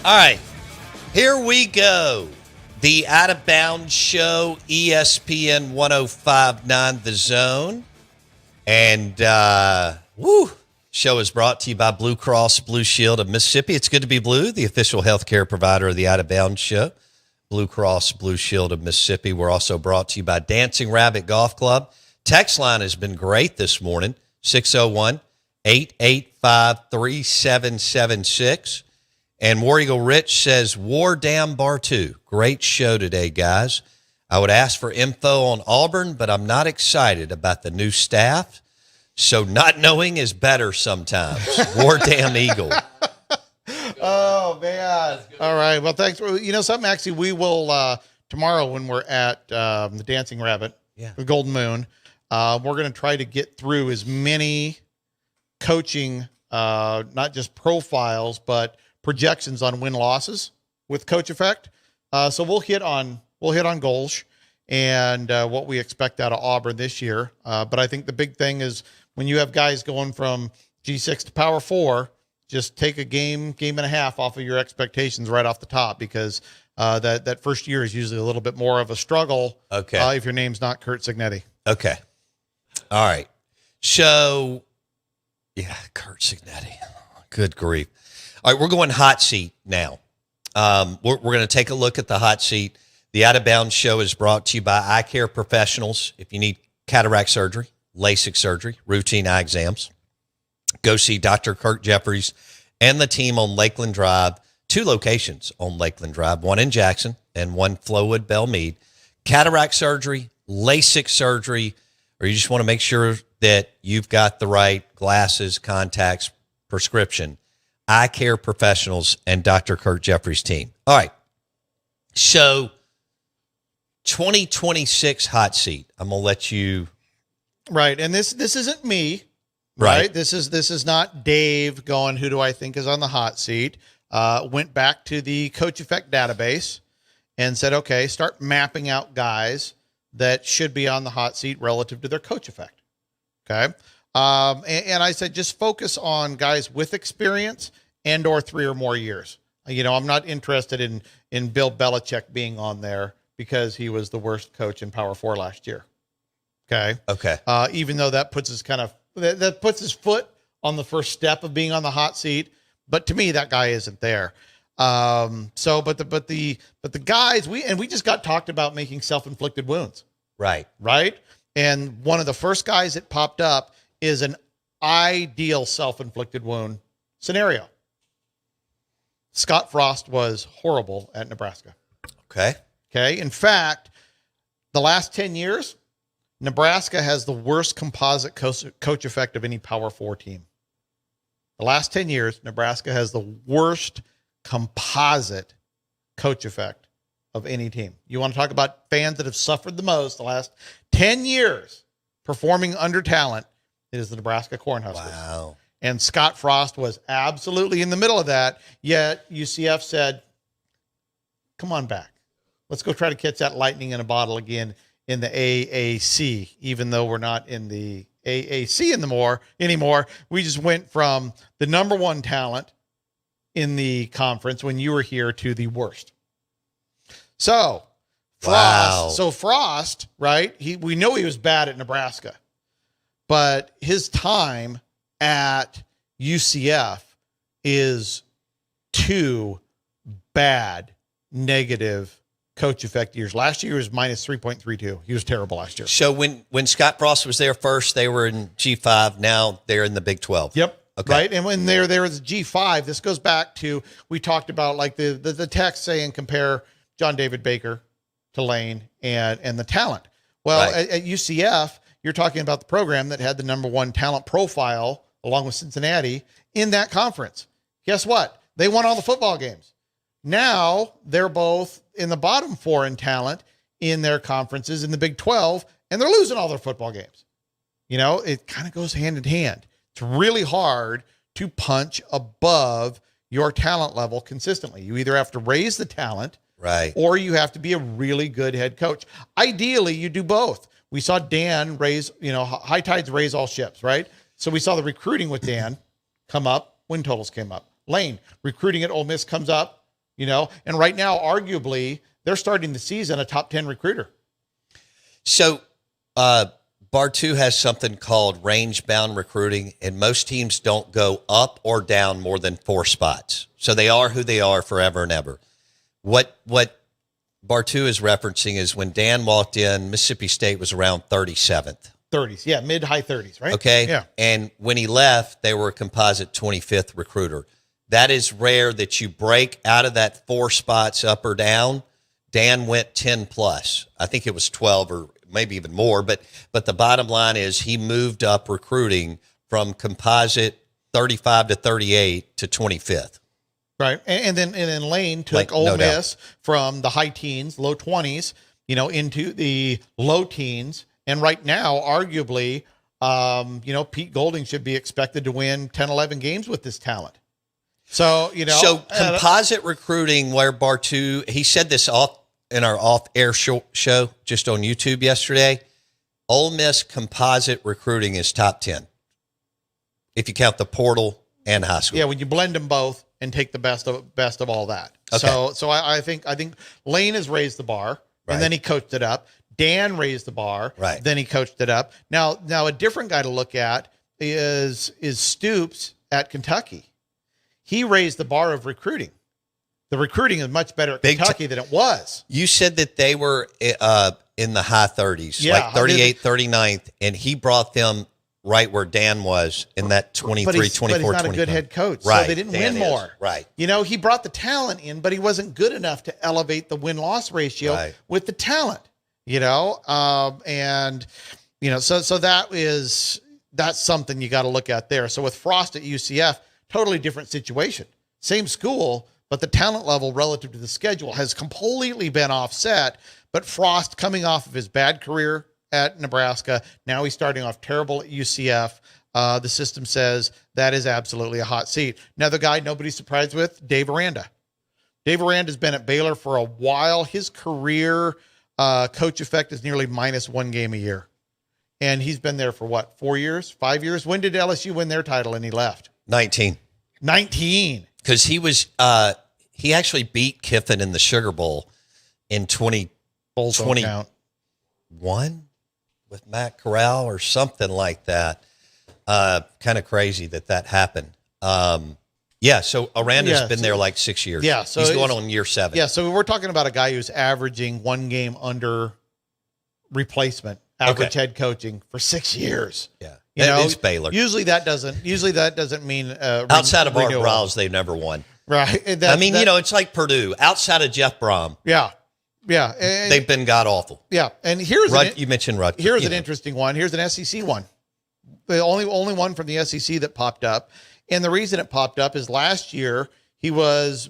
All right, here we go. The Out of Bounds Show, ESPN 105.9 The Zone. And, show is brought to you by Blue Cross Blue Shield of Mississippi. It's good to be blue, the official healthcare provider of the Out of Bounds Show. Blue Cross Blue Shield of Mississippi. We're also brought to you by Dancing Rabbit Golf Club. Text line has been great this morning, 601-885-3776. And War Eagle Rich says, War Damn Bar 2. Great show today, guys. I would ask for info on Auburn, but I'm not excited about the new staff. So not knowing is better sometimes. War Damn Eagle. Oh, man. All right. Well, thanks. You know something? Actually, we will tomorrow when we're at the Dancing Rabbit, the Golden Moon, we're going to try to get through as many coaching, not just profiles, but projections on win-losses with Coach Effect. So we'll hit on Golsh and what we expect out of Auburn this year. But I think the big thing is when you have guys going from G6 to Power 4, just take a game and a half off of your expectations right off the top, because that first year is usually a little bit more of a struggle. Okay. If your name's not Kurt Signetti. Okay. All right. So, Kurt Signetti. Good grief. All right, we're going hot seat now. We're going to take a look at the hot seat. The Out of Bounds Show is brought to you by Eye Care Professionals. If you need cataract surgery, LASIK surgery, routine eye exams, go see Dr. Kirk Jeffries and the team on Lakeland Drive. 2 locations on Lakeland Drive, one in Jackson and one Flowood Belmead. Cataract surgery, LASIK surgery, or you just want to make sure that you've got the right glasses, contacts, prescription. Eye Care Professionals and Dr. Kirk Jeffries' team. All right. So 2026 hot seat. I'm going to let you. Right. And this isn't me. Right. This is not Dave going, who do I think is on the hot seat? Went back to the Coach Effect database and said, okay, start mapping out guys that should be on the hot seat relative to their Coach Effect. Okay. And I said, just focus on guys with experience and or 3 or more years. You know, I'm not interested in Bill Belichick being on there because he was the worst coach in Power 4 last year. Okay. Even though that puts his that puts his foot on the first step of being on the hot seat. But to me, that guy isn't there. But the guys, we just got talked about making self-inflicted wounds. Right. And one of the first guys that popped up is an ideal self-inflicted wound scenario. Scott Frost was horrible at Nebraska. Okay. In fact, the last 10 years, Nebraska has the worst composite coach effect of any Power 4 team. The last 10 years, Nebraska has the worst composite coach effect of any team. You want to talk about fans that have suffered the most the last 10 years performing under talent, it is the Nebraska Cornhuskers. Wow. And Scott Frost was absolutely in the middle of that, yet UCF said, come on back. Let's go try to catch that lightning in a bottle again in the AAC, even though we're not in the AAC anymore. We just went from the number 1 talent in the conference when you were here to the worst. So Frost, right? We know he was bad at Nebraska, but his time at UCF is 2 bad negative coach effect years. Last year was minus 3.32. He was terrible last year. So when Scott Frost was there first, they were in G5. Now they're in the Big 12. Yep. Okay. Right. And when they're there as G5, this goes back to, we talked about like the text saying compare John David Baker to Lane and the talent. Well, right. at UCF, you're talking about the program that had the number 1 talent profile along with Cincinnati in that conference. Guess what? They won all the football games. Now they're both in the bottom 4 in talent in their conferences in the Big 12, and they're losing all their football games. You know, it kind of goes hand in hand. It's really hard to punch above your talent level consistently. You either have to raise the talent, right, or you have to be a really good head coach. Ideally, you do both. We saw Dan raise, high tides raise all ships, right? So we saw the recruiting with Dan come up, win totals came up. Lane, recruiting at Ole Miss comes up, and right now, arguably, they're starting the season a top 10 recruiter. So, Bar2 has something called range-bound recruiting, and most teams don't go up or down more than 4 spots. So they are who they are forever and ever. What Bar2 is referencing is when Dan walked in, Mississippi State was around 37th. 30s, yeah, mid-high 30s, right? Okay. Yeah. And when he left, they were a composite 25th recruiter. That is rare that you break out of that 4 spots up or down. Dan went 10 plus. I think it was 12 or maybe even more. But the bottom line is he moved up recruiting from composite 35 to 38 to 25th. Right. And then Lane took Ole Miss from the high teens, low 20s, into the low teens. And right now, arguably, Pete Golding should be expected to win 10, 11 games with this talent. So, So composite recruiting where Bar2, he said this in our off-air show just on YouTube yesterday. Ole Miss composite recruiting is top 10 if you count the portal and high school. Yeah, when you blend them both and take the best of all that. Okay. So I think Lane has raised the bar, and then he coached it up. Dan raised the bar, right? Then he coached it up. Now a different guy to look at is Stoops at Kentucky. He raised the bar of recruiting. The recruiting is much better at Kentucky than it was. You said that they were in the high 30s, like 38th, 39th, and he brought them right where Dan was in that 23, 24, 25. But he's not a good head coach, right. So they didn't Dan win more. Right. He brought the talent in, but he wasn't good enough to elevate the win-loss ratio with the talent, so that's something you got to look at there. So with Frost at UCF, totally different situation. Same school, but the talent level relative to the schedule has completely been offset. But Frost, coming off of his bad career at Nebraska, now he's starting off terrible at UCF. The system says that is absolutely a hot seat. Another guy nobody's surprised with, Dave Aranda. Dave Aranda's been at Baylor for a while. His career coach effect is nearly minus 1 game a year. And he's been there for 4 years, 5 years? When did LSU win their title and he left? 19. Because he was, he actually beat Kiffin in the Sugar Bowl in 2021 with Matt Corral or something like that. Kind of crazy that happened. So Aranda's been there like 6 years. Yeah, so he's going on year 7. Yeah, so we're talking about a guy who's averaging 1 game under replacement, average head coaching for 6 years. Yeah. It's Baylor. Usually that doesn't mean outside of Art Briles, they've never won. Right. It's like Purdue. Outside of Jeff Brom. Yeah. Yeah. And they've been god awful. Yeah. And you mentioned Rutgers. Here's an interesting one. Here's an SEC one. The only one from the SEC that popped up. And the reason it popped up is last year he was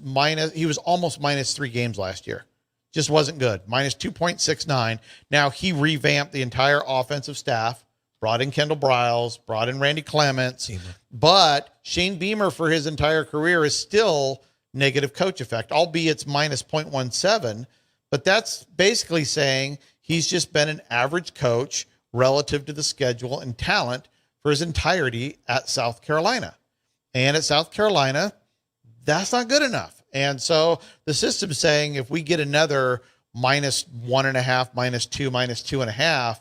almost minus 3 games last year. Just wasn't good. Minus 2.69. Now he revamped the entire offensive staff. Brought in Kendall Briles, brought in Randy Clements, but Shane Beamer for his entire career is still negative coach effect, albeit it's minus 0.17. But that's basically saying he's just been an average coach relative to the schedule and talent for his entirety at South Carolina. And at South Carolina, that's not good enough. And so the system's saying if we get another minus 1.5, minus 2, minus 2.5,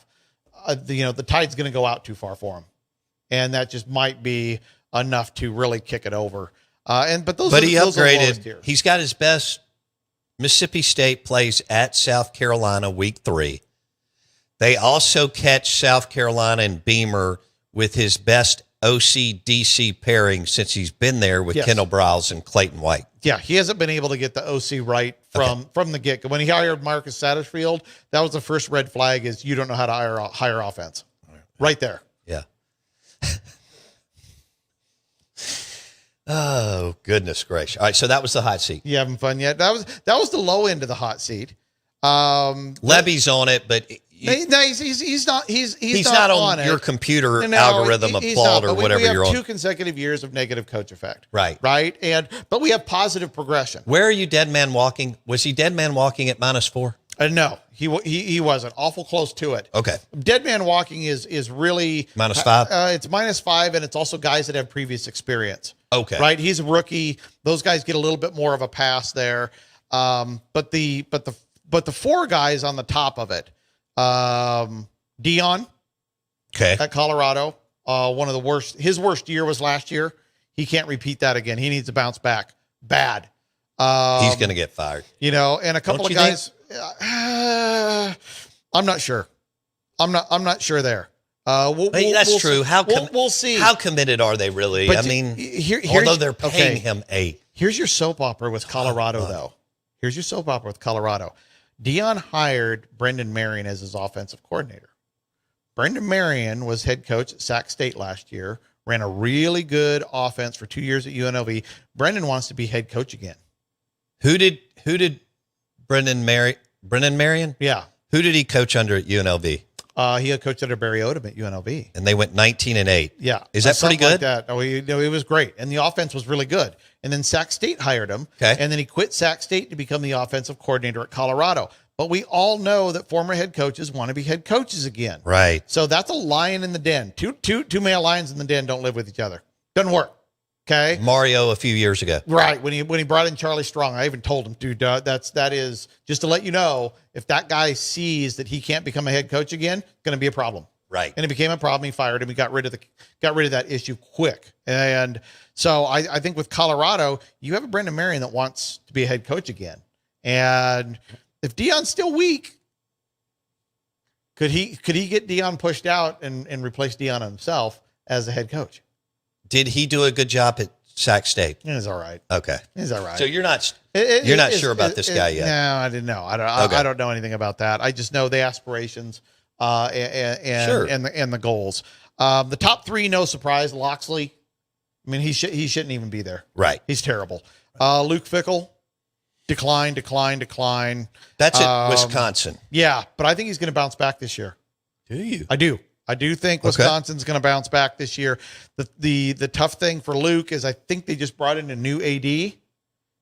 the tide's going to go out too far for him, and that just might be enough to really kick it over. But he upgraded. He's got his best. Mississippi State plays at South Carolina week 3. They also catch South Carolina and Beamer with his best OC-DC pairing since he's been there with Kendall Briles and Clayton White. Yeah, he hasn't been able to get the OC right from the get-go. When he hired Marcus Satterfield, that was the first red flag is you don't know how to hire offense. Right there. Yeah. Oh, goodness gracious. All right, so that was the hot seat. You having fun yet? That was the low end of the hot seat. Levy's on it, but he's not on your computer algorithm of fault or whatever you're on. We have 2 consecutive years of negative coach effect. Right. But we have positive progression. Where are you dead man walking? Was he dead man walking at -4? No, he wasn't. Awful close to it. Okay. Dead man walking is really -5. It's -5, and it's also guys that have previous experience. Okay. Right. He's a rookie. Those guys get a little bit more of a pass there. But the 4 guys on the top of it, Dion. Okay. At Colorado, one of the worst. His worst year was last year. He can't repeat that again. He needs to bounce back bad. He's going to get fired. You know, and a couple of guys. I'm not sure. I'm not sure there. That's true. We'll see. How committed are they really? But I mean, here's, although they're paying him here's your soap opera with Colorado, though. Here's your soap opera with Colorado. Dion hired Brendan Marion as his offensive coordinator. Brendan Marion was head coach at Sac State last year, ran a really good offense for 2 years at UNLV. Brendan wants to be head coach again. Who did Brendan Marion? Yeah. Who did he coach under at UNLV? He had coached under Barry Odom at UNLV. And they went 19-8. Yeah. Is that pretty good? Like that. Oh, it was great. And the offense was really good. And then Sac State hired him. Okay. And then he quit Sac State to become the offensive coordinator at Colorado. But we all know that former head coaches want to be head coaches again. Right. So that's a lion in the den. Two male lions in the den don't live with each other. Doesn't work. Okay. Mario a few years ago. Right. When he brought in Charlie Strong, I even told him, dude, that is just to let you know, if that guy sees that he can't become a head coach again, it's going to be a problem. Right. And it became a problem. He fired him. He got rid of that issue quick. And so I think with Colorado, you have a Brendan Marion that wants to be a head coach again. And if Dion's still weak, could he get Dion pushed out and replace Dion himself as a head coach? Did he do a good job at Sac State? He's all right. Okay. He's all right. So you're not sure about this guy yet? No, I didn't know. I don't know anything about that. I just know the aspirations and the goals. The top 3, no surprise. Loxley. I mean, he shouldn't even be there. Right. He's terrible. Luke Fickell. Decline. That's at Wisconsin. Yeah, but I think he's going to bounce back this year. Do you? I do think Wisconsin's going to bounce back this year. The tough thing for Luke is I think they just brought in a new AD,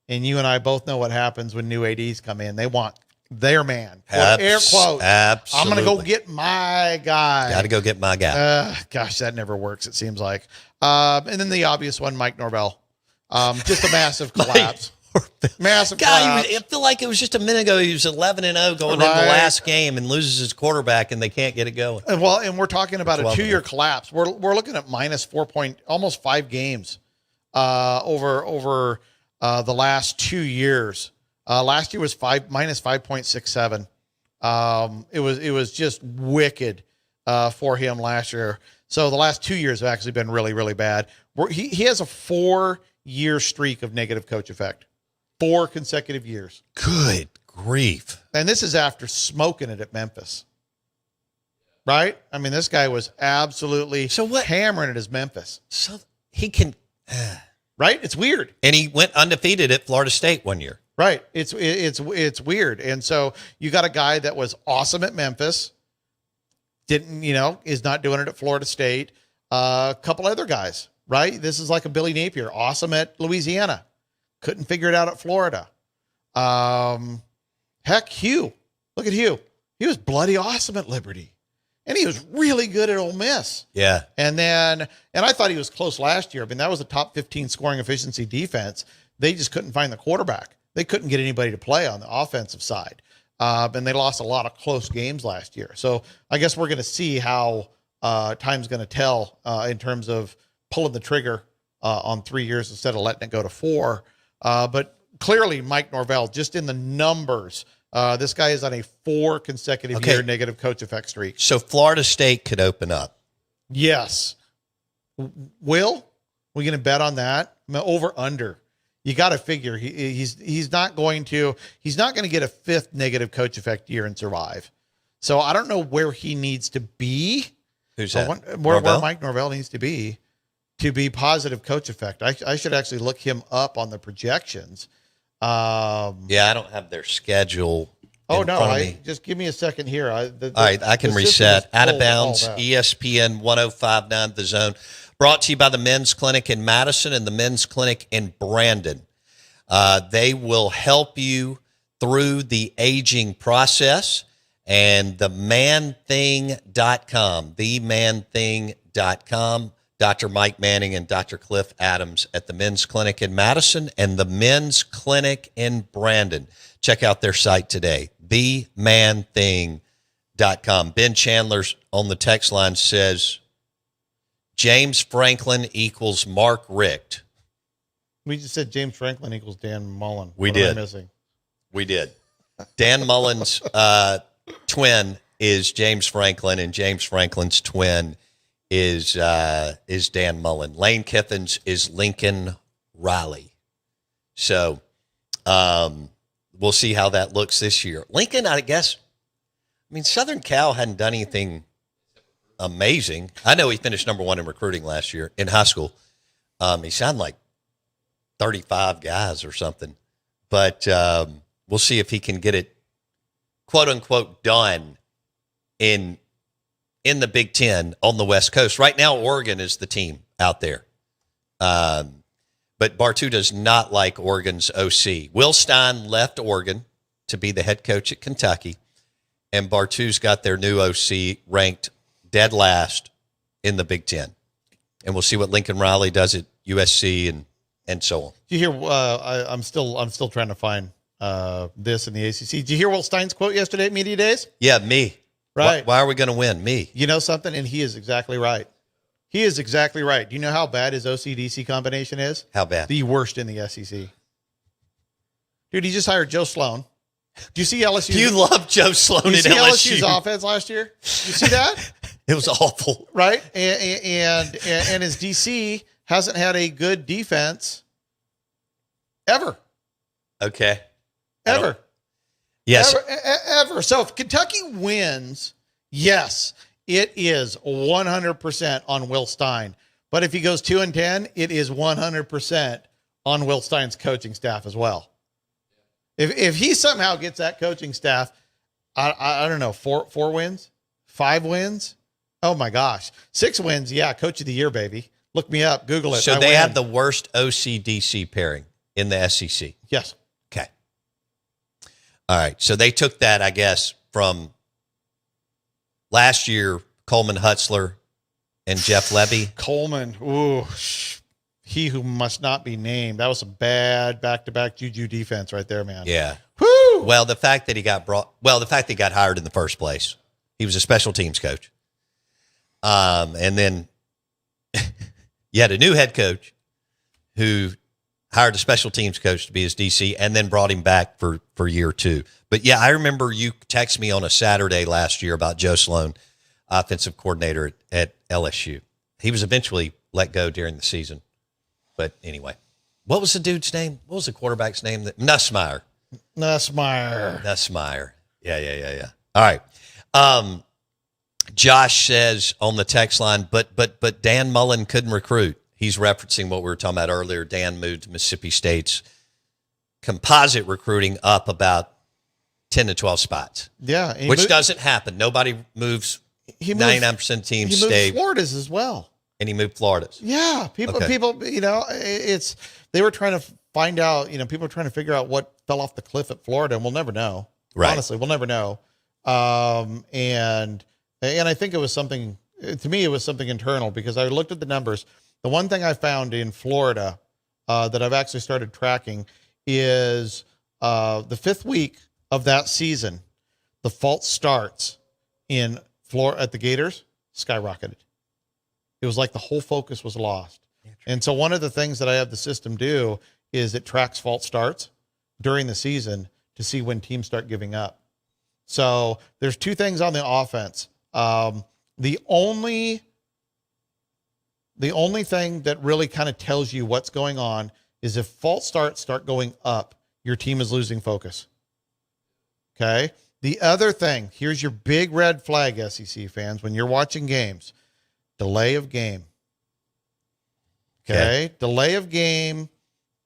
and you and I both know what happens when new ADs come in. They want their man. Air quotes. Absolutely. I'm going to go get my guy. Got to go get my guy. Gosh, that never works, it seems like. And then the obvious one, Mike Norvell. Just a massive collapse. Massive collapse. I feel like it was just a minute ago. He was 11-0 going into the last game and loses his quarterback, and they can't get it going. Well, and we're talking about a 2-year collapse. We're looking at -4 point, almost 5 games over the last 2 years. Last year was -5.67. It was just wicked for him last year. So the last 2 years have actually been really, really bad. He has a 4-year streak of negative coach effect. 4 consecutive years. Good grief. And this is after smoking it at Memphis. Right? I mean, this guy was absolutely hammering it as Memphis. So he can... right? It's weird. And he went undefeated at Florida State one year. Right. It's weird. And so you got a guy that was awesome at Memphis, is not doing it at Florida State. A couple other guys, right? This is like a Billy Napier, awesome at Louisiana. Couldn't figure it out at Florida. Heck, Hugh. Look at Hugh. He was bloody awesome at Liberty. And he was really good at Ole Miss. Yeah. And I thought he was close last year. I mean, that was a top 15 scoring efficiency defense. They just couldn't find the quarterback. They couldn't get anybody to play on the offensive side. And they lost a lot of close games last year. So I guess we're going to see how time's going to tell in terms of pulling the trigger on 3 years instead of letting it go to 4. But clearly, Mike Norvell, just in the numbers, this guy is on a 4 consecutive year negative coach effect streak. So Florida State could open up. Yes. Will, we going to bet on that? Over under. You got to figure he's not going to get a 5th negative coach effect year and survive. So I don't know where he needs to be. Who's that? Where Mike Norvell needs to be positive coach effect. I should actually look him up on the projections. I don't have their schedule. Just give me a second here. All right, I can reset. Out of bounds, ESPN 105.9 The Zone. Brought to you by the Men's Clinic in Madison and the Men's Clinic in Brandon. They will help you through the aging process. And themanthing.com, Dr. Mike Manning and Dr. Cliff Adams at the Men's Clinic in Madison and the Men's Clinic in Brandon. Check out their site today, themanthing.com. Ben Chandler's on the text line says, James Franklin equals Mark Richt. We just said James Franklin equals Dan Mullen. We What am I did. missing? We did. Dan Mullen's twin is James Franklin, and James Franklin's twin is Dan Mullen. Lane Kiffin's is Lincoln Riley. So we'll see how that looks this year. Lincoln, I guess, Southern Cal hadn't done anything amazing. I know he finished number 1 in recruiting last year in high school. He sounded like 35 guys or something. But we'll see if he can get it, quote unquote, done in the Big Ten on the West Coast. Right now, Oregon is the team out there. But Bartu does not like Oregon's OC. Will Stein left Oregon to be the head coach at Kentucky, and Bartu's got their new OC ranked dead last in the Big Ten. And we'll see what Lincoln Riley does at USC and so on. Do you hear? I'm still trying to find this in the ACC. Did you hear Will Stein's quote yesterday at Media Days? Yeah, me. Right. Why are we going to win? Me. You know something? And he is exactly right. He is exactly right. Do you know how bad his OCDC combination is? How bad? The worst in the SEC. Dude, he just hired Joe Sloan. Do you see LSU? You love Joe Sloan at LSU. LSU's offense last year? You see that? It was awful. Right? And his DC hasn't had a good defense ever. Okay. Ever. Yes. Ever. So if Kentucky wins, yes, it is 100% on Will Stein. But if he goes 2-10, it is 100% on Will Stein's coaching staff as well. If he somehow gets that coaching staff, I don't know, 4 wins, 5 wins. Oh my gosh, 6 wins. Yeah, coach of the year, baby. Look me up, Google it. So they have the worst OCDC pairing in the SEC. Yes. Okay. All right. So they took that, I guess, from last year, Coleman Hutzler and Jeff Levy. Coleman, ooh, he who must not be named. That was a bad back-to-back Juju defense right there, man. Yeah. Woo! Well, the fact that he got hired in the first place, he was a special teams coach. And then you had a new head coach who hired a special teams coach to be his DC and then brought him back for year 2. But yeah, I remember you texted me on a Saturday last year about Joe Sloan, offensive coordinator at LSU. He was eventually let go during the season. But anyway, what was the dude's name? What was the quarterback's name? Nussmeier. Yeah. All right. Josh says on the text line, but Dan Mullen couldn't recruit. He's referencing what we were talking about earlier. Dan moved Mississippi State's composite recruiting up about 10 to 12 spots. Yeah. Which doesn't happen. Nobody moves. 99% of teams stay. He moved Florida's as well. And he moved Florida's. Yeah. People, they were trying to find out, people were trying to figure out what fell off the cliff at Florida, and we'll never know. Right. Honestly, we'll never know. And I think it was something, to me, it was something internal because I looked at the numbers. The one thing I found in Florida that I've actually started tracking is the 5th week of that season, the false starts in Florida at the Gators skyrocketed. It was like the whole focus was lost. And so one of the things that I have the system do is it tracks false starts during the season to see when teams start giving up. So there's 2 things on the offense. The only thing that really kind of tells you what's going on is if false starts start going up, your team is losing focus. Okay. The other thing, here's your big red flag, SEC fans, when you're watching games, delay of game. Okay. Delay of game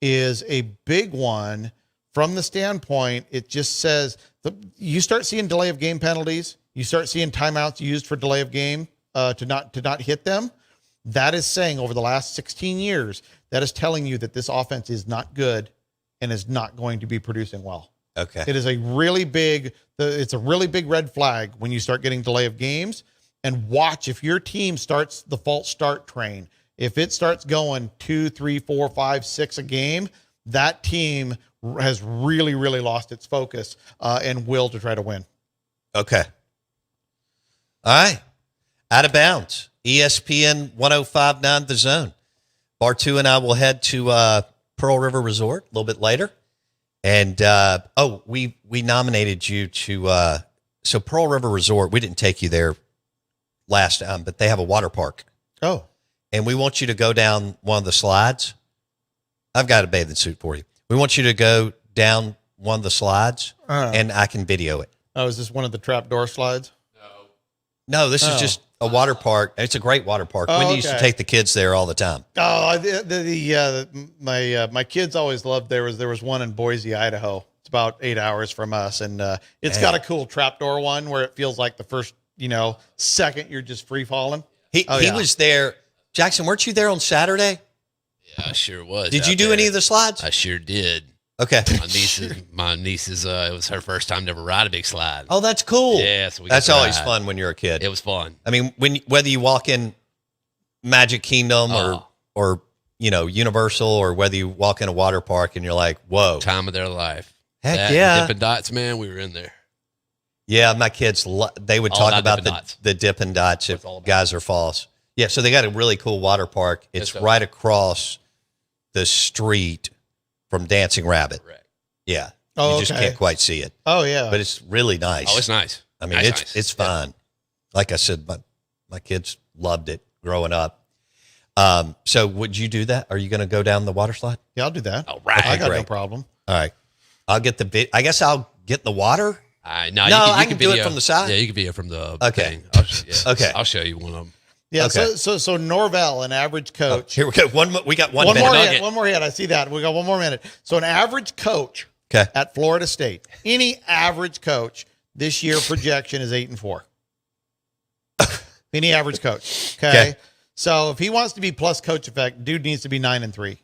is a big one from the standpoint. It just says you start seeing delay of game penalties. You start seeing timeouts used for delay of game to not hit them. That is saying over the last 16 years, that is telling you that this offense is not good and is not going to be producing well. Okay. It is a really big. It's a really big red flag when you start getting delay of games. And watch if your team starts the false start train. If it starts going 2, 3, 4, 5, 6 a game, that team has really, really lost its focus and will to try to win. Okay. All right. Out of bounds. ESPN 105.9 The Zone. Bartu and I will head to Pearl River Resort a little bit later. And, we nominated you to, so Pearl River Resort, we didn't take you there last time, but they have a water park. Oh. And we want you to go down one of the slides. I've got a bathing suit for you. We want you to go down one of the slides, and I can video it. Oh, is this one of the trapdoor slides? No, this is just a water park. It's a great water park. We used to take the kids there all the time. Oh, my kids always loved. There was one in Boise, Idaho. It's about 8 hours from us, and it's got a cool trapdoor one where it feels like the first second you're just free falling. He was there. Jackson, weren't you there on Saturday? Yeah, I sure was. Did you do any of the slides? I sure did. Okay. My niece's it was her first time to ever ride a big slide. Oh, that's cool. Yeah, so that's always fun when you're a kid. It was fun. I mean, whether you walk in Magic Kingdom or Universal, or whether you walk in a water park and you're like, whoa. Time of their life. Heck yeah. Dippin' Dots, man, we were in there. Yeah, my kids, they would talk about the Dippin' Dots at Geyser Falls. Yeah, so they got a really cool water park. It's right across the street from Dancing Rabbit. Correct. Yeah. Oh, you just can't quite see it. Oh, yeah. But it's really nice. Oh, it's nice. I mean, it's fun. Like I said, my kids loved it growing up. So would you do that? Are you going to go down the water slide? Yeah, I'll do that. All right. I got no problem. All right. I'll get I guess I'll get the water. No, I can do it from the side. Yeah, you can video from the thing. Okay. I'll show you one of them. Yeah. Okay. So Norvell, an average coach. Here we go. We got one more minute. hit. One more hit. I see that. We got one more minute. So an average coach at Florida State, any average coach this year projection is 8-4. Any average coach. Okay. So if he wants to be plus coach effect, dude needs to be 9-3.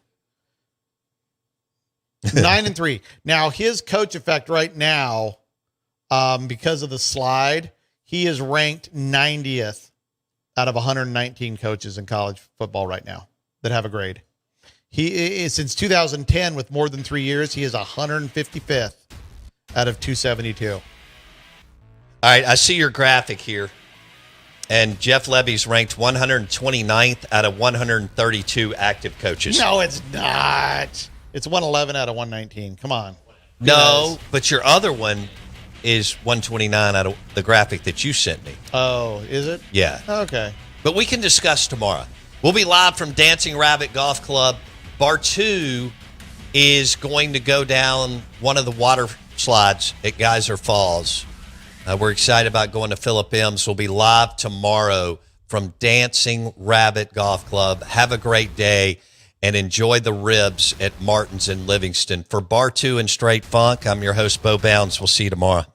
9-3. Now his coach effect right now, because of the slide, he is ranked 90th out of 119 coaches in college football right now that have a grade. He is, since 2010, with more than 3 years, he is 155th out of 272. All right, I see your graphic here. And Jeff Levy's ranked 129th out of 132 active coaches. No, it's not. It's 111 out of 119. Come on. No, but your other one is 129 out of the graphic that you sent me. Oh, is it? Yeah. Okay. But we can discuss tomorrow. We'll be live from Dancing Rabbit Golf Club. Bartu is going to go down one of the water slides at Geyser Falls. We're excited about going to Philip M's. We'll be live tomorrow from Dancing Rabbit Golf Club. Have a great day and enjoy the ribs at Martin's in Livingston. For Bartu and Straight Funk, I'm your host, Bo Bounds. We'll see you tomorrow.